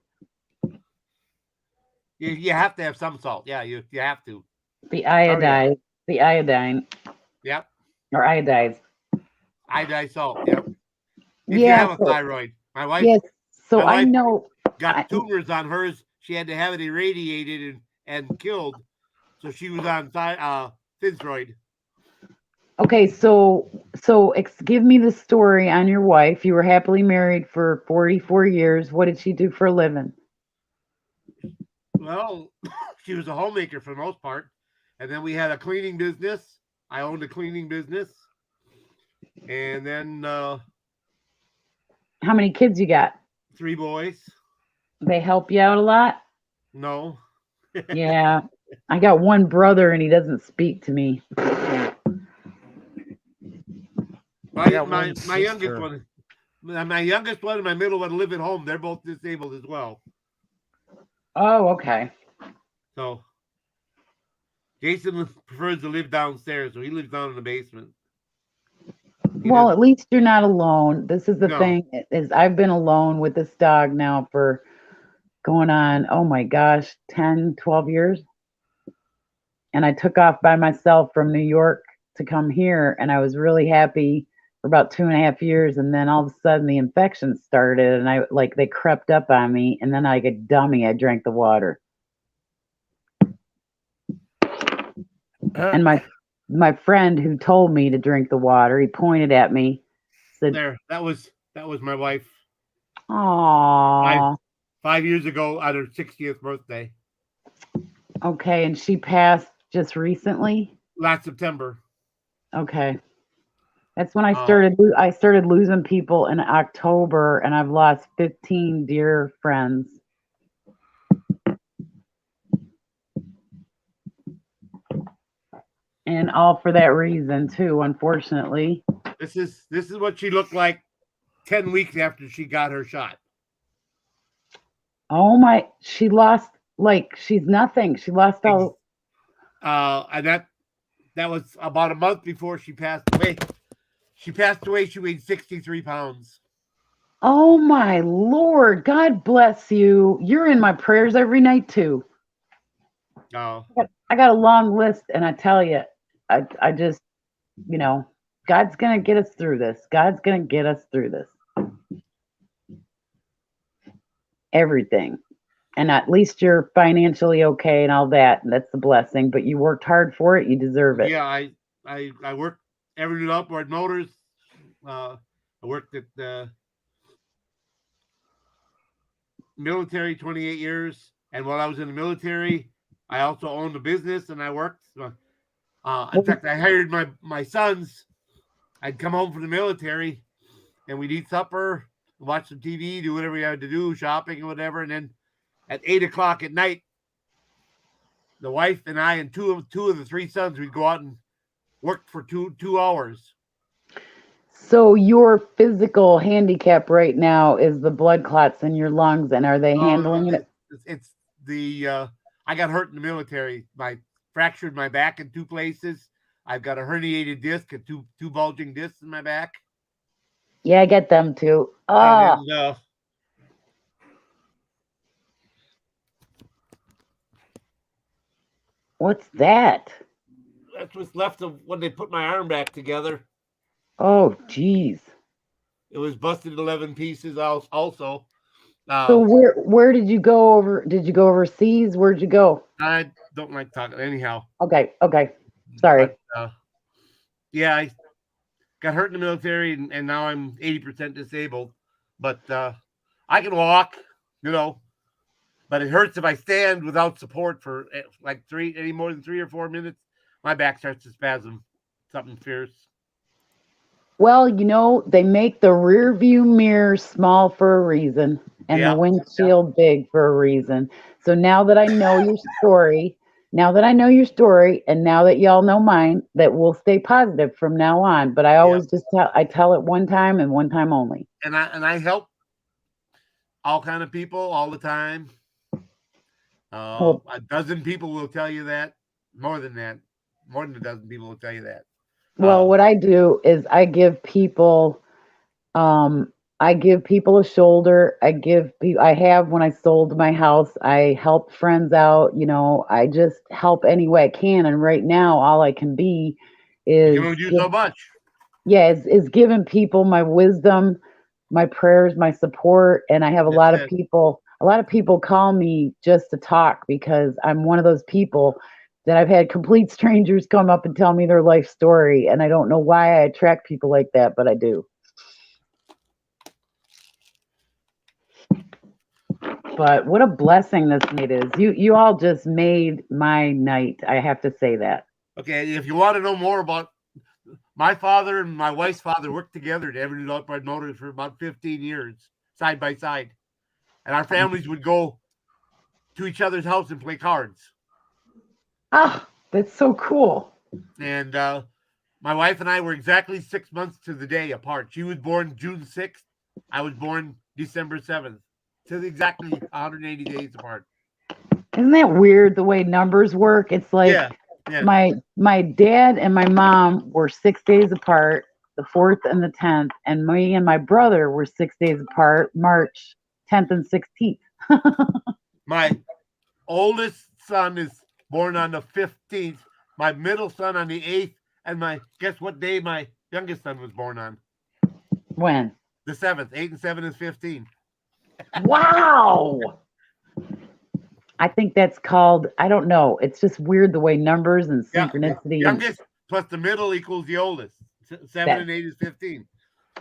You have to have some salt. Yeah, you have to. The iodine. Oh, yeah. The iodine. Yep. Or iodized. Iodized salt. Yep. If you have a thyroid. My wife. Yes. So I know. Got tumors on hers. She had to have it irradiated and killed. So she was on Synthroid. Okay, give me the story on your wife. You were happily married for 44 years. What did she do for a living? Well, she was a homemaker for the most part, and then we had a cleaning business. I owned a cleaning business, and then How many kids you got? 3 boys. They help you out a lot? No, Yeah. I got one brother and he doesn't speak to me. I got my one my youngest sister. one, my youngest one, and my middle one live at home. They're both disabled as well. Oh, okay. So Jason prefers to live downstairs, so he lives down in the basement. Well, at least you're not alone. This is the No. thing is I've been alone with this dog now for going on, oh my gosh, 10, 12 years. And I took off by myself from New York to come here, and I was really happy for about 2.5 years. And then all of a sudden the infection started, and they crept up on me. And then like a dummy, I drank the water. And my friend who told me to drink the water, he pointed at me, said, that was my wife. "Aw." 5 years ago at her 60th birthday. Okay, and she passed just recently? Last September. Okay. That's when I started losing people in October, and I've lost 15 dear friends. And all for that reason too, unfortunately. This is what she looked like 10 weeks after she got her shot. Oh my, she lost, like, she's nothing. She lost all. And that was about a month before she passed away. She passed away. She weighed 63 pounds. Oh my Lord. God bless you. You're in my prayers every night too. Oh. I got a long list, and I tell you, I just, God's going to get us through this. God's going to get us through this. Everything. And at least you're financially okay and all that. And that's the blessing. But you worked hard for it. You deserve it. Yeah, I worked Everett Upward Motors. I worked at the military 28 years. And while I was in the military, I also owned a business and I worked. In fact, I hired my sons. I'd come home from the military and we'd eat supper, watch some TV, do whatever we had to do, shopping or whatever. And then at 8:00 at night, the wife and I and two of the 3 sons, we'd go out and work for two hours. So your physical handicap right now is the blood clots in your lungs, and are they handling it? It's the I got hurt in the military. I fractured my back in 2 places. I've got a herniated disc and two bulging discs in my back. Yeah, I get them too. Oh. And What's that? that's what's left of when they put my arm back together. Oh, geez. It was busted in 11 pieces also. So where did you go over? Did you go overseas? Where'd you go? I don't like talking anyhow. Okay. Sorry. But, yeah, I got hurt in the military and now I'm 80% disabled. But I can walk, but it hurts if I stand without support for like any more than 3 or 4 minutes. My back starts to spasm. Something fierce. Well, they make the rear view mirror small for a reason and the windshield big for a reason. So now that I know your story, and now that y'all know mine, that we'll stay positive from now on. But I always I tell it one time and one time only. And I help all kind of people all the time. A dozen people will tell you that. More than a dozen people will tell you that. Well, what I do is I give people a shoulder. I have, when I sold my house, I helped friends out. I just help any way I can. And right now, all I can be is you don't do so much. Yeah, is giving people my wisdom, my prayers, my support. And I have a lot of people call me just to talk because I'm one of those people that I've had complete strangers come up and tell me their life story, and I don't know why I attract people like that, but I do. But what a blessing this night is. You all just made my night. I have to say that. Okay, if you want to know more about my father and my wife's father worked together at Everett Upright Motors for about 15 years, side by side. And our families would go to each other's house and play cards. Ah, that's so cool. And my wife and I were exactly 6 months to the day apart. She was born June 6th. I was born December 7th. So exactly 180 days apart. Isn't that weird the way numbers work? It's like Yeah. my dad and my mom were 6 days apart, the 4th and the 10th, and me and my brother were 6 days apart, March 10th and 16th. My oldest son is born on the 15th, my middle son on the 8th, and guess what day my youngest son was born on? When? The 7th. 8 and 7 is 15. Wow. I think that's called, I don't know. It's just weird the way numbers and synchronicity. Youngest plus the middle equals the oldest. 7 and 8 is 15.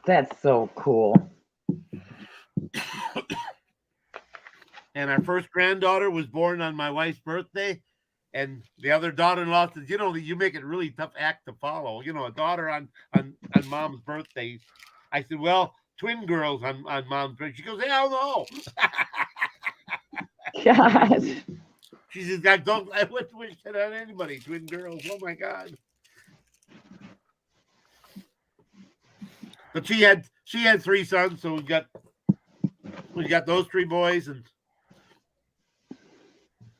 That's so cool. And our first granddaughter was born on my wife's birthday. And the other daughter-in-law says, you make it a really tough act to follow. A daughter on mom's birthday. I said, well, twin girls on mom's birthday. She goes, hell no. God. She says, I wouldn't wish that on anybody. Twin girls. Oh my God. But she had 3 sons, so we got those 3 boys, and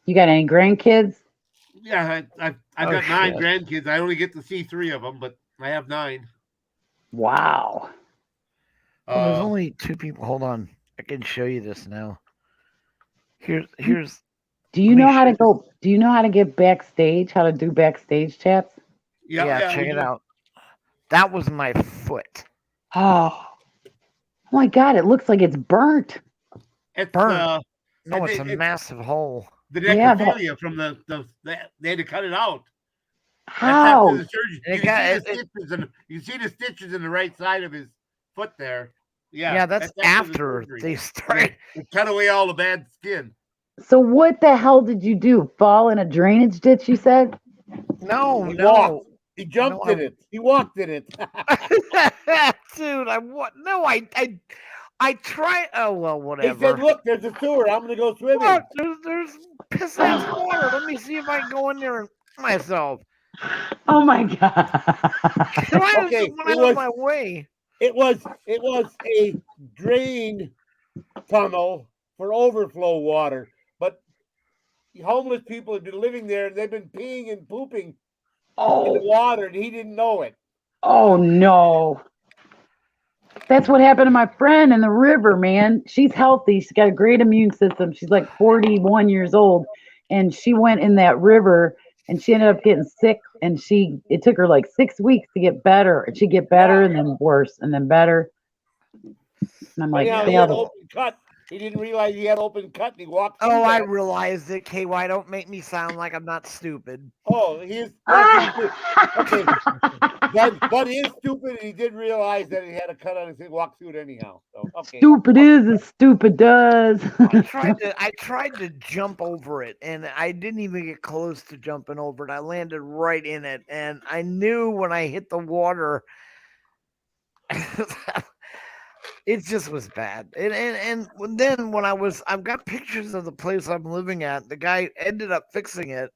you got any grandkids? yeah, I've got 9 grandkids. I only get to see 3 of them, but I have 9. Wow. Well, there's only 2 people. Hold on, I can show you this now. Here's. Do you know how to go? Do you know how to get backstage? How to do backstage chats? Yeah, check it out. That was my foot. Oh my God! It looks like it's burnt. It's burnt. No, it's a massive hole. The necrophilia from they had to cut it out. How? The you see the stitches in the right side of his foot there. Yeah, that's after they started. They cut away all the bad skin. So what the hell did you do? Fall in a drainage ditch? You said? No, walked. He jumped in it. He walked in it. Dude, I tried. Oh well, whatever. He said, "Look, there's a sewer. I'm gonna go swimming." Look, there's piss ass water. Let me see if I can go in there myself. Oh my God! Okay, it was my way. It was a drain tunnel for overflow water, but homeless people have been living there. They've been peeing and pooping in the water, and he didn't know it. Oh no! That's what happened to my friend in the river, man. She's healthy. She's got a great immune system. She's like 41 years old, and she went in that river, and she ended up getting sick. And it took her like 6 weeks to get better, and she'd get better, and then worse, and then better. And I'm like, he had open cut. He didn't realize he had open cut. And he walked. I realized it. KY, don't make me sound like I'm not stupid. Oh, he's okay. But he is stupid, and he did realize that he had a cut on his head. Walk through it anyhow. So okay. Stupid is as stupid does. I tried to jump over it, and I didn't even get close to jumping over it. I landed right in it, and I knew when I hit the water. It just was bad. And then when I've got pictures of the place I'm living at. The guy ended up fixing it.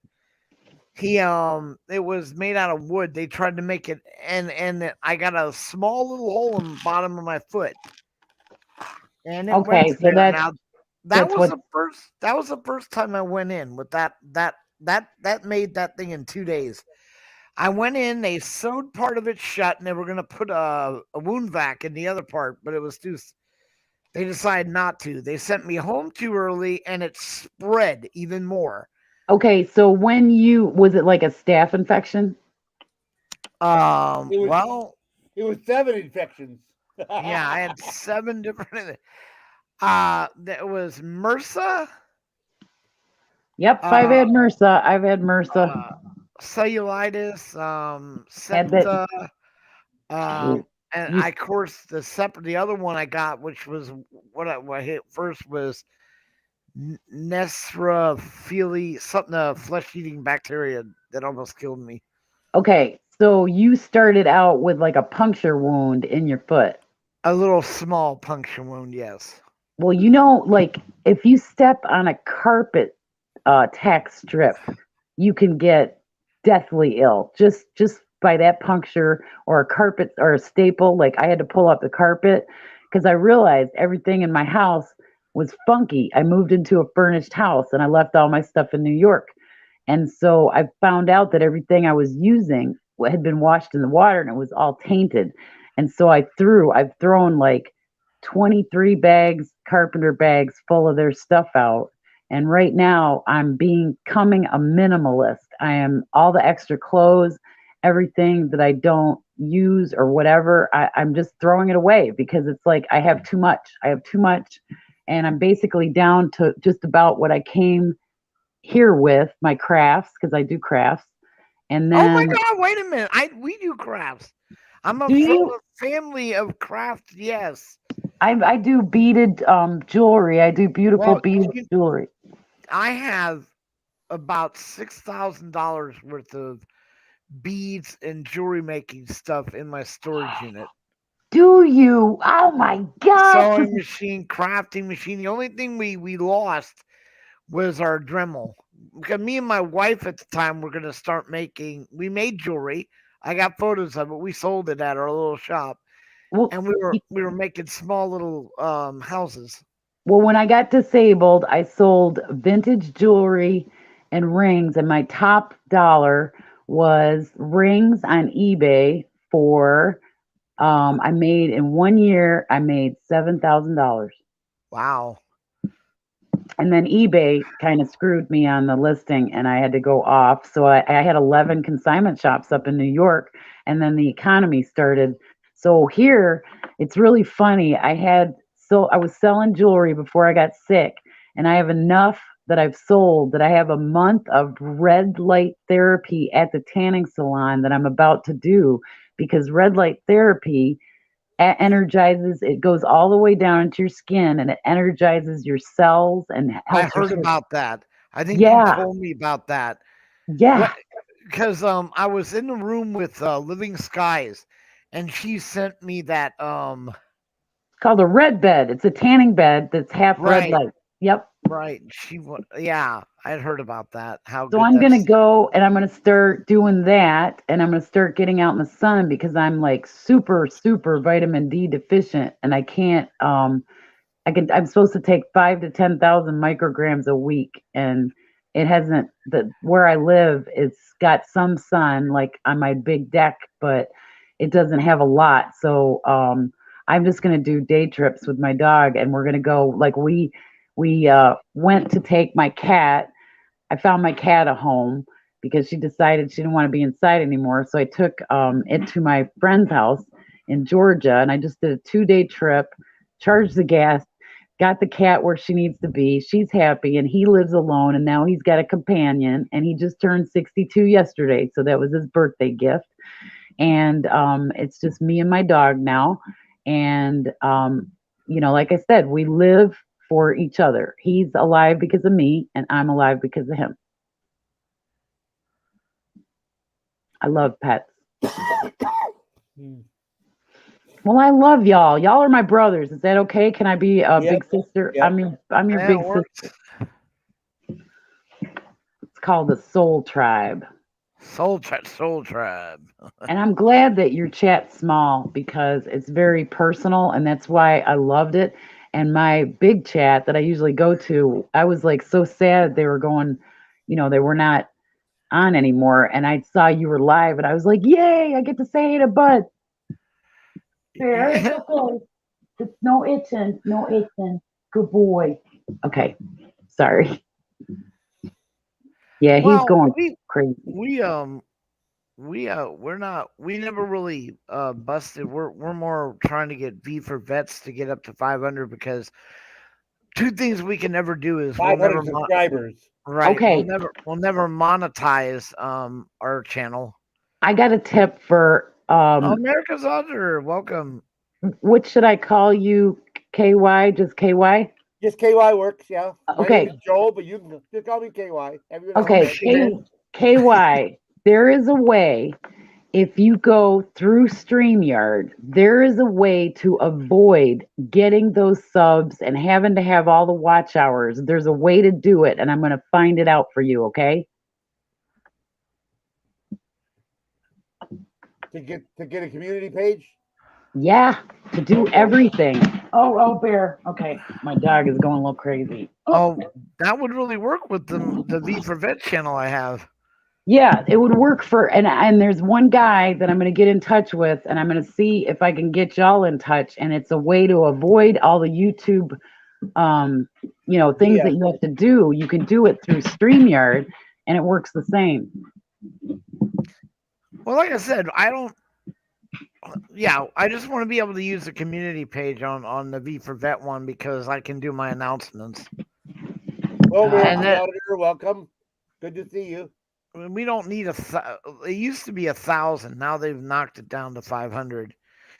It was made out of wood. They tried to make it, and I got a small little hole in the bottom of my foot. And that was the first time I went in with that made that thing in 2 days. I went in, they sewed part of it shut, and they were going to put a wound vac in the other part, but it was they decided not to. They sent me home too early, and it spread even more. Okay, so was it like a staph infection? It was 7 infections. Yeah, I had 7 different. That was MRSA. Yep, I've had MRSA. cellulitis, Had that. septa, and You of course the other one I got, which was what I hit first was Nesrophili, something flesh eating bacteria that almost killed me. okay? So you started out with like a puncture wound in your foot. A little small puncture wound, yes. Well, like if you step on a carpet tack strip, you can get deathly ill just by that puncture or a carpet or a staple. Like I had to pull up the carpet because I realized everything in my house was funky. I moved into a furnished house and I left all my stuff in New York. And so I found out that everything I was using had been washed in the water and it was all tainted. And so I've thrown like 23 bags, carpenter bags full of their stuff out. And right now I'm becoming a minimalist. I am all the extra clothes, everything that I don't use or whatever, I'm just throwing it away because it's like I have too much. I have too much. And I'm basically down to just about what I came here with my crafts because I do crafts. And Oh my then, God! Wait a minute. We do crafts. I'm do from you? a family of craft. Yes. I do beaded jewelry. I do beautiful Well, beaded jewelry. I have about $6,000 worth of beads and jewelry making stuff in my storage unit. Do you? Oh my gosh! Sewing machine, crafting machine. The only thing we lost was our Dremel. Because me and my wife at the time were gonna start making. We made jewelry. I got photos of it. We sold it at our little shop, Well, and we were making small little houses. well, when I got disabled, I sold vintage jewelry and rings, and my top dollar was rings on eBay for. I made in 1 year. I made $7,000. Wow. And then eBay kind of screwed me on the listing and I had to go off. So I had 11 consignment shops up in New York and then the economy started. So here it's really funny. I was selling jewelry before I got sick and I have enough that I've sold that I have a month of red light therapy at the tanning salon that I'm about to do because red light therapy energizes, it goes all the way down into your skin and it energizes your cells and I helps heard your. about that. I think you Yeah, told me about that. yeah. Because I was in the room with Living Skies, and she sent me that It's called a red bed. It's a tanning bed that's half red right, light. Yep. right. Yeah, I had heard about that. How So good I'm gonna that's go and I'm gonna start doing that and I'm gonna start getting out in the sun because I'm like super, super vitamin D deficient and I can't I'm supposed to take 5 to 10,000 micrograms a week and it hasn't the where I live it's got some sun like on my big deck, but it doesn't have a lot. So I'm just gonna do day trips with my dog and we're gonna go like we went to take my cat. I found my cat a home because she decided she didn't want to be inside anymore. So I took it to my friend's house in Georgia and I just did a 2 day trip, charged the gas, got the cat where she needs to be. She's happy and he lives alone and now he's got a companion and he just turned 62 yesterday. So that was his birthday gift. And it's just me and my dog now. And, like I said, we live for each other. He's alive because of me and I'm alive because of him. I love pets. Well, I love y'all. Y'all are my brothers. Is that okay? Can I be a Yep, big sister? yep. I'm your yeah, big it works. sister. It's called the Soul Tribe. Soul Tribe. And I'm glad that your chat's small because it's very personal and that's why I loved it. And my big chat that I usually go to, I was like so sad they were going, they were not on anymore. And I saw you were live and I was like, yay, I get to say hey to Bud. There, it's okay. It's no itching, no itching. Good boy. Okay, sorry. Yeah, he's Well, going crazy. we never really busted. We're more trying to get V for vets to get up to 500 because two things we can never do is we'll never 500 subscribers. right. Okay. We'll never monetize our channel. I got a tip for America's Auditor, welcome. what should I call you? KY, just KY? Just KY works, yeah. My Okay. name is Joe, but you can just call me KY. Everyone else Okay, knows. KY, there is a way, if you go through StreamYard, there is a way to avoid getting those subs and having to have all the watch hours. There's a way to do it, and I'm going to find it out for you, okay? To get a community page. Yeah, to do everything. Oh, Bear. Okay, my dog is going a little crazy. Oh, that would really work with the V for Vet channel I have. Yeah, it would work for, and there's one guy that I'm going to get in touch with, and I'm going to see if I can get y'all in touch. And it's a way to avoid all the YouTube, things that you have to do. You can do it through StreamYard, and it works the same. Well, like I said, I just want to be able to use the community page on the V for Vet one because I can do my announcements. Well, And then- Auditor, welcome. Good to see you. I mean, we don't need it used to be 1,000. Now they've knocked it down to 500.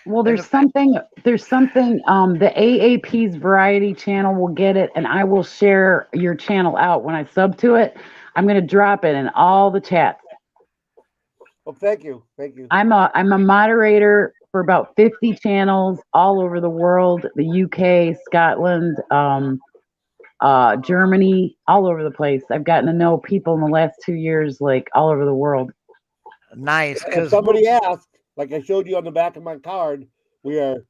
Well, there's something, the AAP's Variety channel will get it, and I will share your channel out when I sub to it. I'm going to drop it in all the chats. Well, thank you. Thank you. I'm a moderator for about 50 channels all over the world, the UK, Scotland, Germany, all over the place. I've gotten to know people in the last 2 years, like all over the world. Nice. If Because somebody asked, like I showed you on the back of my card, we are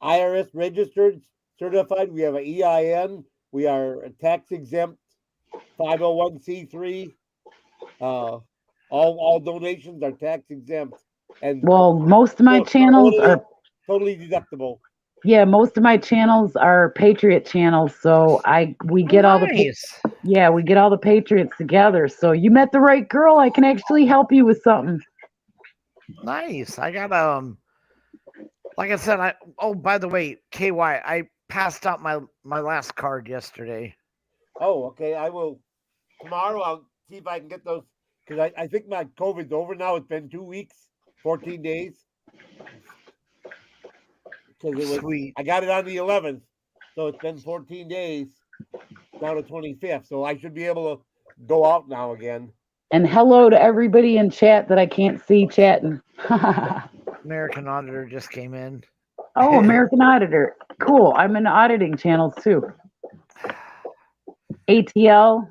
IRS registered, certified. We have an EIN. We are a tax exempt 501c3. All donations are tax exempt, and Well, most of my channels are, totally deductible. yeah, most of my channels are Patriot channels. So we get all the, nice. we get all the Patriots together. So you met the right girl. I can actually help you with something. Nice. I got like I said, by the way, KY, I passed out my last card yesterday. Oh, okay. I will tomorrow. I'll see if I can get those because I think my COVID's over now. It's been 2 weeks, 14 days. Because it was Sweet. I got it on the 11th, so it's been 14 days down to 25th. So I should be able to go out now again. And hello to everybody in chat that I can't see chatting. American Auditor just came in. Oh, American Auditor. Cool. I'm in auditing channels too. ATL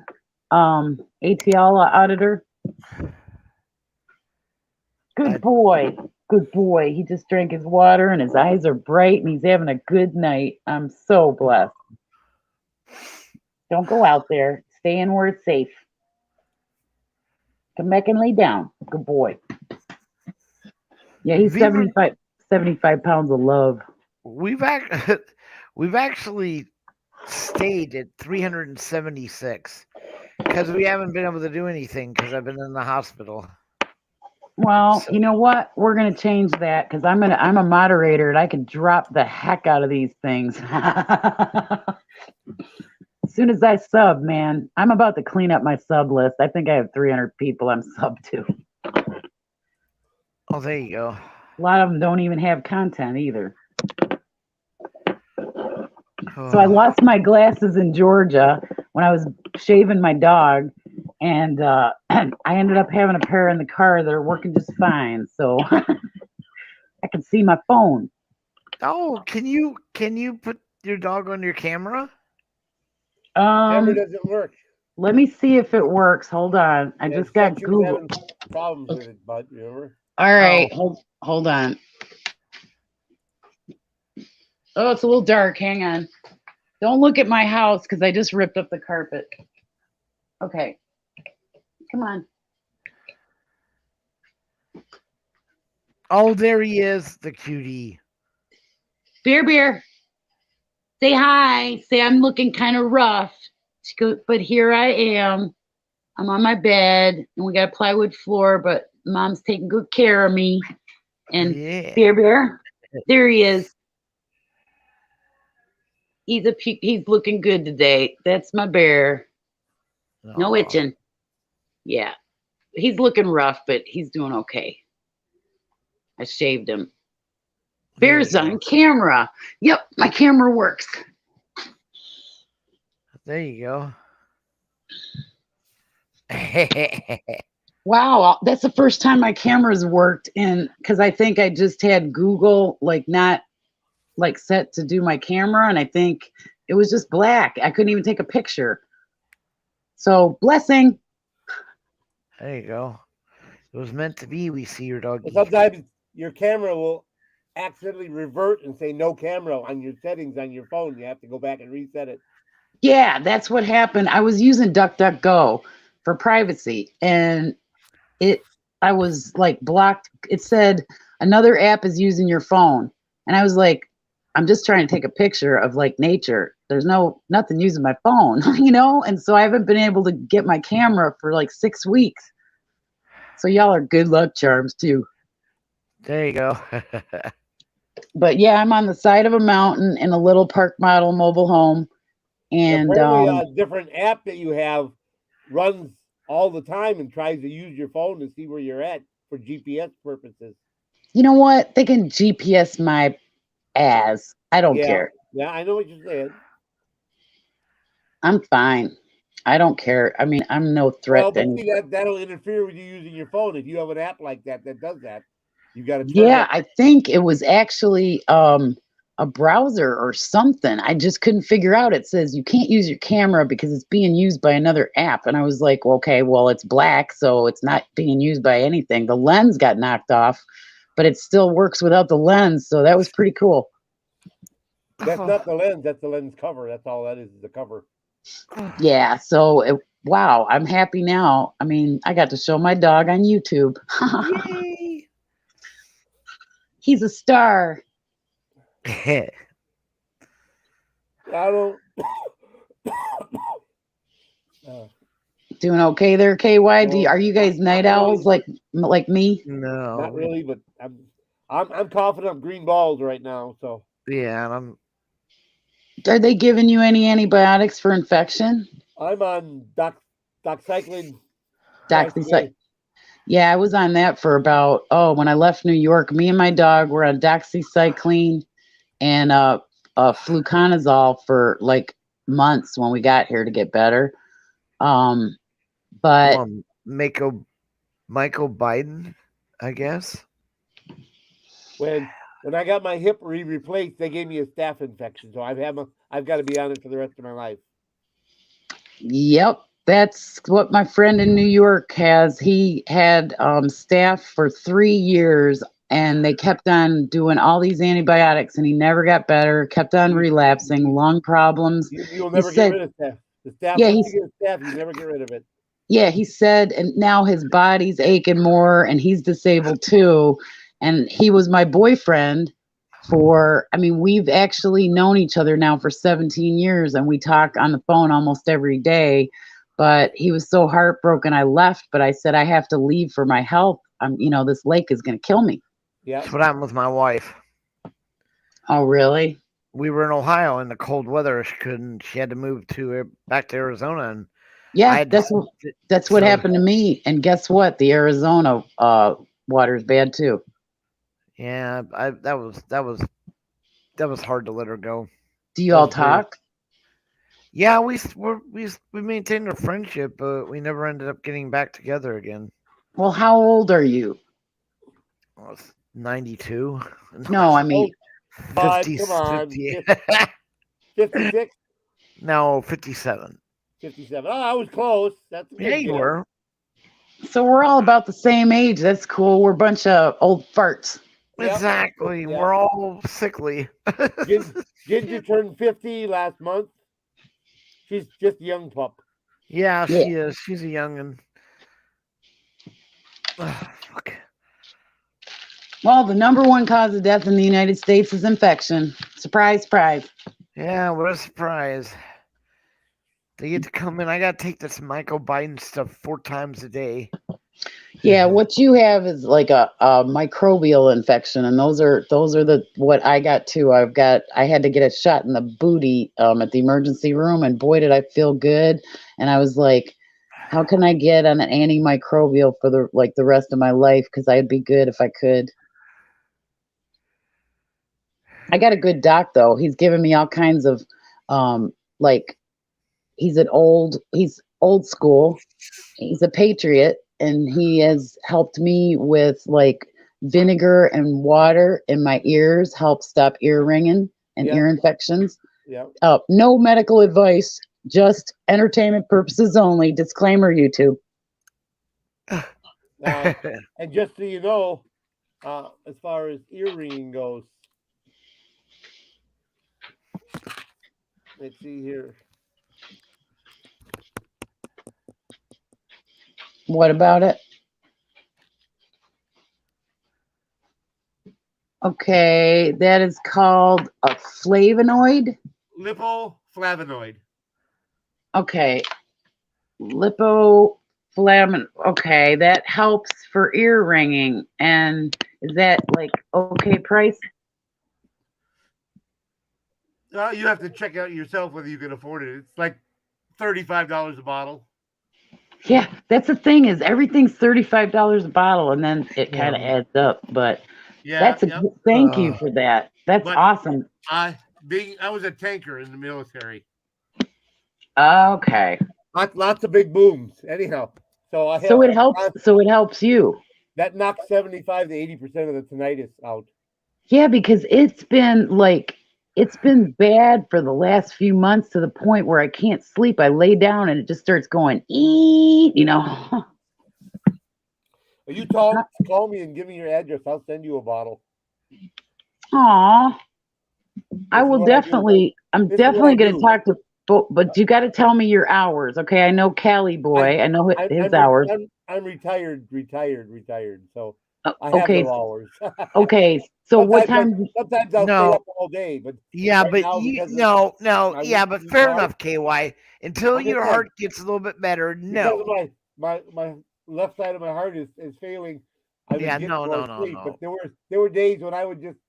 Auditor. Good boy. Good boy. He just drank his water and his eyes are bright and he's having a good night. I'm so blessed. Don't go out there. Stay in where it's safe. Come back and lay down. Good boy. Yeah, he's 75 pounds of love. We've actually stayed at 376 because we haven't been able to do anything because I've been in the hospital. Well, you know what? We're gonna change that because I'm a moderator and I can drop the heck out of these things. As soon as I sub, man, I'm about to clean up my sub list. I think I have 300 people I'm sub to. Oh, there you go. A lot of them don't even have content either. So I lost my glasses in Georgia when I was shaving my dog, and I ended up having a pair in the car that are working just fine. So I can see my phone. Oh, can you put your dog on your camera? Camera doesn't work. Let me see if it works. Hold on. I just got She was Google. having problems with it, bud. Remember? All right, hold on. Oh, it's a little dark. Hang on. Don't look at my house because I just ripped up the carpet. Okay. Come on. Oh, there he is, the cutie. Beer. Say hi. Say I'm looking kind of rough. She goes, but here I am. I'm on my bed and we got a plywood floor, but Mom's taking good care of me. And Yeah. Beer, there he is. He's looking good today. That's my bear. No Aw. itching. Yeah. He's looking rough, but he's doing okay. I shaved him. There you Bear's on go. camera. Yep, my camera works. There you go. Wow, that's the first time my camera's worked in because I think I just had Google not set to do my camera, and I think it was just black. I couldn't even take a picture. So blessing. There you go. It was meant to be. We see your dog. But sometimes your camera will accidentally revert and say no camera on your settings on your phone. You have to go back and reset it. Yeah, that's what happened. I was using DuckDuckGo for privacy, and I was blocked. It said another app is using your phone, and I was like, I'm just trying to take a picture of nature. There's nothing using my phone, and so I haven't been able to get my camera for 6 weeks. So y'all are good luck charms too. There you go. But yeah, I'm on the side of a mountain in a little park model mobile home, and apparently a different app that you have runs all the time and tries to use your phone to see where you're at for GPS purposes. you know what? They can GPS my ass. I don't care. Yeah, I know what you're saying. I'm fine. I don't care. I mean, I'm no threat Well, to but anything. see, that'll interfere with you using your phone. If you have an app like that does that, you got to turn Yeah, it. I think it was actually a browser or something. I just couldn't figure out. It says you can't use your camera because it's being used by another app. And I was like, well, okay, well, it's black, so it's not being used by anything. The lens got knocked off, but it still works without the lens. So that was pretty cool. That's not the lens. That's the lens cover. That's all that is the cover. Yeah. So, wow, I'm happy now. I mean, I got to show my dog on YouTube. Yay! He's a star. I don't. Doing okay there, KY? No, Are you guys night not owls really. like me? No. Not really, but I'm coughing up green balls right now. So Yeah, and I'm Are they giving you any antibiotics for infection? I'm on doxycycline. Doxycycline. Yeah, I was on that for about when I left New York. Me and my dog were on doxycycline and fluconazole for months when we got here to get better. But Michael Biden, I guess. When I got my hip replaced, they gave me a staph infection, so I've got to be on it for the rest of my life. Yep, that's what my friend in New York has. He had staph for 3 years, and they kept on doing all these antibiotics, and he never got better. Kept on relapsing, lung problems. You'll never get rid of staph. The staph. Yeah, once you get staph, you never get rid of it. Yeah, he said, and now his body's aching more, and he's disabled too. And he was my boyfriend we've actually known each other now for 17 years, and we talk on the phone almost every day. But he was so heartbroken. I left, but I said, I have to leave for my health. This lake is going to kill me. Yeah. That's what happened with my wife. Oh, really? We were in Ohio in the cold weather. She had to move back to Arizona, and Yeah, that's what happened to me. And guess what? The Arizona water's bad too. Yeah, that was hard to let her go. Do you all talk? Yeah, we maintained our friendship, but we never ended up getting back together again. Well, how old are you? I was 92. No, I mean 50, come on. 50. 56? No, 57. 57. Oh, I was close. That's Yeah, you were. So we're all about the same age. That's cool. We're a bunch of old farts. Yep. Exactly. Yep. We're all sickly. Ginger turned 50 last month. She's just a young pup. Yeah, she is. She's a youngin'. Fuck. Well, the number one cause of death in the United States is infection. Surprise, surprise. Yeah, what a surprise. They get to come in. I got to take this Michael Biden stuff 4 times a day. Yeah, what you have is like a microbial infection, and those are the what I got too. I had to get a shot in the booty at the emergency room, and boy did I feel good. And I was like, how can I get on an antimicrobial for the rest of my life? Because I'd be good if I could. I got a good doc though. He's given me all kinds of like he's old school. He's a patriot, and he has helped me with like vinegar and water in my ears, help stop ear ringing and Yeah. ear infections. Yeah. No medical advice, just entertainment purposes only. Disclaimer, YouTube. And just so you know, as far as ear ringing goes, let's see here. What about it? Okay, that is called a flavonoid. Lipoflavonoid. Okay, lipoflavin. Okay, that helps for ear ringing. And is that like okay price? You have to check out yourself whether you can afford it. It's like $35 a bottle. Yeah, that's the thing is everything's $35 a bottle, and then it kind of adds up. But Yeah. thank you for that. That's But- awesome. I was a tanker in the military. Okay, Lots of big booms. Anyhow, so I have, so it helps. So it helps you. that knocks 75 to 80% of the tinnitus out. Yeah, because it's been bad for the last few months to the point where I can't sleep. I lay down and it just starts going, you know. You call me and give me your address. I'll send you a bottle. Aw. I This is will what I do. definitely, I'm This is what definitely I going to do. talk to, but you got to tell me your hours. Okay. I know Cali boy. I know his hours. I'm retired. So I have Okay. no hours. Okay. So what Sometimes time? Sometimes I'll No. stay up all day, but Yeah, right but now, you because of no, my yeah, weak but fair heart, enough, KY. Until I'm just your saying, heart gets a little bit better, because no. of my left side of my heart is failing, I would Yeah, get no, more no, no, sleep. no. But there were days when I would just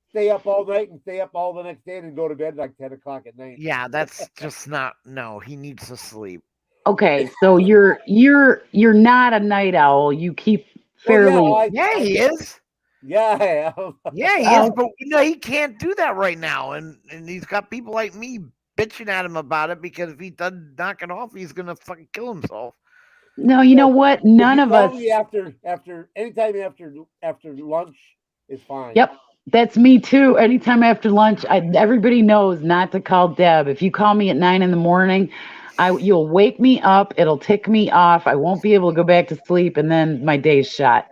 stay up all night and stay up all the next day and go to bed like 10 o'clock at night. Yeah, that's just not no, he needs to sleep. Okay. So you're not a night owl. You keep fairly. Well, Yeah, he is. Yeah, I am. Yeah, he is, but no, he can't do that right now. And he's got people like me bitching at him about it because if he doesn't knock it off, he's gonna fucking kill himself. No, you know what? None of us. Anytime after lunch is fine. Yep. That's me too. Anytime after lunch, everybody knows not to call Deb. If you call me at 9 a.m, you'll wake me up. It'll tick me off. I won't be able to go back to sleep, and then my day's shot.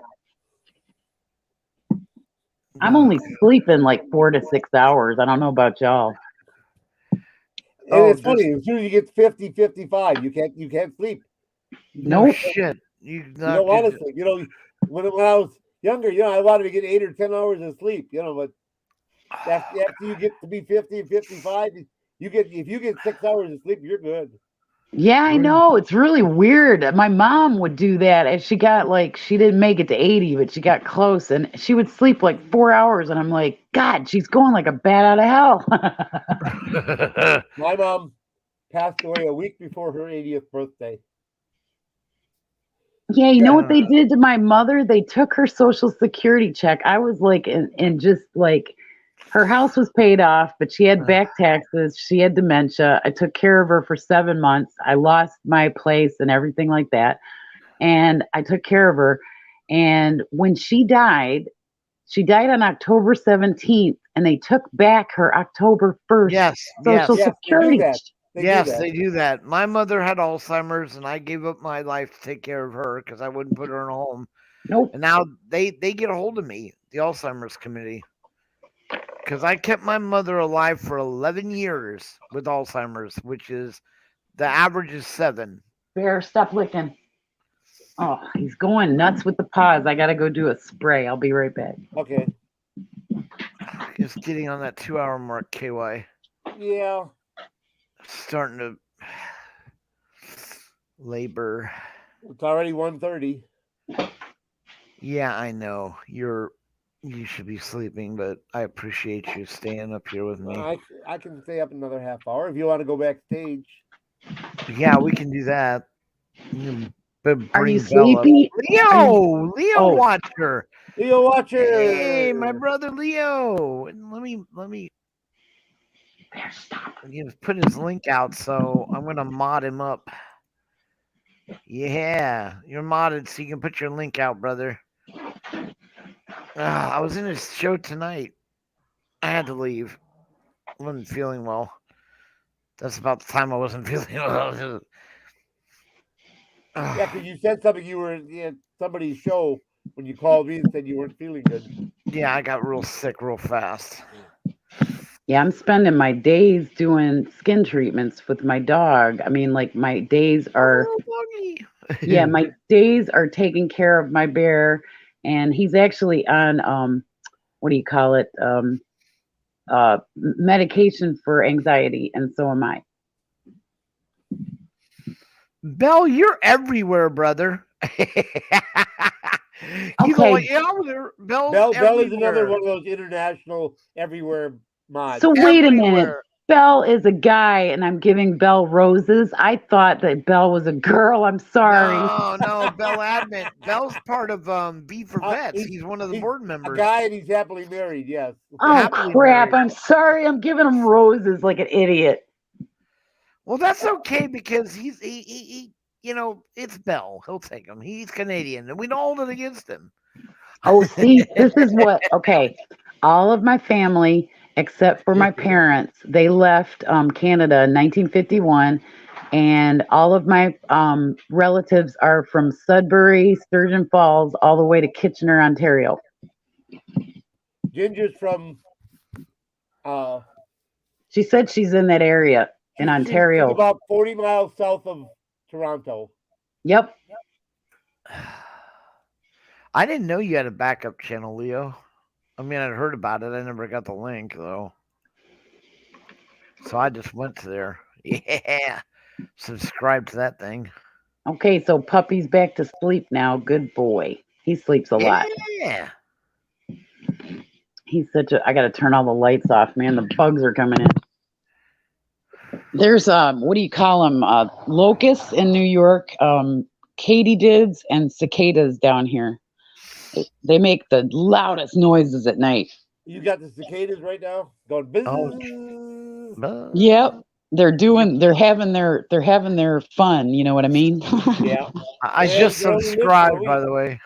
I'm only sleeping like 4 to 6 hours. I don't know about y'all. And it's funny. As soon as you get 50, 55, you can't sleep. No Nope. shit. You don't want to sleep. When I was younger, I wanted to get 8 or 10 hours of sleep. But after you get to be 50 and 55, if you get 6 hours of sleep, you're good. Yeah, I know. It's really weird. My mom would do that, and she didn't make it to 80, but she got close, and she would sleep like 4 hours, and I'm like, God, she's going like a bat out of hell. My mom passed away a week before her 80th birthday. Yeah, you know what they did to my mother? They took her Social Security check. I was like, and just like, her house was paid off, but she had back taxes. She had dementia. I took care of her for 7 months. I lost my place and everything like that. And I took care of her. And when she died on October 17th, and they took back her October 1st Social Security check. They do that. My mother had Alzheimer's, and I gave up my life to take care of her because I wouldn't put her in a home. Nope. And now they get a hold of me, the Alzheimer's committee, because I kept my mother alive for 11 years with Alzheimer's, which is the average is 7. Bear, stop licking. Oh, he's going nuts with the paws. I got to go do a spray. I'll be right back. Okay. Just getting on that 2-hour mark, KY. Yeah. Starting to labor. It's already 1:30. Yeah, I know. You should be sleeping, but I appreciate you staying up here with me. I can stay up another half hour if you want to go backstage. Yeah, we can do that. You can Are you bring Bell up. sleepy? Leo Oh. Watcher. Leo Watcher. Hey, my brother Leo. And let me There, stop. put his link out, so I'm gonna mod him up. Yeah, you're modded, so you can put your link out, brother. I was in his show tonight. I had to leave. I wasn't feeling well. That's about the time I wasn't feeling well. Yeah, because you said something. You were in somebody's show when you called me and said you weren't feeling good. Yeah, I got real sick real fast. Yeah, I'm spending my days doing skin treatments with my dog. I mean, like my days are yeah, my days are taking care of my bear, and he's actually on what do you call it? Medication for anxiety, and so am I. Bell, you're everywhere, brother. Okay. Bell is another one of those international everywhere mods. So wait a minute. Everywhere. Belle is a guy, and I'm giving Belle roses. I thought that Belle was a girl. I'm sorry. No, Bell Admin. Bell's part of V for Vets. He's one of the board A members. guy, and he's happily married. Yes. Oh Happily crap! married. I'm sorry. I'm giving him roses like an idiot. Well, that's okay because he it's Bell. He'll take him. He's Canadian, and we don't hold it against him. Oh, see, this is what. Okay, all of my family, except for my parents, they left Canada in 1951, and all of my relatives are from Sudbury, Sturgeon Falls, all the way to Kitchener, Ontario. Ginger's from. She said she's in that area in Ontario. She's about 40 miles south of Toronto. Yep. I didn't know you had a backup channel, Leo. I mean, I'd heard about it. I never got the link, though. So I just went to there. Yeah. Subscribe to that thing. Okay, so Puppy's back to sleep now. Good boy. He sleeps a lot. Yeah. He's such a. I got to turn all the lights off, man. The bugs are coming in. There's what do you call them? Locusts in New York, katydids, and cicadas down here. They make the loudest noises at night. You got the cicadas right now going. Oh. Yep, they're having their fun. You know what I mean? Yeah. I just subscribed, by the way.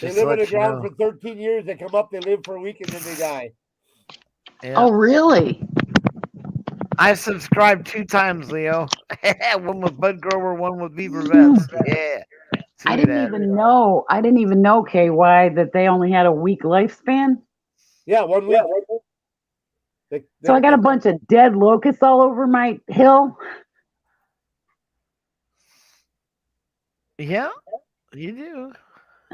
They live on the ground for 13 years. They come up, they live for a week, and then they die. Yeah. Oh, really? I subscribed 2 times, Leo. One with Bud Grower, one with Beaver Vets. Yeah. I didn't even know. KY, that they only had a week lifespan. Yeah, 1 week. So I got a bunch of dead locusts all over my hill. Yeah, you do.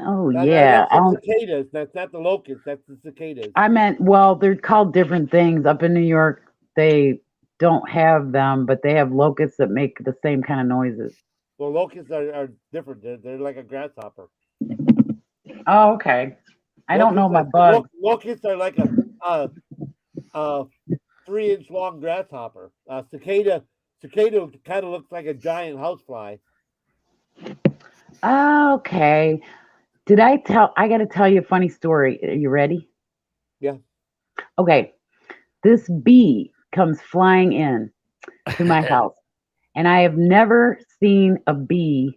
Oh, yeah. That's the cicadas. That's not the locusts. That's the cicadas. I meant, well, they're called different things. Up in New York, they don't have them, but they have locusts that make the same kind of noises. Well, locusts are different. They're like a grasshopper. Oh, okay. I don't know my bugs. Locusts are like a 3-inch long grasshopper. Cicada kind of looks like a giant housefly. Okay. I got to tell you a funny story. Are you ready? Yeah. Okay. This bee comes flying in to my house, and I have never seen a bee.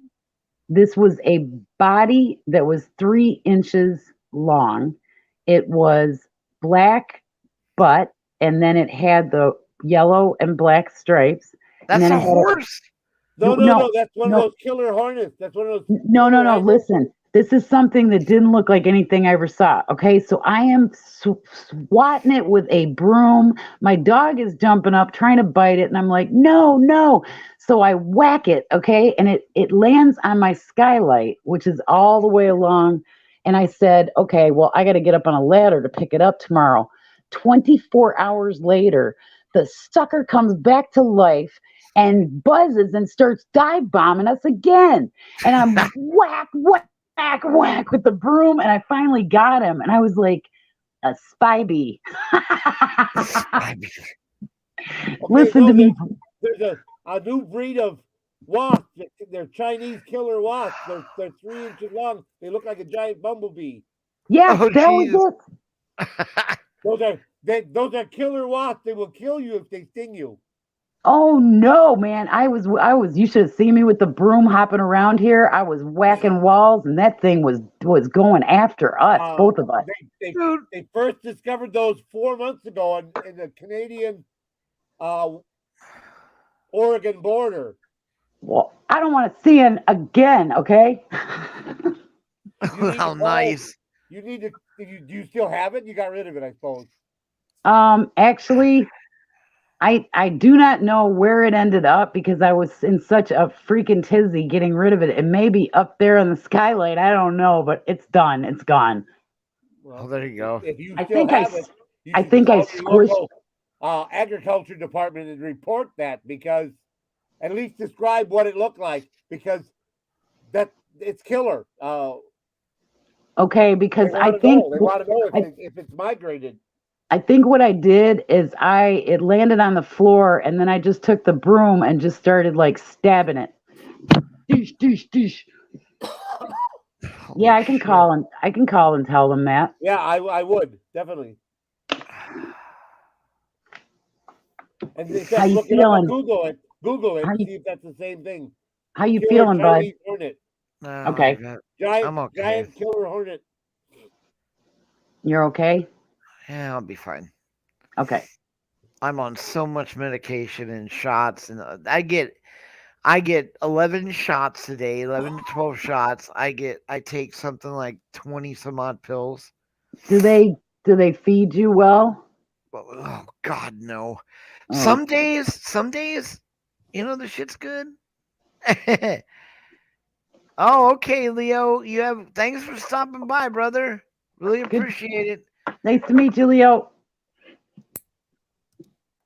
This was a body that was 3 inches long. It was black butt, and then it had the yellow and black stripes. That's a horse. No. That's one of those killer hornets. That's one of those. No. Listen, this is something that didn't look like anything I ever saw. Okay, so I am swatting it with a broom. My dog is jumping up, trying to bite it, and I'm like, no. So I whack it, okay, and it lands on my skylight, which is all the way along. And I said, okay, well, I got to get up on a ladder to pick it up tomorrow. 24 hours later, the sucker comes back to life and buzzes and starts dive bombing us again. And I'm whack. whack, whack with the broom, and I finally got him. And I was like, a spy bee. Listen to me. There's a new breed of wasps. They're Chinese killer wasps. They're 3 inches long. They look like a giant bumblebee. Yes, Oh, that was it. Those are killer wasps. They will kill you if they sting you. Oh no, man. I was you should have seen me with the broom hopping around here. I was whacking walls and that thing was going after us, both of us. They first discovered those 4 months ago in the Canadian Oregon border. Well, I don't want to see it again, okay? How nice. You need to do you still have it? You got rid of it, I suppose. Actually, I do not know where it ended up because I was in such a freaking tizzy getting rid of it. It may be up there in the skylight. I don't know, but it's done. It's gone. Well, there you go. If you I still think have it, you I should think I call your squished. local, agriculture department and report that, because at least describe what it looked like, because that it's killer. Okay, because They I want to know if it's migrated. I think what I did is it landed on the floor and then I just took the broom and just started like stabbing it. Doosh, doosh, doosh. Yeah, I can call and tell them that. Yeah, I would definitely. And How you look it up on feeling? Google it, How and you- see if that's the same thing. How you Killer feeling, bud? Chinese hornet. No, Okay. I'm okay. Giant killer hornet. You're okay? Yeah, I'll be fine. Okay. I'm on so much medication and shots, and I get 11 shots a day, 11 to 12 shots. I take something like 20 some odd pills. Do they feed you well? Oh God, no. Oh. Some days, the shit's good. Oh, okay, Leo. Thanks for stopping by, brother. Really appreciate it. Nice to meet you, Leo.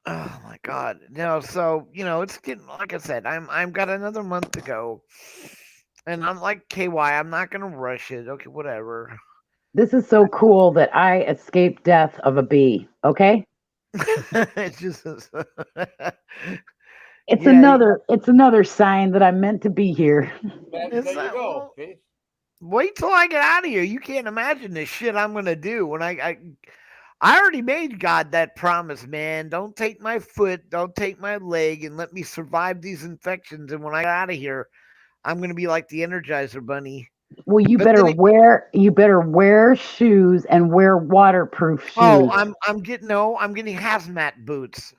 Oh my God. No, so it's getting, like I said, I'm got another month to go. And I'm like KY, I'm not gonna rush it. Okay, whatever. This is so cool that I escaped death of a bee. Okay? It's just It's Yeah, another sign that I'm meant to be here. There It's you not- go. well, Okay? wait till I get out of here. You can't imagine the shit I'm gonna do when I already made God that promise, man. Don't take my foot, don't take my leg, and let me survive these infections. And when I get out of here, I'm gonna be like the Energizer Bunny. Well, you But better then wear shoes and wear waterproof shoes. Oh, I'm getting hazmat boots.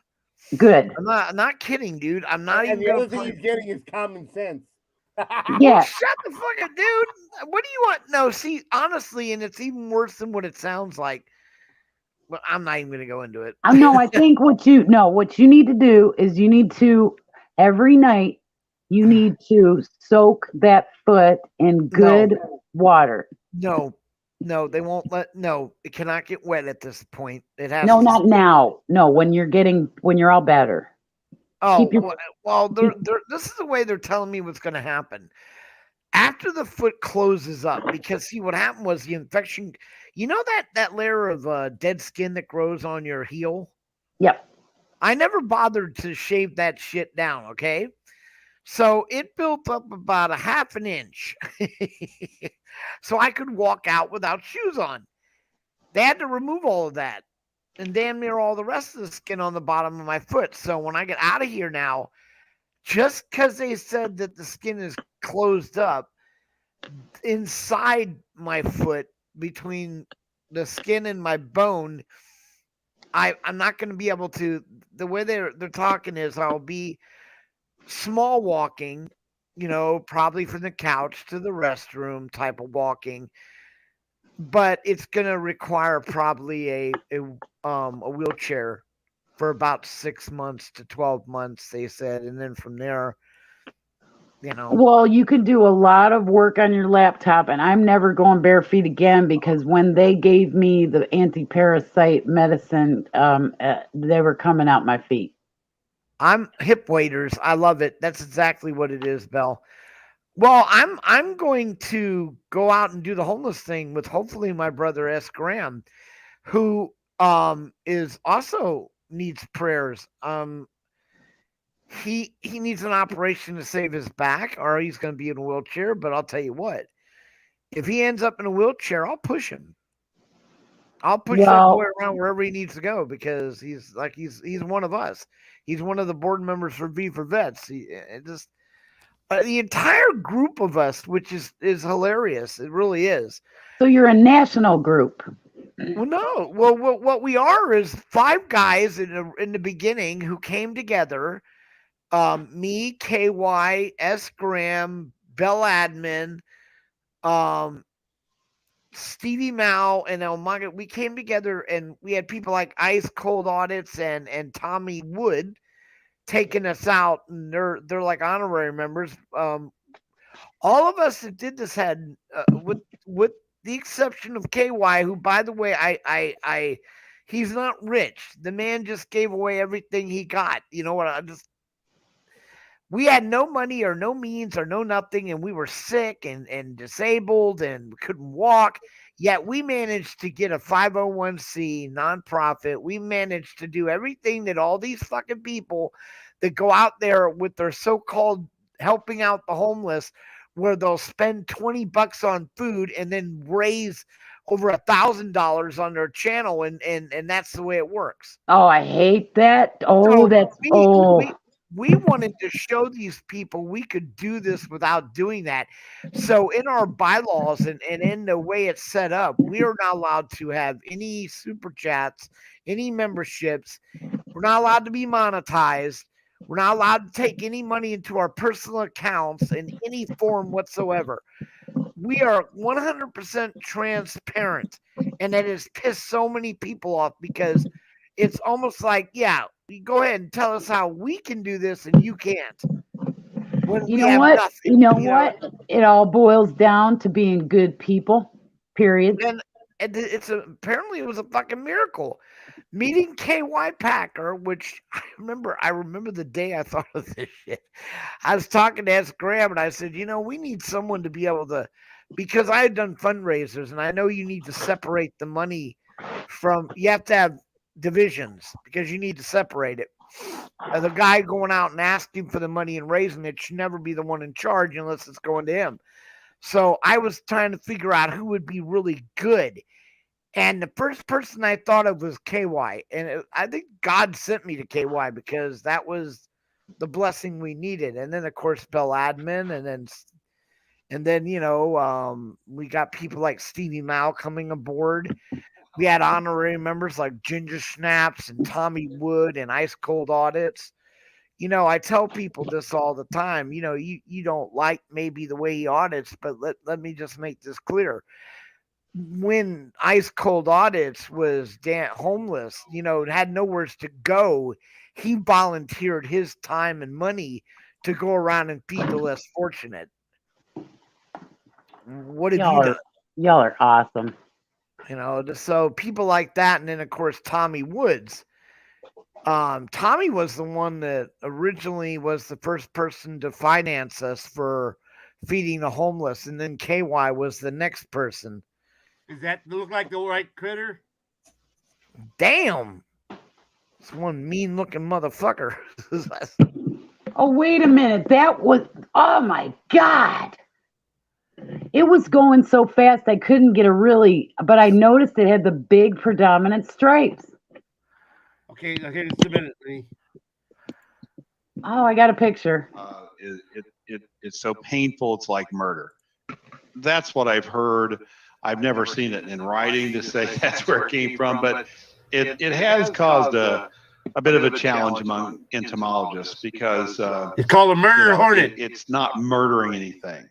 Good. I'm not kidding, dude. I'm not And even the gonna other thing he's getting is common sense. Yeah. Shut the fuck up, dude. What do you want? No, see, honestly, and it's even worse than what it sounds like. But I'm not even gonna go into it. No, I think what you need to do is you need to every night you need to soak that foot in good water. No, they won't let. No, it cannot get wet at this point. It has. No, to not now. No, when you're all better. Oh, keep your- well, this is the way they're telling me what's going to happen. After the foot closes up, because see what happened was the infection. You know that layer of dead skin that grows on your heel? Yep. I never bothered to shave that shit down, okay? So it built up about a half an inch. So I could walk out without shoes on. They had to remove all of that and damn near all the rest of the skin on the bottom of my foot. So when I get out of here now, just because they said that the skin is closed up inside my foot between the skin and my bone, I'm not going to be able to. The way they're talking is I'll be small walking, probably from the couch to the restroom type of walking, but it's going to require probably a wheelchair for about 6 months to 12 months, they said, and then from there, Well, you can do a lot of work on your laptop, and I'm never going bare feet again because when they gave me the anti-parasite medicine, they were coming out my feet. I'm hip waders. I love it. That's exactly what it is, Belle. Well, I'm going to go out and do the homeless thing with hopefully my brother S. Graham, who is also needs prayers. He needs an operation to save his back, or he's going to be in a wheelchair. But I'll tell you what, if he ends up in a wheelchair, I'll push him. I'll push that boy Well, around wherever he needs to go because he's one of us. He's one of the board members for V for Vets. The entire group of us, which is hilarious. It really is. so you're a national group. Well, no. Well, what we are is 5 guys in the beginning who came together. Me, KY, S. Graham, Bell Admin, Stevie Mao, and El Maga. We came together and we had people like Ice Cold Audits and Tommy Wood taking us out, and they're like honorary members. All of us that did this had, with the exception of KY, who, by the way, I he's not rich. The man just gave away everything he got. You know what? We had no money or no means or no nothing, and we were sick and disabled and couldn't walk. Yet we managed to get a 501c nonprofit. We managed to do everything that all these fucking people that go out there with their so-called helping out the homeless, where they'll spend $20 on food and then raise over $1,000 on their channel, and that's the way it works. Oh, I hate that. Oh, So that's we wanted to show these people we could do this without doing that. So in our bylaws and in the way it's set up, we are not allowed to have any super chats, any memberships. We're not allowed to be monetized. We're not allowed to take any money into our personal accounts in any form whatsoever. We are 100% transparent, and that has pissed so many people off because it's almost like, yeah, you go ahead and tell us how we can do this and you can't. When You we know have what? nothing, You know what? It all boils down to being good people. Period. And apparently it was a fucking miracle. Meeting KY Packer, which I remember the day I thought of this shit. I was talking to S. Graham and I said, we need someone to be able to, because I had done fundraisers and I know you need to separate the money you have to have divisions because you need to separate it. The guy going out and asking for the money and raising it should never be the one in charge unless it's going to him. So I was trying to figure out who would be really good. And the first person I thought of was KY. And I think God sent me to KY because that was the blessing we needed. And then, of course, Bell Admin. And then we got people like Stevie Mao coming aboard. We had honorary members like Ginger Snaps and Tommy Wood and Ice Cold Audits. I tell people this all the time. You don't like maybe the way he audits, but let me just make this clear. When Ice Cold Audits was homeless, had nowhere to go, he volunteered his time and money to go around and feed the less fortunate. What have you done? Y'all are awesome. So people like that, and then of course Tommy Woods. Tommy was the one that originally was the first person to finance us for feeding the homeless, and then KY was the next person. Does that look like the right critter? Damn. It's one mean looking motherfucker. Oh, wait a minute. That was, oh my God. It was going so fast I couldn't get but I noticed it had the big predominant stripes. Okay, just a minute. Oh, I got a picture. It's so painful, it's like murder. That's what I've heard. I've never seen it in writing to say that's where it came from, but it has caused a bit of a challenge among entomologists because it's called a murder hornet. It's not murdering anything.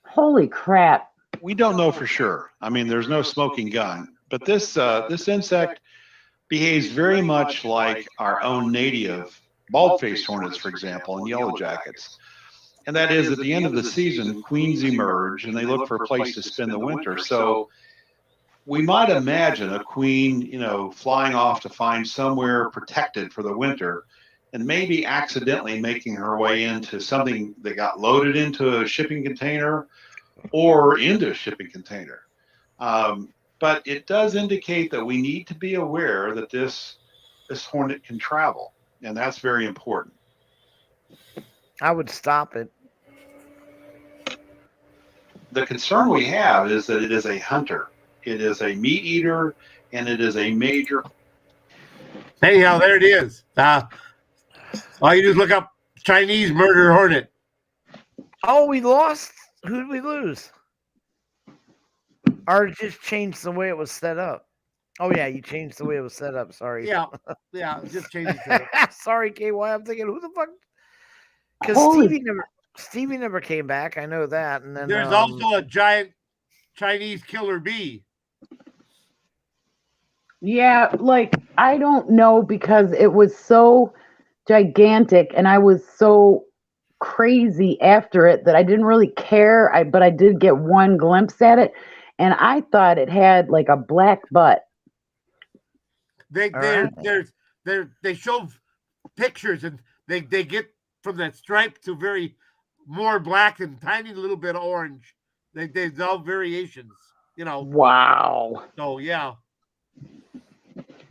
Holy crap. We don't know for sure. I mean, there's no smoking gun, but this insect behaves very much like our own native bald-faced hornets, for example, and yellow jackets. And that is, at the end of the season, queens emerge and they look for a place to spend the winter. So we might imagine a queen, flying off to find somewhere protected for the winter. and maybe accidentally making her way into something that got loaded into a shipping container or into a shipping container. But it does indicate that we need to be aware that this hornet can travel, and that's very important. I would stop it. The concern we have is that it is a hunter. It is a meat eater, and it is a major. Anyhow, there it is. All you do is look up Chinese murder hornet. Oh, we lost. Who did we lose? Or just changed the way it was set up. Oh yeah, you changed the way it was set up. Sorry. Yeah, just change it. Sorry, KY. I'm thinking, who the fuck? Because Holy- Stevie never came back. I know that. And then There's also a giant Chinese killer bee. Yeah, like I don't know because it was so gigantic and I was so crazy after it that I didn't really care. But I did get one glimpse at it, and I thought it had like a black butt. They All they show pictures and they get from that stripe to very more black and tiny little bit of orange. There's all variations, you know. Wow. So yeah.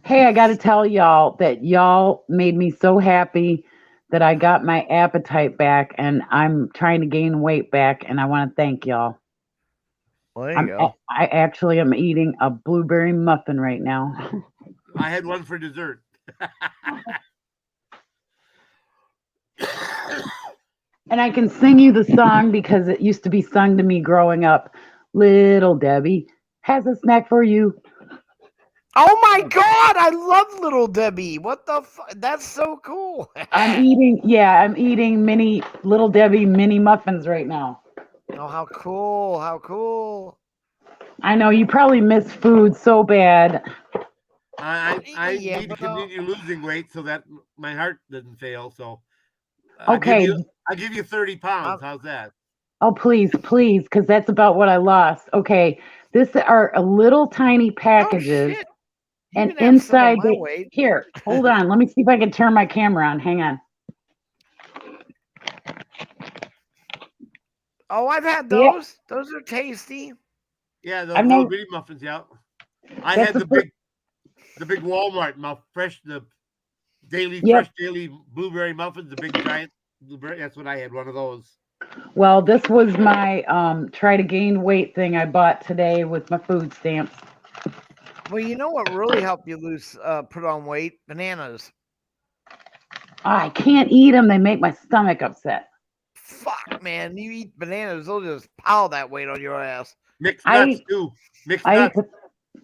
Hey, I got to tell y'all that y'all made me so happy that I got my appetite back, and I'm trying to gain weight back, and I want to thank y'all. Well, there you go. I actually am eating a blueberry muffin right now. I had one for dessert. And I can sing you the song because it used to be sung to me growing up. Little Debbie has a snack for you. Oh my God! I love Little Debbie. What the fuck? That's so cool. I'm eating mini Little Debbie mini muffins right now. Oh, how cool! How cool! I know you probably miss food so bad. I Yeah, need to but, continue losing weight so that my heart doesn't fail. So Okay. I'll give you 30 pounds. How's that? Oh, please, because that's about what I lost. Okay, this are a little tiny packages, Oh, shit. You and can have some of inside my weight. here, hold on. Let me see if I can turn my camera on. Hang on. Oh, I've had Yeah. those. Those are tasty. Yeah, those I've little never- bitty muffins. Yeah, I That's had the the big Walmart fresh daily blueberry muffins, the big giant blueberry. That's what I had. One of those. Well, this was my try to gain weight thing I bought today with my food stamps. Well, you know what really helped you put on weight? Bananas. I can't eat them. They make my stomach upset. Fuck, man. You eat bananas, they'll just pile that weight on your ass. Mixed I nuts too. Mixed I nuts. eat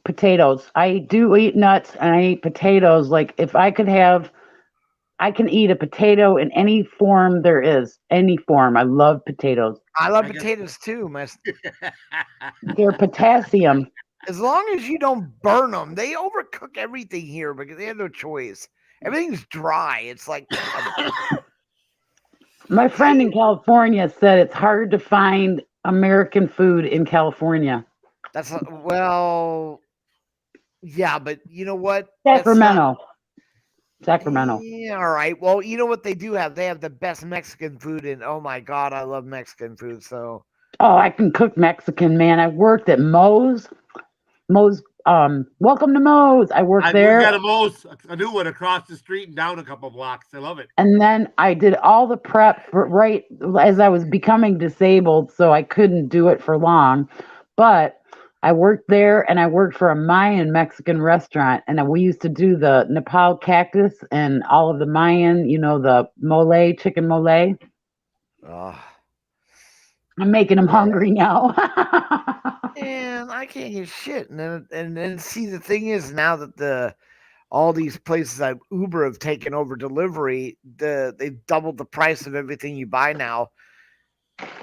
potatoes. I do eat nuts and I eat potatoes. Like if I could have, I can eat a potato in any form there is. Any form. I love potatoes. I love I guess- potatoes too, man. They're potassium. As long as you don't burn them, they overcook everything here because they have no choice. Everything's dry. It's like My friend in California said it's hard to find American food in California. that's well, yeah, but you know what? That's Sacramento. not- Sacramento. Yeah, all right. Well, you know what they do have? They have the best Mexican food, and oh my God, I love Mexican food. So Oh, I can cook Mexican, man. I worked at Moe's. Welcome to Moe's. I worked We there. got a new one across the street and down a couple blocks. I love it. And then I did all the prep for right as I was becoming disabled, so I couldn't do it for long. But I worked there and I worked for a Mayan Mexican restaurant. And we used to do the Nepal cactus and all of the Mayan, the mole, chicken mole. oh, I'm making them hungry now. man, I can't get shit. And then see, the thing is now that all these places like Uber have taken over delivery, they've doubled the price of everything you buy now.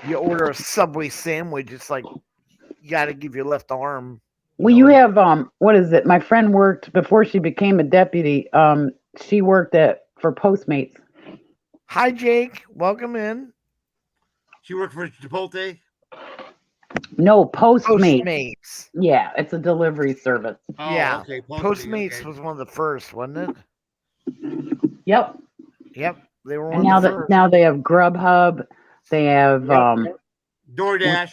You order a Subway sandwich, it's like you got to give your left arm. Well, you have what is it? My friend worked before she became a deputy. She worked for Postmates. Hi, Jake. Welcome in. She worked for Chipotle. No, Postmates. Postmates. Yeah, it's a delivery service. Oh, Yeah. okay. Postmates okay. was one of the first, wasn't it? Yep. Yep, they were And one now of the that first. now they have Grubhub, they have DoorDash.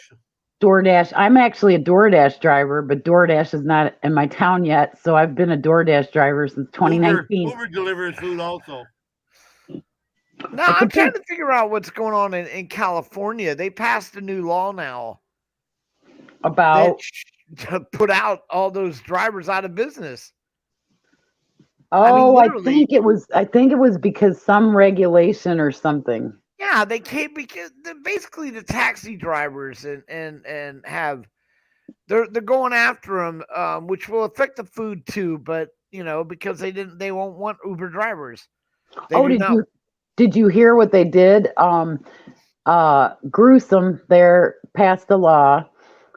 DoorDash. I'm actually a DoorDash driver, but DoorDash is not in my town yet. So I've been a DoorDash driver since 2019. Uber delivers food also. No, It I'm trying depends. to figure out what's going on in California. They passed a new law now that About to put out all those drivers out of business. oh, literally- I think it was because some regulation or something. Yeah, they came because basically the taxi drivers and have they're going after them, which will affect the food too. But because they won't want Uber drivers. They Oh, do not. did you hear what they did? Gruesome there passed a law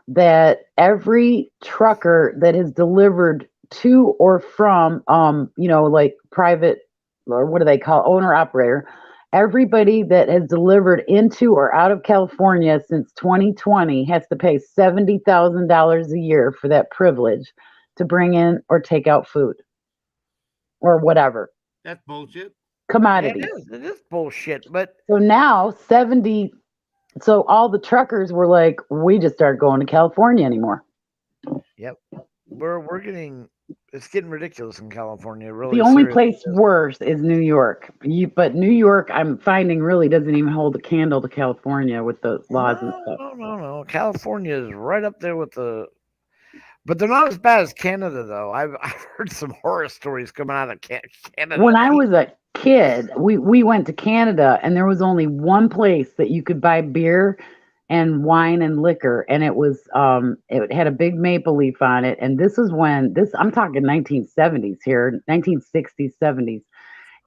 that every trucker that has delivered to or from like private, or what do they call, owner operator, everybody that has delivered into or out of California since 2020 has to pay $70,000 a year for that privilege to bring in or take out food or whatever That's bullshit. commodity. It is bullshit. But So now so all the truckers were like, we just aren't going to California anymore. it's getting ridiculous in California. Really, The only seriously. place worse is New York. But New York, I'm finding, really doesn't even hold a candle to California with the laws and stuff. No. California is right up there with the. But they're not as bad as Canada, though. I've heard some horror stories coming out of Canada. When I was a kid, we went to Canada, and there was only one place that you could buy beer and wine and liquor, and it was it had a big maple leaf on it. And this is when I'm talking 1970s here, 1960s, 70s,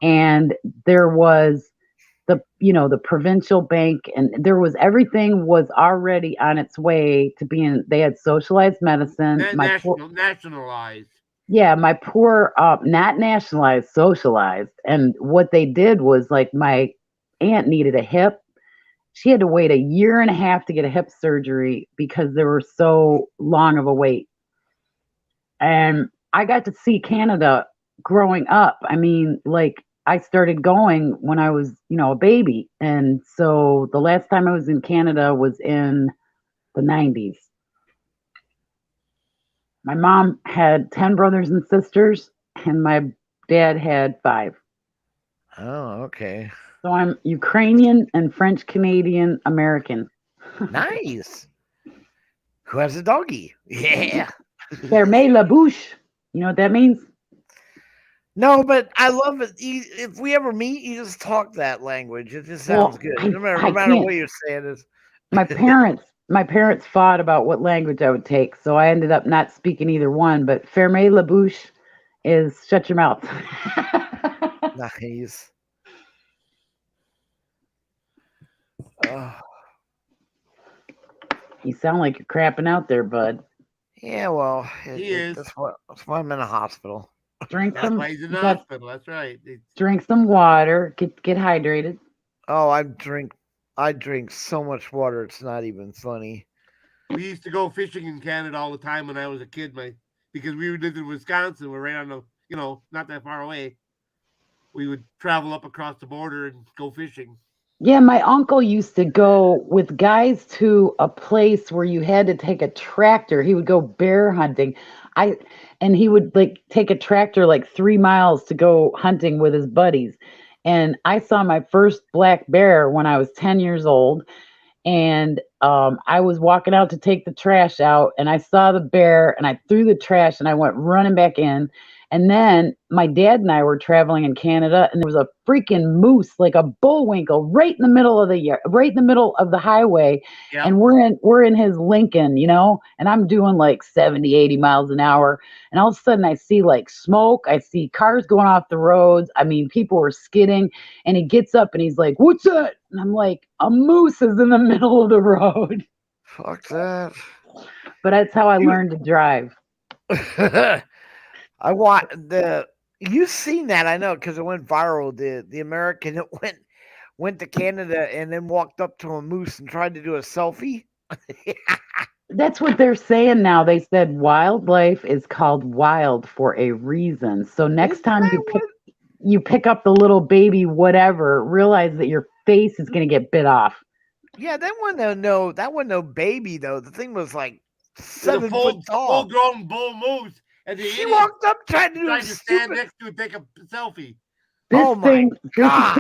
and there was the provincial bank, and there was everything was already on its way to being. They had socialized medicine. Nationalized. Yeah, my poor, not nationalized, socialized. And what they did was, like, my aunt needed a hip. She had to wait a year and a half to get a hip surgery because there were so long of a wait. And I got to see Canada growing up. I mean, like, I started going when I was, a baby. And so the last time I was in Canada was in the 90s. My mom had 10 brothers and sisters, and my dad had 5. Oh, okay. So I'm Ukrainian and French Canadian American. Nice. Who has a doggy? Yeah. Fermez la bouche. You know what that means? No, but I love it. If we ever meet, you just talk that language. It just sounds good. No matter can't. what you're saying is. My parents fought about what language I would take, so I ended up not speaking either one. But fermez la bouche is shut your mouth. Nice. You sound like you're crapping out there, bud. Yeah, well, He is. That's why I'm in a hospital. Drink That's some. why he's in the you got- hospital. That's right. drink some water. Get hydrated. Oh, I drink so much water. It's not even funny. We used to go fishing in Canada all the time when I was a kid, because we lived in Wisconsin. We're right on the, not that far away. We would travel up across the border and go fishing. Yeah, my uncle used to go with guys to a place where you had to take a tractor. He would go bear hunting. And he would, like, take a tractor like 3 miles to go hunting with his buddies. And I saw my first black bear when I was 10 years old. And I was walking out to take the trash out, and I saw the bear, and I threw the trash, and I went running back in. And then my dad and I were traveling in Canada, and there was a freaking moose, like a bullwinkle, right in the middle of the highway. Yep. And we're in his Lincoln, and I'm doing like 70, 80 miles an hour. And all of a sudden I see, like, smoke. I see cars going off the roads. I mean, people were skidding, and he gets up and he's like, "What's that?" And I'm like, "A moose is in the middle of the road." Fuck that. But that's how I learned to drive. I want you've seen that, I know, because it went viral. The American that went to Canada and then walked up to a moose and tried to do a selfie. That's what they're saying now. They said wildlife is called wild for a reason. So next time you pick up the little baby whatever, realize that your face is going to get bit off. Yeah, that wasn't no baby though. The thing was like With a 7 foot tall. full-grown bull moose, and the She idiot walked up trying to do tried a to stand stupid. next to it, take a selfie. This Oh my God.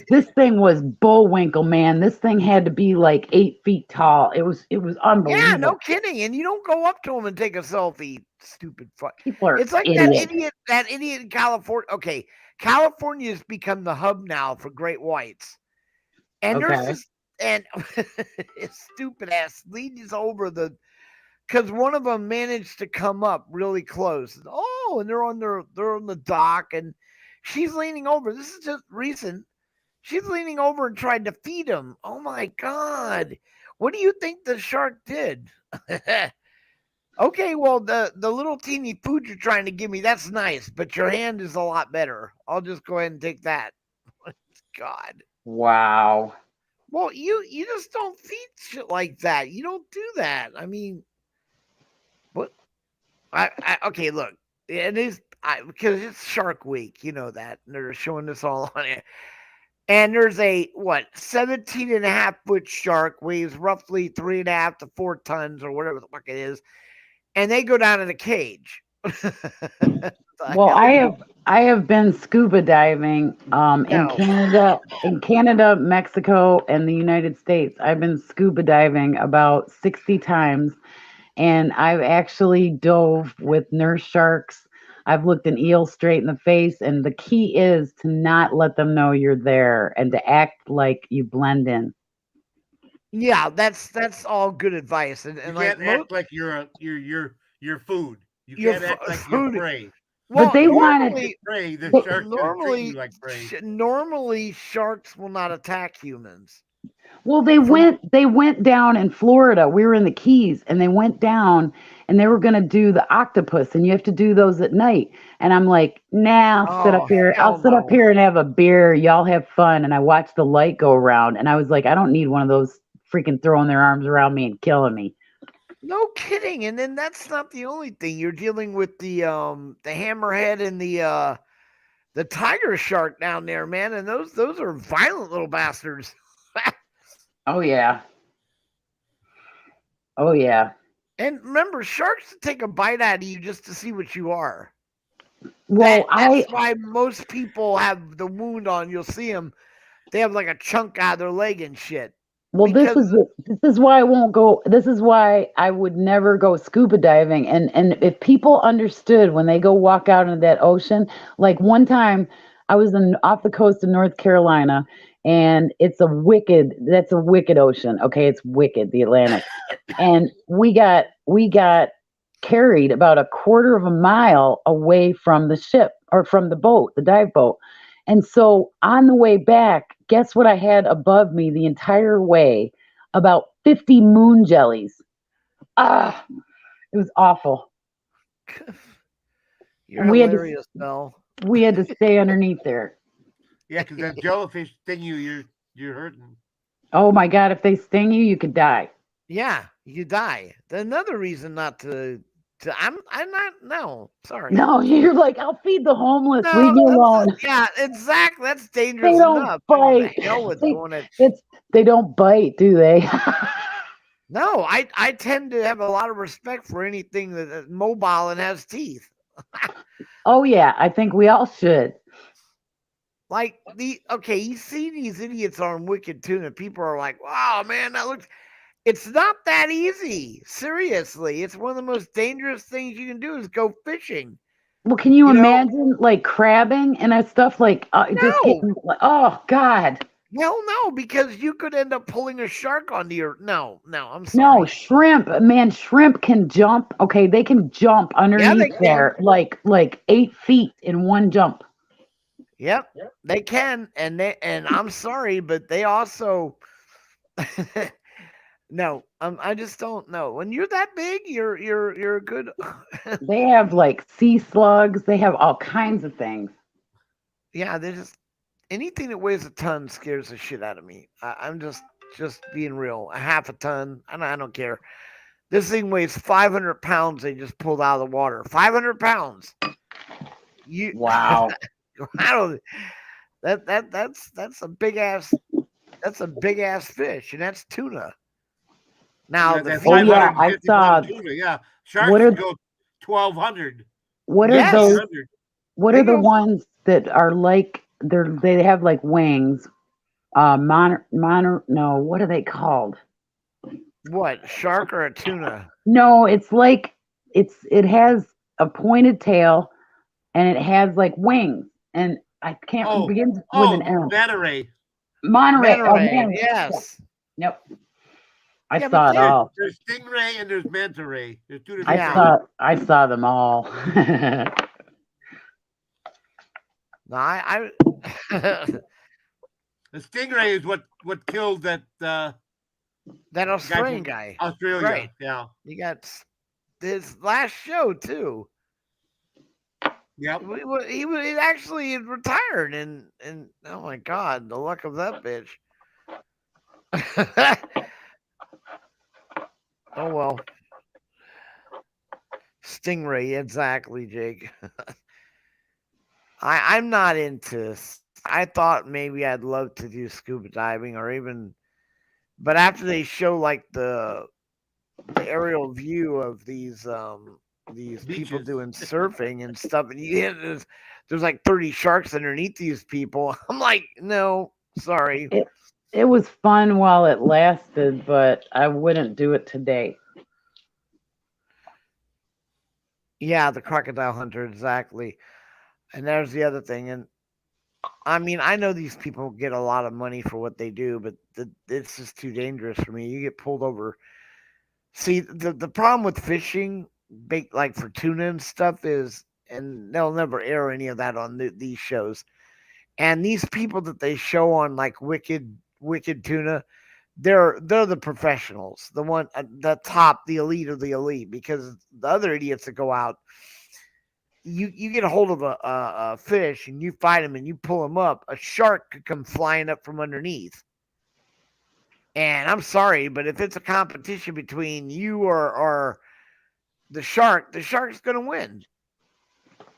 this thing was Bullwinkle, man. This thing had to be like 8 feet tall. It was unbelievable. Yeah, no kidding. And you don't go up to him and take a selfie. Stupid fuck. People are It's like idiots. that idiot in California. Okay, California has become the hub now for great whites, and there's Okay. this and his stupid ass leans over because one of them managed to come up really close. Oh, and they're on the dock, and she's leaning over. This is just recent. She's leaning over and tried to feed him. Oh my God! What do you think the shark did? Okay, well the little teeny food you're trying to give me, that's nice, but your hand is a lot better. I'll just go ahead and take that. God. Wow. Well, you just don't feed shit like that. You don't do that. I mean, what? Okay, look, it is because it's Shark Week. You know that, and they're showing this all on it. And there's a 17.5-foot shark, weighs roughly 3.5 to 4 tons or whatever the fuck it is, and they go down in a cage. Well, I have been scuba diving in Canada, Mexico, and the United States. I've been scuba diving about 60 times, and I've actually dove with nurse sharks. I've looked an eel straight in the face, and the key is to not let them know you're there and to act like you blend in. Yeah, that's all good advice. And You like can't act like you're food. You You're can't act like food. you're prey. well, But they wanted normally, Prey. The But shark's gonna treat you like prey. normally sharks will not attack humans. Well, they went down in Florida. We were in the Keys, and they went down and they were going to do the octopus, and you have to do those at night. And I'm like, nah, I'll sit Oh, up here. hell I'll sit up no. here and have a beer. Y'all have fun. And I watched the light go around, and I was like, I don't need one of those freaking throwing their arms around me and killing me. No kidding. And then that's not the only thing. You're dealing with the hammerhead and the tiger shark down there, man. And those are violent little bastards. Oh yeah. Oh yeah. And remember, sharks take a bite out of you just to see what you are. Well, That's why most people have the wound on. You'll see them; they have like a chunk out of their leg and shit. Well, this is why I won't go. This is why I would never go scuba diving. And if people understood when they go walk out into that ocean, like one time I was off the coast of North Carolina, and that's a wicked ocean. Okay, it's wicked, the Atlantic. And we got carried about a quarter of a mile away from the ship or from the boat, the dive boat. And so on the way back, guess what I had above me the entire way? About 50 moon jellies. It was awful. You're We had to- hilarious, Mel. We had to stay underneath there. Yeah, because that jellyfish sting you, you're hurting. Oh my God, if they sting you, you could die. Yeah, you die. Another reason not to I'm not. No, sorry. No, you're like, I'll feed the homeless. No, Leave me that's- alone. Yeah, exactly. That's dangerous don't enough. bite. The hell with They- doing it. They don't bite, do they? No, I tend to have a lot of respect for anything that's mobile and has teeth. Oh yeah, I think we all should. Like you see these idiots on Wicked Tuna. People are like, "Wow, man, that looks." It's not that easy. Seriously, it's one of the most dangerous things you can do is go fishing. Well, can you You know- imagine like crabbing and that stuff? Like, just No. getting, oh God, Hell no, because you could end up pulling a shark onto your. No, I'm sorry. no shrimp, man. Shrimp can jump. Okay, they can jump underneath can. there, like 8 feet in one jump. Yep, they can, and I'm sorry, but they also. No, I just don't know. When you're that big, you're a good. They have like sea slugs. They have all kinds of things. Yeah, they just anything that weighs a ton scares the shit out of me. I'm just being real. A half a ton, I don't care. This thing weighs 500 pounds. They just pulled out of the water. 500 pounds. Wow. I don't. That's a big ass. That's a big ass fish, and that's tuna. Now Yeah, the that's Oh yeah, 550 I saw. pound tuna. Yeah, sharks What are can go 1,200, what are yes, those? 1,500. What they are the go ones that are like they have like wings? No, what are they called? what shark or a tuna? No, it's like it has a pointed tail and it has like wings and I can't Oh, begin with an oh, M. manta ray. Monterey. Oh, Manta Monterey. yes. Yep. I Yeah, but saw it they're all. There's stingray and there's manta ray. There's two different Yeah. things. I saw them all. no, I The stingray is what killed that that guy Australian from guy. Australia. Right. Yeah. You got his last show too. Yep. He actually retired and oh my god, the luck of that bitch. Oh well. Stingray, exactly, Jake. I'm not into. I thought maybe I'd love to do scuba diving or even, but after they show like the aerial view of these people Beaches. doing surfing and stuff, and there's like 30 sharks underneath these people. I'm like, no, sorry. It was fun while it lasted, but I wouldn't do it today. Yeah, the crocodile hunter, exactly. And there's the other thing, and I mean, I know these people get a lot of money for what they do, but it's just too dangerous for me. You get pulled over. See, the problem with fishing, big like for tuna and stuff, is, and they'll never air any of that on these shows. And these people that they show on like Wicked Tuna, they're the professionals, the top, the elite of the elite. Because the other idiots that go out, you get a hold of a fish and you fight him and you pull him up, a shark could come flying up from underneath. And I'm sorry, but if it's a competition between you or the shark's going to win.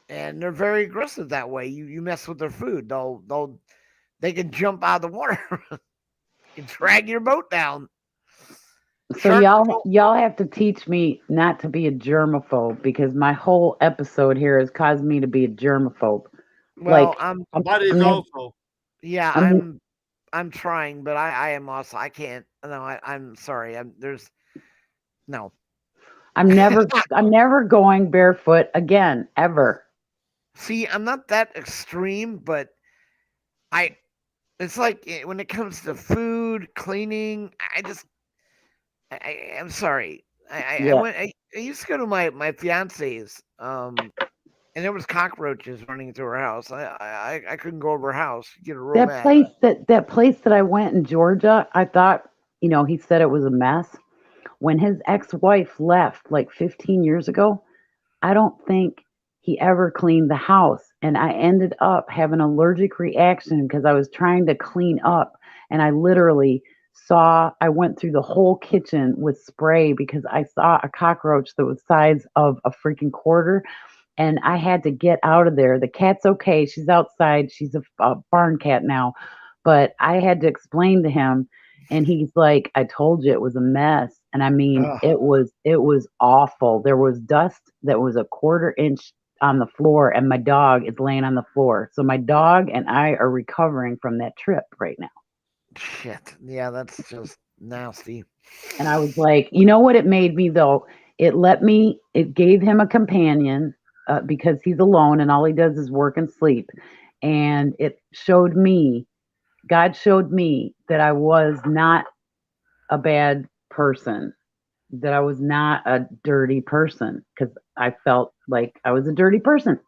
And they're very aggressive that way. You mess with their food, they can jump out of the water and drag your boat down. So y'all have to teach me not to be a germaphobe because my whole episode here has caused me to be a germaphobe. Well, Like I'm But is I'm, also. yeah, I'm I'm trying, but I am also I can't. No, I'm sorry. No. I'm never going barefoot again ever. See, I'm not that extreme, but it's like when it comes to food, cleaning, I'm sorry. Yeah. I used to go to my fiance's, and there was cockroaches running through her house. I couldn't go over her house. Get her real mad. That place that I went in Georgia, I thought, he said it was a mess. When his ex-wife left like 15 years ago, I don't think he ever cleaned the house. And I ended up having an allergic reaction because I was trying to clean up. And I went through the whole kitchen with spray because I saw a cockroach that was the size of a freaking quarter. And I had to get out of there. The cat's okay. She's outside. She's a barn cat now. But I had to explain to him. And he's like, I told you it was a mess. And I mean, Ugh. it was awful. There was dust that was a quarter inch on the floor, and my dog is laying on the floor. So my dog and I are recovering from that trip right now. Shit. Yeah, that's just nasty. And I was like, you know what it made me though? It gave him a companion because he's alone and all he does is work and sleep. And God showed me that I was not a bad person, that I was not a dirty person because I felt like I was a dirty person.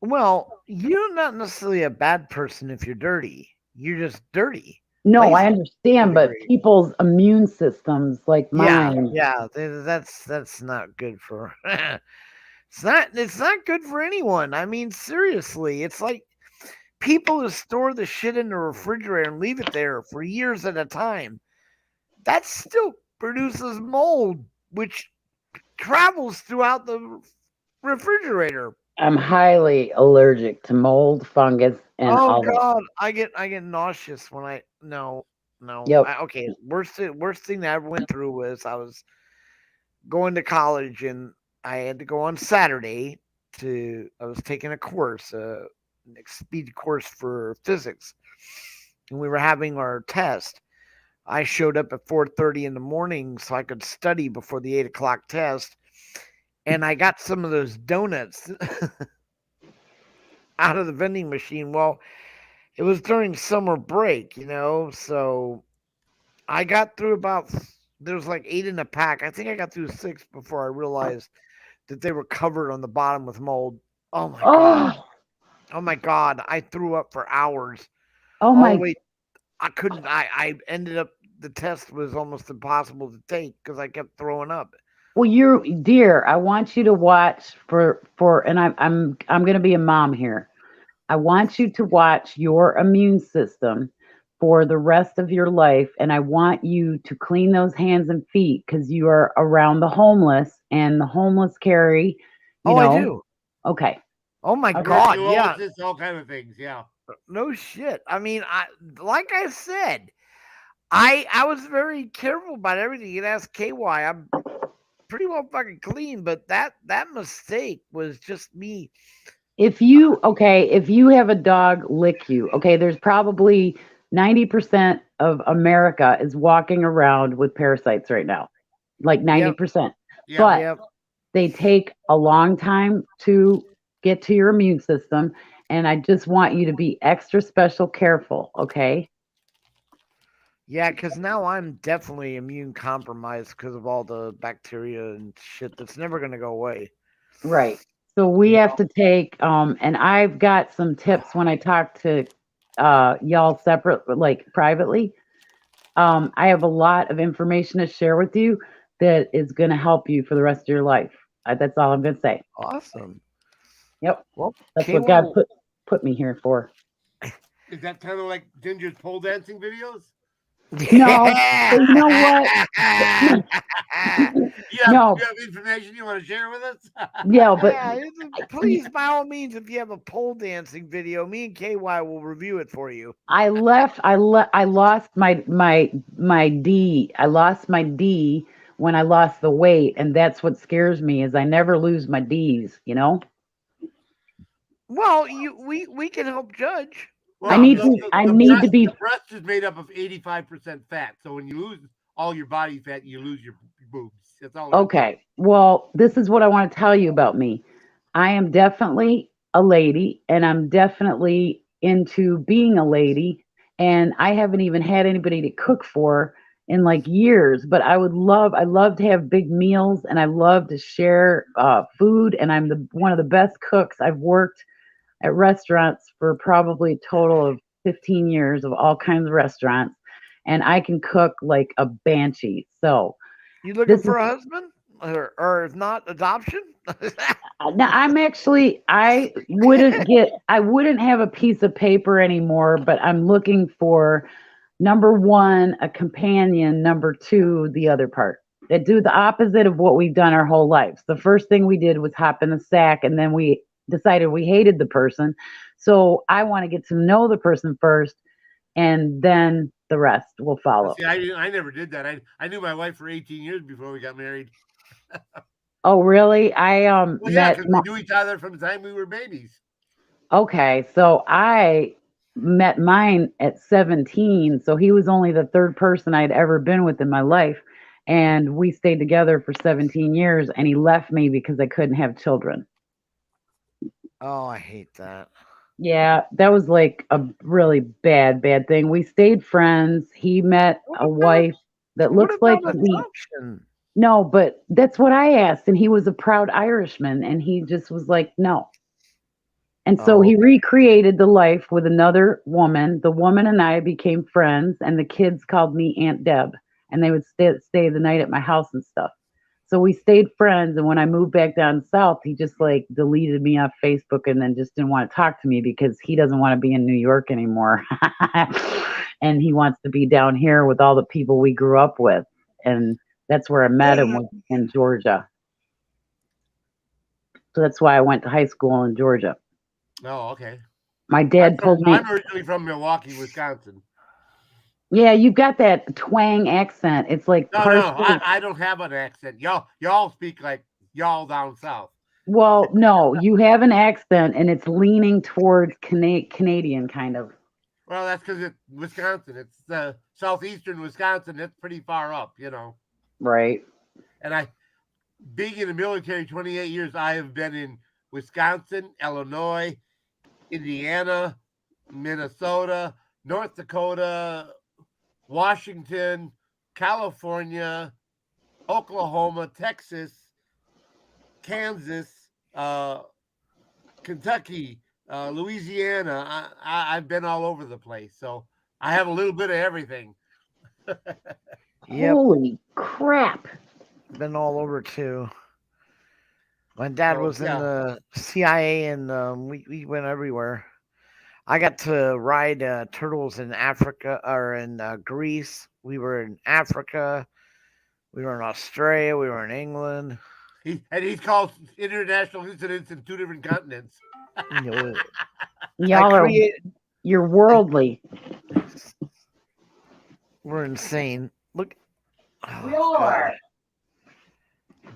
Well, you're not necessarily a bad person if you're dirty. You're just dirty. No, I Lazy. understand, but Agree. people's immune systems like Yeah, mine. yeah, that's not good for. It's not good for anyone. I mean, seriously, it's like people who store the shit in the refrigerator and leave it there for years at a time. That still produces mold, which travels throughout the refrigerator. I'm highly allergic to mold, fungus, and Oh all that. God, I get nauseous when I no. Yep. Okay, worst thing that I ever went through was I was going to college and I had to go on Saturday I was taking a course, an speed course for physics, and we were having our test. I showed up at 4:30 in the morning so I could study before the 8 o'clock test, and I got some of those donuts out of the vending machine. Well, it was during summer break, so I got through there was like 8 in a pack. I think I got through 6 before I realized that they were covered on the bottom with mold. Oh my God. Oh, Oh my God. I threw up for hours. oh All the my. way. I couldn't, I ended up, the test was almost impossible to take because I kept throwing up. Well, dear, I want you to watch and I'm going to be a mom here. I want you to watch your immune system for the rest of your life, and I want you to clean those hands and feet because you are around the homeless, and the homeless carry, Oh, I do. Okay. Oh my Okay. God. Yeah. Tuberculosis, all kind of things. Yeah. No shit. I mean, like I said, I was very careful about everything. You'd ask KY. I'm pretty well fucking clean, but that mistake was just me. If you have a dog lick you, okay, there's probably 90% of America is walking around with parasites right now. Like 90%. Yeah. But Yep. they take a long time to get to your immune system, and I just want you to be extra special careful, okay? Yeah, because now I'm definitely immune compromised because of all the bacteria and shit that's never gonna go away. Right. So we have to take and I've got some tips when I talk to y'all separate, like privately. I have a lot of information to share with you that is going to help you for the rest of your life. That's all I'm going to say. Awesome. Yep. Well, That's what God put me here for. Is that kind of like Ginger's pole dancing videos? No, but you know what? You have information you want to share with us? Yeah, but please, by all means, if you have a pole dancing video, me and KY will review it for you. I lost my D. I lost my D when I lost the weight, and that's what scares me is I never lose my D's, Well, we can help judge. Well, I need to be. The breast is made up of 85% fat, so when you lose all your body fat, you lose your boobs. That's all. Okay. Well, this is what I want to tell you about me. I am definitely a lady, and I'm definitely into being a lady, and I haven't even had anybody to cook for in like years, but I love to have big meals, and I love to share food, and I'm one of the best cooks. I've worked at restaurants for probably a total of 15 years of all kinds of restaurants, and I can cook like a banshee. So you looking for a husband or if not adoption? Now I wouldn't have a piece of paper anymore, but I'm looking for number 1, a companion, number 2, the other part. That do the opposite of what we've done our whole lives. The first thing we did was hop in the sack, and then we decided we hated the person. So I want to get to know the person first, and then the rest will follow. See, I never did that. I knew my wife for 18 years before we got married. Oh, really? I we knew each other from the time we were babies. Okay, so I met mine at 17, so he was only the third person I'd ever been with in my life, and we stayed together for 17 years, and he left me because I couldn't have children. Oh, I hate that. Yeah, that was like a really bad thing. We stayed friends. He met a wife that looks like me. No, but that's what I asked, and he was a proud Irishman, and he just was like, no. And so he recreated the life with another woman. The woman and I became friends, and the kids called me Aunt Deb, and they would stay the night at my house and stuff. So we stayed friends, and when I moved back down south, he just like deleted me off Facebook and then just didn't want to talk to me because he doesn't want to be in New York anymore. And he wants to be down here with all the people we grew up with. And that's where I met him, was in Georgia. So that's why I went to high school in Georgia. Oh, okay. My dad told me, I'm originally from Milwaukee, Wisconsin. yeah, you've got that twang accent. It's like No, partially. I don't have an accent. Y'all speak like y'all down south. Well, no, you have an accent and it's leaning towards Canadian kind of. Well, that's because it's Wisconsin. It's southeastern Wisconsin. It's pretty far up, you know. Right. And being in the military 28 years, I have been in Wisconsin, Illinois, Indiana, Minnesota, North Dakota, Washington, California, Oklahoma, Texas, Kansas, Kentucky, Louisiana. I've been all over the place, so I have a little bit of everything. Yep, Holy crap. been all over too. My dad So, was in yeah. the CIA, and we went everywhere. I got to ride turtles in Africa or in Greece. We were in Africa. We were in Australia. We were in England. He's called international incidents in 2 different continents. You know, Y'all are, you're worldly. we're insane. Look. We are.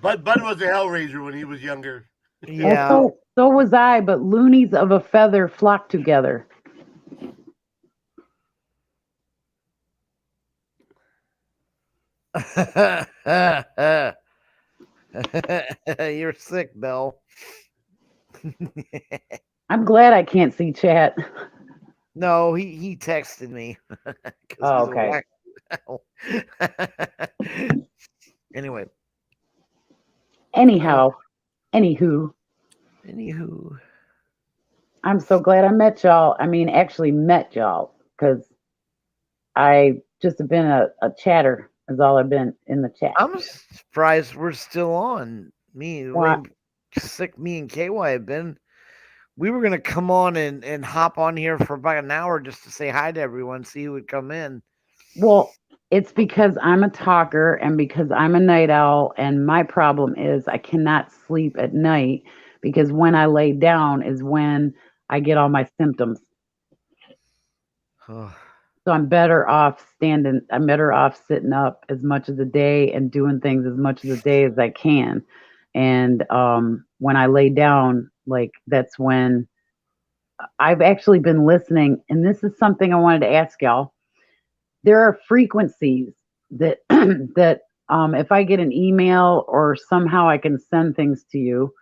Bud was a hellraiser when he was younger. Yeah. Well, so was I, but loonies of a feather flock together. You're sick, Bill. I'm glad I can't see chat. No, he texted me. 'Cause Oh, he's a okay. whack- Anyway. Anyhow, anywho, I'm so glad I met y'all. I mean, actually met y'all, because I just have been a chatter is all I've been in the chat. I'm surprised we're still on. Me What? sick me and KY have been. We were gonna come on and hop on here for about an hour just to say hi to everyone, see who would come in. Well, it's because I'm a talker and because I'm a night owl, and my problem is I cannot sleep at night because when I lay down is when I get all my symptoms. So I'm better off standing. I'm better off sitting up as much of the day and doing things as much of the day as I can. And when I lay down, like that's when I've actually been listening. And this is something I wanted to ask y'all. There are frequencies that that if I get an email or somehow I can send things to you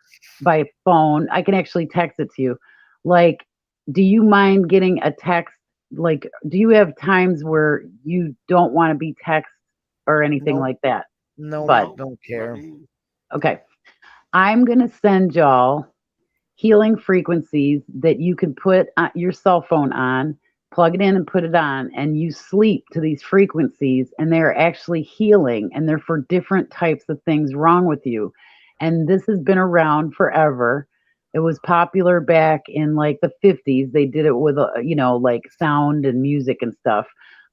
by phone, I can actually text it to you. Like, do you mind getting a text? Like, do you have times where you don't want to be texted or anything Nope. like that? No, But don't care. okay, I'm gonna send y'all healing frequencies that you can put your cell phone on, plug it in and put it on, and you sleep to these frequencies, and they're actually healing, and they're for different types of things wrong with you. And this has been around forever. It was popular back in like the 50s. They did it with, like sound and music and stuff.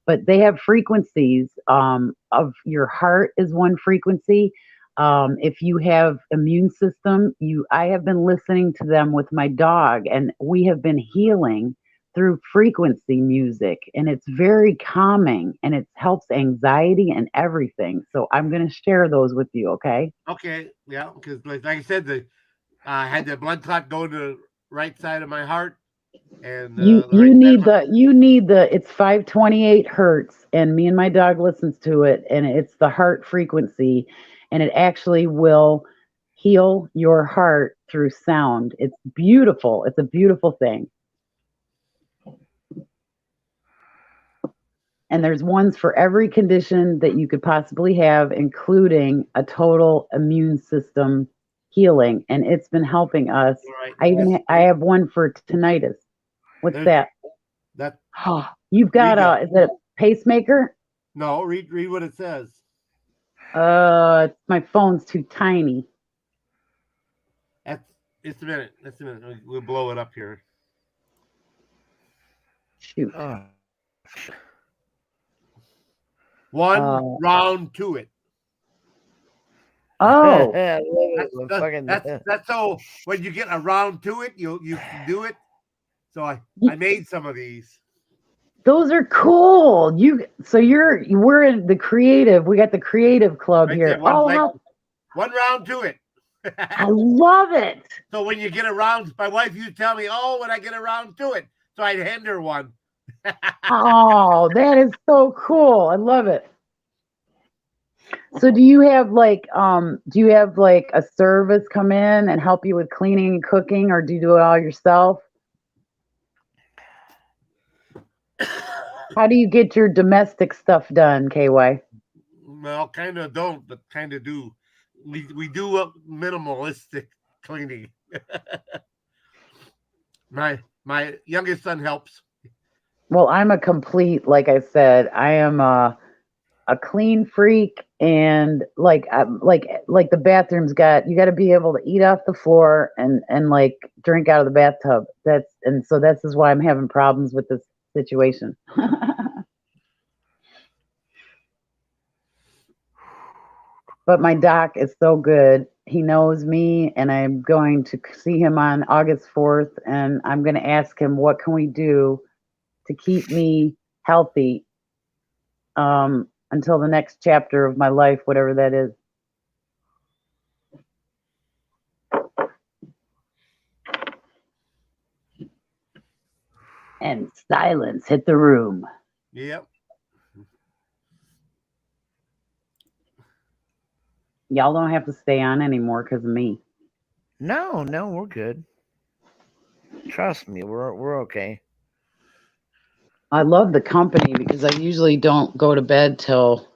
But they have frequencies of your heart is one frequency. If you have immune system, I have been listening to them with my dog, and we have been healing through frequency music, and it's very calming, and it helps anxiety and everything. So I'm going to share those with you. Okay. Okay. Yeah. Because like I said, I had the blood clot go to the right side of my heart. And you need it's 528 hertz, and me and my dog listens to it, and it's the heart frequency, and it actually will heal your heart through sound. It's beautiful. It's a beautiful thing. And there's ones for every condition that you could possibly have, including a total immune system healing, and it's been helping us. Right. I have one for tinnitus. What's that? That you've got is it a pacemaker? No, read what it says. My phone's too tiny. Just a minute. We'll blow it up here. Shoot. One round to it. Oh, I love it. The fucking- That's so when you get around to it, you can do it. So I made some of these. those are cool. We're in the creative. We got the creative club Right here. there, one, Oh, like, how, one round to it. I love it. So when you get around, my wife used to tell me, "Oh, when I get around to it," so I'd hand her one. Oh, that is so cool. I love it. So do you have like a service come in and help you with cleaning and cooking, or do you do it all yourself? How do you get your domestic stuff done, KY? Well, kind of don't, but kind of do. We do a minimalistic cleaning. my youngest son helps. Well, I'm a complete, like I said, I am a clean freak, and like the bathroom's you got to be able to eat off the floor and like drink out of the bathtub. So this is why I'm having problems with this situation. But my doc is so good. He knows me, and I'm going to see him on August 4th, and I'm going to ask him what can we do to keep me healthy until the next chapter of my life, whatever that is. And silence hit the room. Yep. Y'all don't have to stay on anymore because of me. No, we're good. Trust me, we're okay. I love the company because I usually don't go to bed till,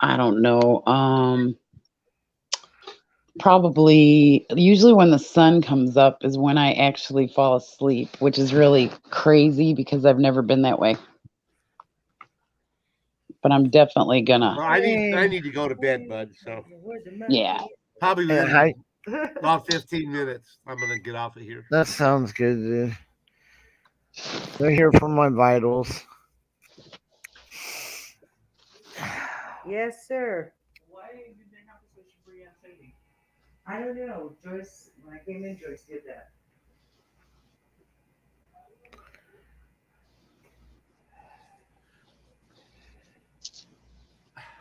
I don't know, probably usually when the sun comes up is when I actually fall asleep, which is really crazy because I've never been that way. But I'm definitely gonna. Well, I need to go to bed, bud. So Yeah. probably Yeah, within about 15 minutes, I'm gonna get off of here. that sounds good, dude. They're here for my vitals. Yes, sir. I don't know. Joyce, when I came in, Joyce did that.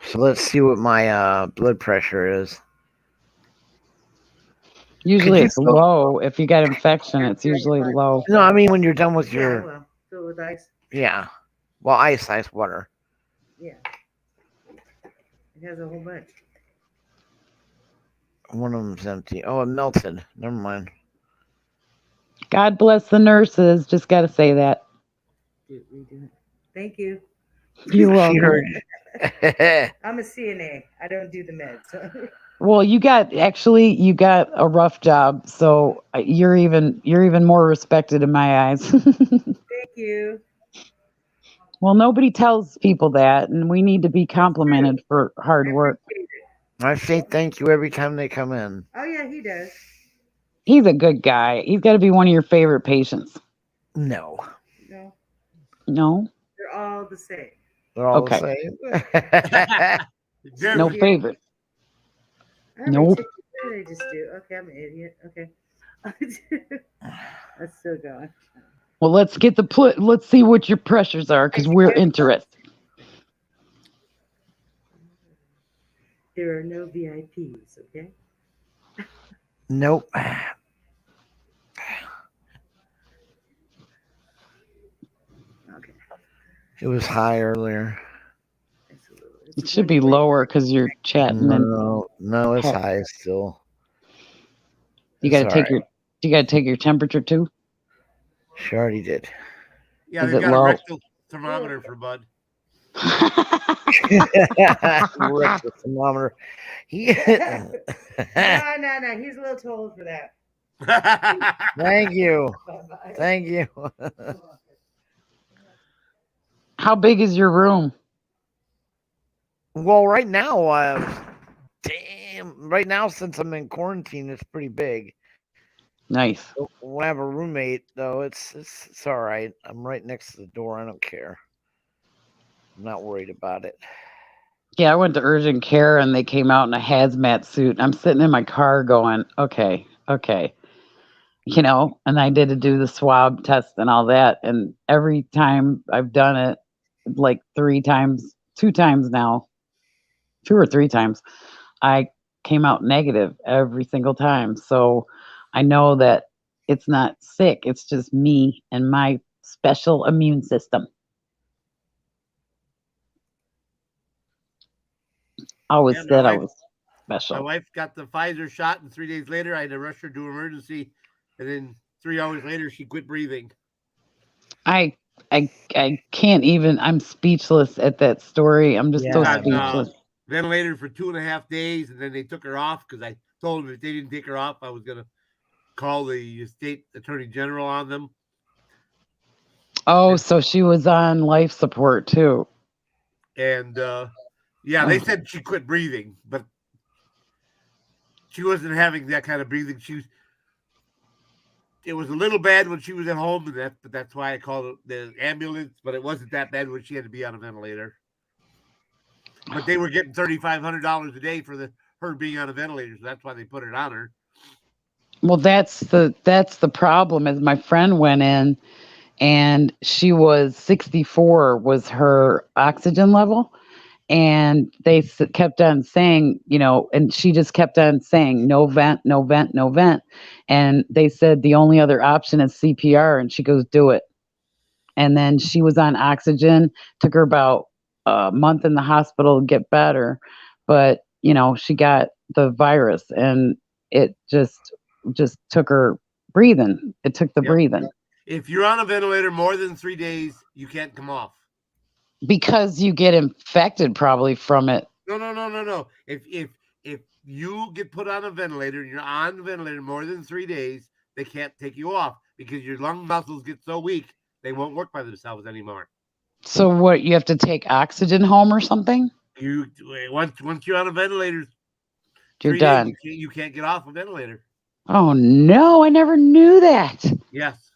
So let's see what my blood pressure is. Usually you it's go- low. If you got infection, it's usually low. No, I mean when you're done with Yeah, your well, fill it with ice. yeah. Well, ice water. Yeah. It has a whole bunch. One of them's empty. Oh, it melted. Never mind. God bless the nurses. Just got to say that. Redo it. Thank you. You're She welcome. heard. I'm a CNA. I don't do the meds. Well, you got a rough job, so you're even more respected in my eyes. Thank you. Well, nobody tells people that, and we need to be complimented for hard work. I say thank you every time they come in. Oh yeah, he does. He's a good guy. He's got to be one of your favorite patients. No, No, No, they're all the same. they're all Okay. the same. Jeremy, no favorite. I haven't Nope. checked what did I just do? Okay, I'm an idiot. Okay. That's still going. Well, let's see what your pressures are because we're interested. There are no VIPs, okay? Nope. Okay. It was high earlier. It should be lower because you're chatting and No, it's Heck. high still. you got to It's take all your temperature too. She already did. yeah, Is they've it got low? a rectal thermometer for Bud. Rectal thermometer. No. He's a little too old for that. Thank you. Bye-bye. Thank you. How big is your room? Well, right now, right now, since I'm in quarantine, it's pretty big. Nice. When I have a roommate, though, it's all right. I'm right next to the door. I don't care. I'm not worried about it. Yeah, I went to urgent care and they came out in a hazmat suit. I'm sitting in my car going, okay, okay. And I did to do the swab test and all that. And every time I've done it, like 3 times, 2 times now, 2 or 3 times, I came out negative every single time. So I know that it's not sick. It's just me and my special immune system. Always Yeah, my said I wife- was My special. wife got the Pfizer shot, and 3 days later, I had to rush her to emergency, and then 3 hours later, she quit breathing. I I can't even. I'm speechless at that story. I'm just so Yeah, Got speechless. ventilated for 2.5 days, and then they took her off because I told them if they didn't take her off, I was gonna call the state attorney general on them. Oh, so she was on life support too. And yeah, they said she quit breathing, but she wasn't having that kind of breathing. It was a little bad when she was at home, but that's why I called it the ambulance. But it wasn't that bad when she had to be on a ventilator. But they were getting $3,500 a day for her being on a ventilator, so that's why they put it on her. Well, that's the problem. Is my friend went in, and she was 64 was her oxygen level, and they kept on saying, and she just kept on saying no vent, no vent, no vent, and they said the only other option is CPR, and she goes, do it. And then she was on oxygen. Took her about a month in the hospital to get better, but she got the virus, and it just took her breathing. It took the Yep. breathing. If you're on a ventilator more than 3 days, you can't come off. Because you get infected probably from it. No. If you get put on a ventilator and you're on the ventilator more than 3 days, they can't take you off because your lung muscles get so weak they won't work by themselves anymore. So what, you have to take oxygen home or something? You once you're on a ventilator, You're 3 done. days, you can't get off a ventilator. Oh no, I never knew that. Yes.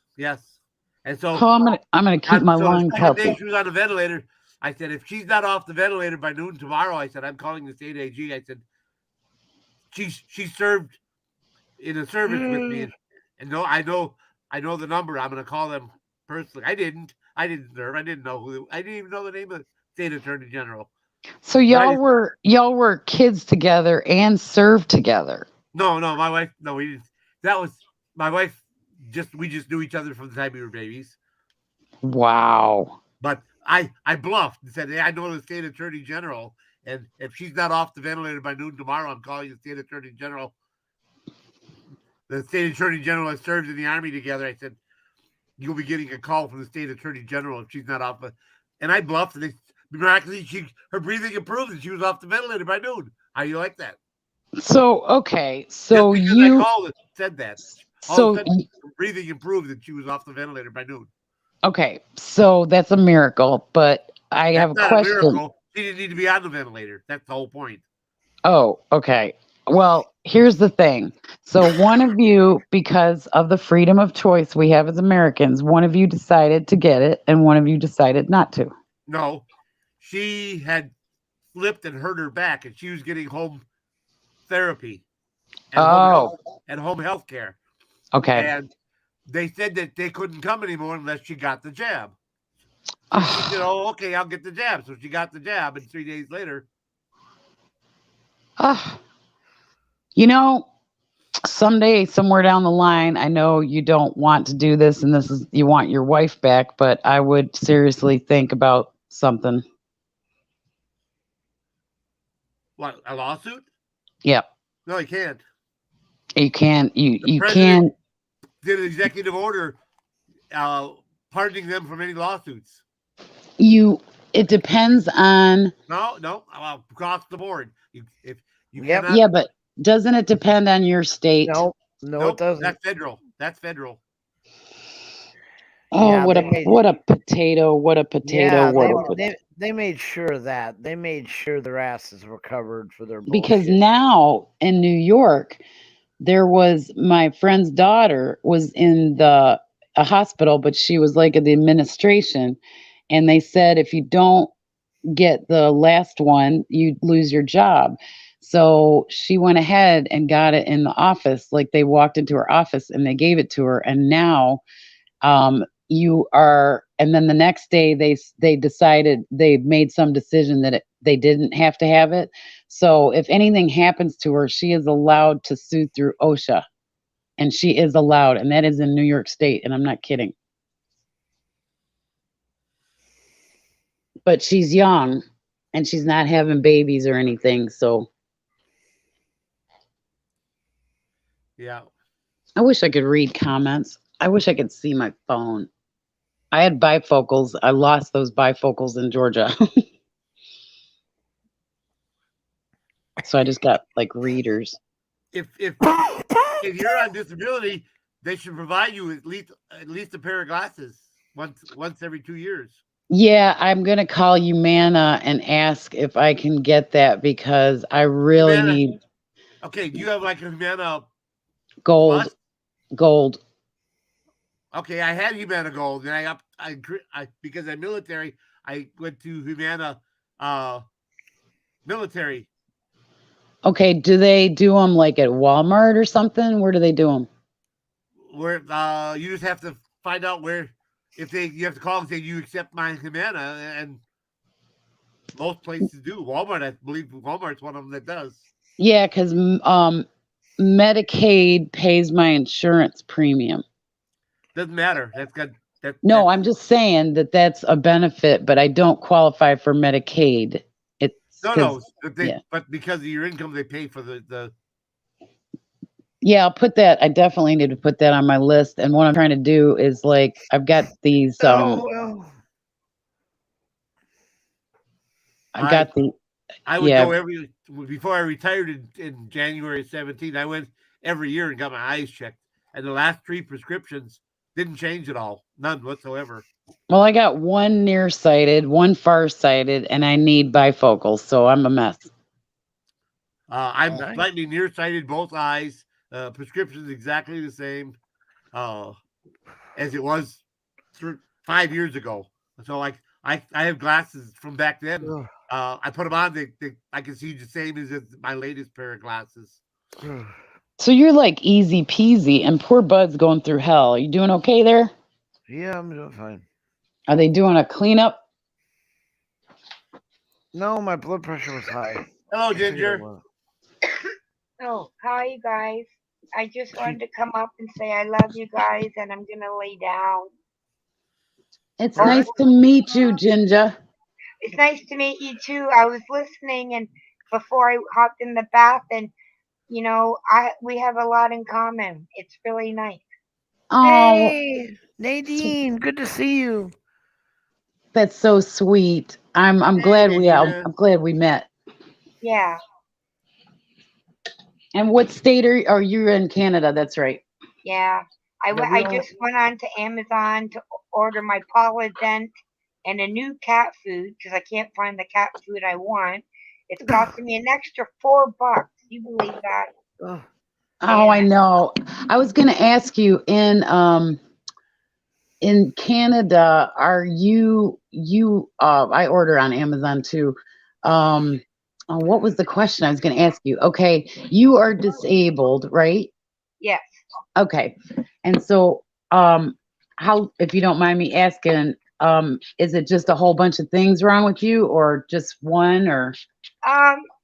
And so Oh, I'm gonna keep my lungs the second healthy. day she was on the ventilator, I said, if she's not off the ventilator by noon tomorrow, I said, I'm calling the state AG. I said, she served in a service with me, and no, I know the number. I'm going to call them personally. I didn't serve. I didn't even know the name of the state attorney general. So y'all were kids together and served together. No, my wife. No, we didn't. That was my wife. We just knew each other from the time we were babies. Wow. But I bluffed and said, hey, I know the state attorney general, and if she's not off the ventilator by noon tomorrow, I'm calling the state attorney general. The state attorney general has served in the army together. I said, you'll be getting a call from the state attorney general if she's not off. And I bluffed, and miraculously, her breathing improved, and she was off the ventilator by noon. How do you like that? So okay, so Just because you I called and said that. All of a sudden, her breathing improved, and she was off the ventilator by noon. Okay, so that's a miracle, but I have a question. Miracle. She didn't need to be on the ventilator. That's the whole point. Oh, okay. Well, here's the thing. So one of you, because of the freedom of choice we have as Americans, one of you decided to get it and one of you decided not to. No, she had slipped and hurt her back, and she was getting home therapy and home health care. Okay. And they said that they couldn't come anymore unless she got the jab. So she said, oh, okay, I'll get the jab. So she got the jab, and 3 days later. Someday, somewhere down the line, I know you don't want to do this, and you want your wife back, but I would seriously think about something. What, a lawsuit? Yep. No, you can't. You can't. You president can't. Did an executive order pardoning them from any lawsuits. It depends on. No, across the board. If you Yep. cannot, Yeah, but doesn't it depend on your state? No, nope, it doesn't. That's federal. That's federal. Oh, Yeah, what they a made- what a potato! What a potato! Yeah, what a potato! they made sure of that. They made sure their asses were covered for their bullshit. Because now in New York, there was my friend's daughter was in a hospital, but she was like at the administration, and they said if you don't get the last one, you'd lose your job. So she went ahead and got it in the office. Like they walked into her office and they gave it to her. And now you are, and then the next day they decided, they made some decision that they didn't have to have it. So if anything happens to her, she is allowed to sue through OSHA, and she is allowed, and that is in New York State, and I'm not kidding. But she's young and she's not having babies or anything, so Yeah. I wish I could read comments. I wish I could see my phone. I had bifocals. I lost those bifocals in Georgia. So I just got like readers. If you're on disability, they should provide you at least a pair of glasses once every 2 years. Yeah, I'm going to call Humana and ask if I can get that because I really Humana. need Okay, do you have like a Humana gold. Plus? Gold. Okay, I had Humana Gold, and I because I'm military, I went to Humana military. Okay, do they do them like at Walmart or something? Where do they do them? Where you just have to find out where, you have to call and say you accept my Humana, and most places do. Walmart, I believe Walmart's one of them that does. Yeah, because Medicaid pays my insurance premium. Doesn't matter. No, I'm just saying that that's a benefit, but I don't qualify for Medicaid. No, but because of your income, they pay for the. Yeah, I'll put that. I definitely need to put that on my list. And what I'm trying to do is like I've got these. I would go before I retired in January 17. I went every year and got my eyes checked, and the last 3 prescriptions didn't change at all, none whatsoever. Well, I got one nearsighted, one farsighted, and I need bifocals, so I'm a mess. I'm slightly nearsighted, both eyes. Prescription's exactly the same as it was 5 years ago. So I have glasses from back then. I put them on. I can see the same as my latest pair of glasses. So you're like easy peasy, and poor Bud's going through hell. Are you doing okay there? Yeah, I'm doing fine. Are they doing a cleanup? No, my blood pressure was high. Hello, Ginger. Oh, hi, you guys. I just wanted to come up and say I love you guys, and I'm going to lay down. It's nice to meet you, Ginger. It's nice to meet you, too. I was listening, and before I hopped in the bath, and, you know, we have a lot in common. It's really nice. Oh, hey, Nadine, good to see you. That's so sweet. I'm glad I'm glad we met. Yeah. And what state are you in? Canada? That's right. Yeah. I just went on to Amazon to order my Polident and a new cat food because I can't find the cat food I want. It's costing me an extra $4. You believe that? Oh, I know. I was going to ask you in Canada, are you I order on Amazon too. What was the question I was going to ask you? Okay, you are disabled, right? Yes. Okay. And so how, if you don't mind me asking, is it just a whole bunch of things wrong with you or just one or?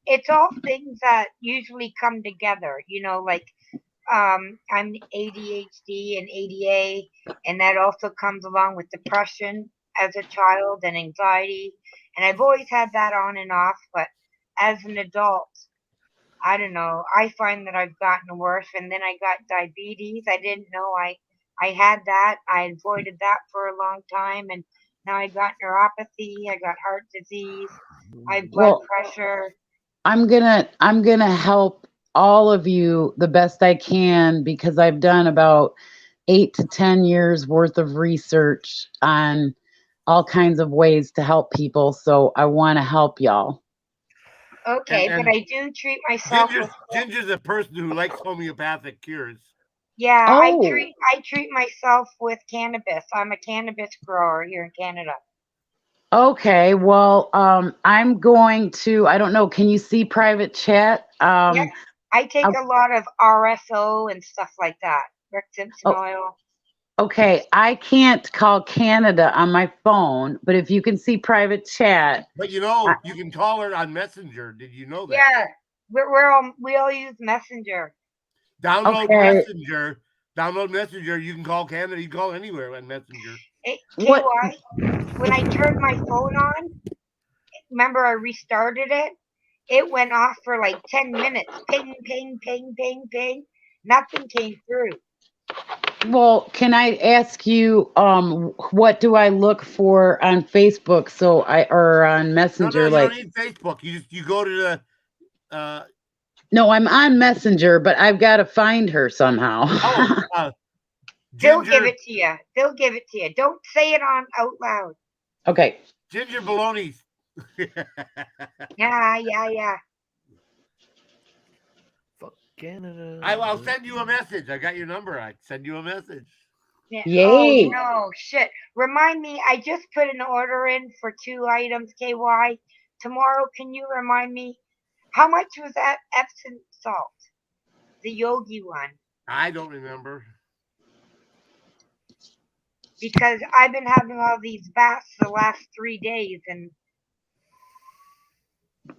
It's all things that usually come together, you know, like I'm ADHD and ADA, and that also comes along with depression as a child and anxiety. And I've always had that on and off, but as an adult, I don't know, I find that I've gotten worse. And then I got diabetes. I didn't know I had that. I avoided that for a long time, and now I got neuropathy, I got heart disease, I have blood pressure. I'm gonna help all of you the best I can because I've done about 8 to 10 years worth of research on all kinds of ways to help people. So I want to help y'all. Okay, but I do treat myself. Ginger's a person who likes homeopathic cures. Yeah, I treat myself with cannabis. I'm a cannabis grower here in Canada. Okay, well, I'm going to, I don't know, can you see private chat? Yeah, I take a lot of RSO and stuff like that. Rick Simpson Oh. oil. Okay, I can't call Canada on my phone, but if you can see private chat. But you know, you can call her on Messenger. Did you know that? Yeah, we all use Messenger. Download Okay. Messenger. Download Messenger. You can call Canada. You can call anywhere on Messenger. Hey, What? KY, when I turned my phone on, remember I restarted it? It went off for like 10 minutes. Ping, ping, ping, ping, ping. Nothing came through. Well, can I ask you, what do I look for on Facebook or on Messenger? No, you don't need Facebook. You go to the No, I'm on Messenger, but I've got to find her somehow. They'll give it to you. They'll give it to you. Don't say it on out loud. Okay. Ginger Baloney. Yeah. Fuck Canada. I'll send you a message. I got your number. I send you a message. Yeah. Yay. Oh no, shit. Remind me, I just put an order in for 2 items, KY. Tomorrow, can you remind me how much was that Epsom salt? The Yogi one. I don't remember. Because I've been having all these baths the last 3 days and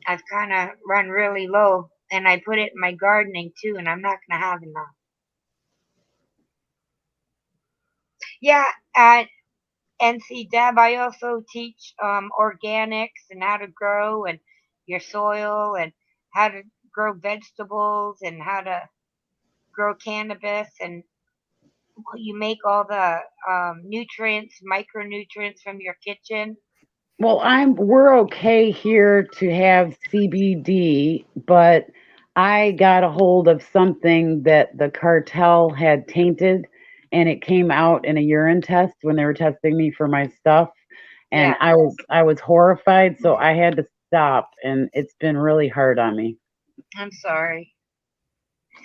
I've kind of run really low. And I put it in my gardening too, and I'm not going to have enough. Yeah, at NC Deb, I also teach organics and how to grow and your soil and how to grow vegetables and how to grow cannabis, and you make all the nutrients, micronutrients from your kitchen. Well, we're okay here to have CBD, but I got a hold of something that the cartel had tainted, and it came out in a urine test when they were testing me for my stuff, and Yeah. I was horrified, so I had to stop, and it's been really hard on me. I'm sorry.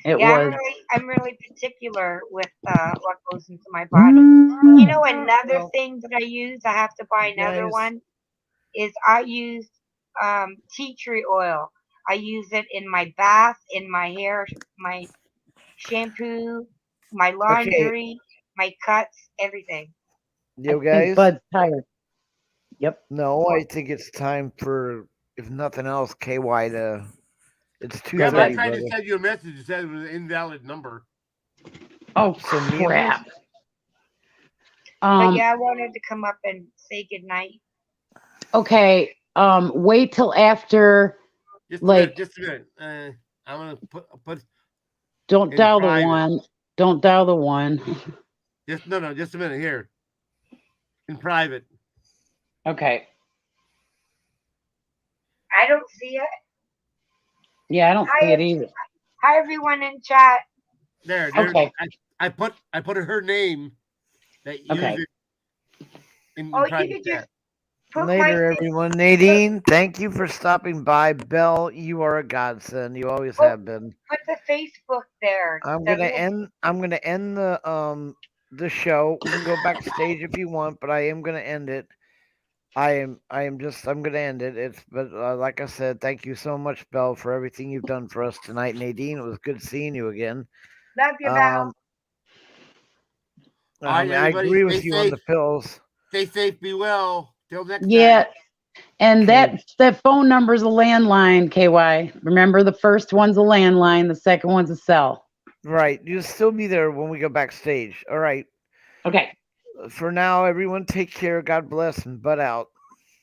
It Yeah, was. I'm really particular with what goes into my body. You know, another thing that I use, I have to buy another Guys. one, is I use tea tree oil. I use it in my bath, in my hair, my shampoo, my laundry, my cuts, everything. Yo, I think guys. Bud's tired. Yep. No, I think it's time for, if nothing else, KY to. It's Yeah, but I 2:30, tried to brother. send you a message. It said it was an invalid number. Oh, So me and crap. But yeah, I wanted to come up and say goodnight. Okay. Wait till after. Just a minute. I'm gonna put. Don't in dial private. the one. Don't dial the one. Just a minute here. In private. Okay. I don't see it. Yeah, I don't see it either. Hi, everyone in chat. There. Okay. I put her name. That Okay. use it in Oh, you private could chat. just put Later, my everyone. Nadine, thank you for stopping by. Belle, you are a godsend. You always have been. put the Facebook there. I'm The gonna little- end the show. We can go backstage if you want, but I am gonna end it. I'm gonna end it. But like I said, thank you so much, Belle, for everything you've done for us tonight. Nadine, it was good seeing you again. Love you, Val. All right, I everybody, agree with stay you on safe. the pills. Stay safe. Be well. Till next Yeah. time. And that phone number's a landline, KY. Remember, the first one's a landline, the second one's a cell. Right. You'll still be there when we go backstage. All right. Okay. For now, everyone take care. God bless and butt out.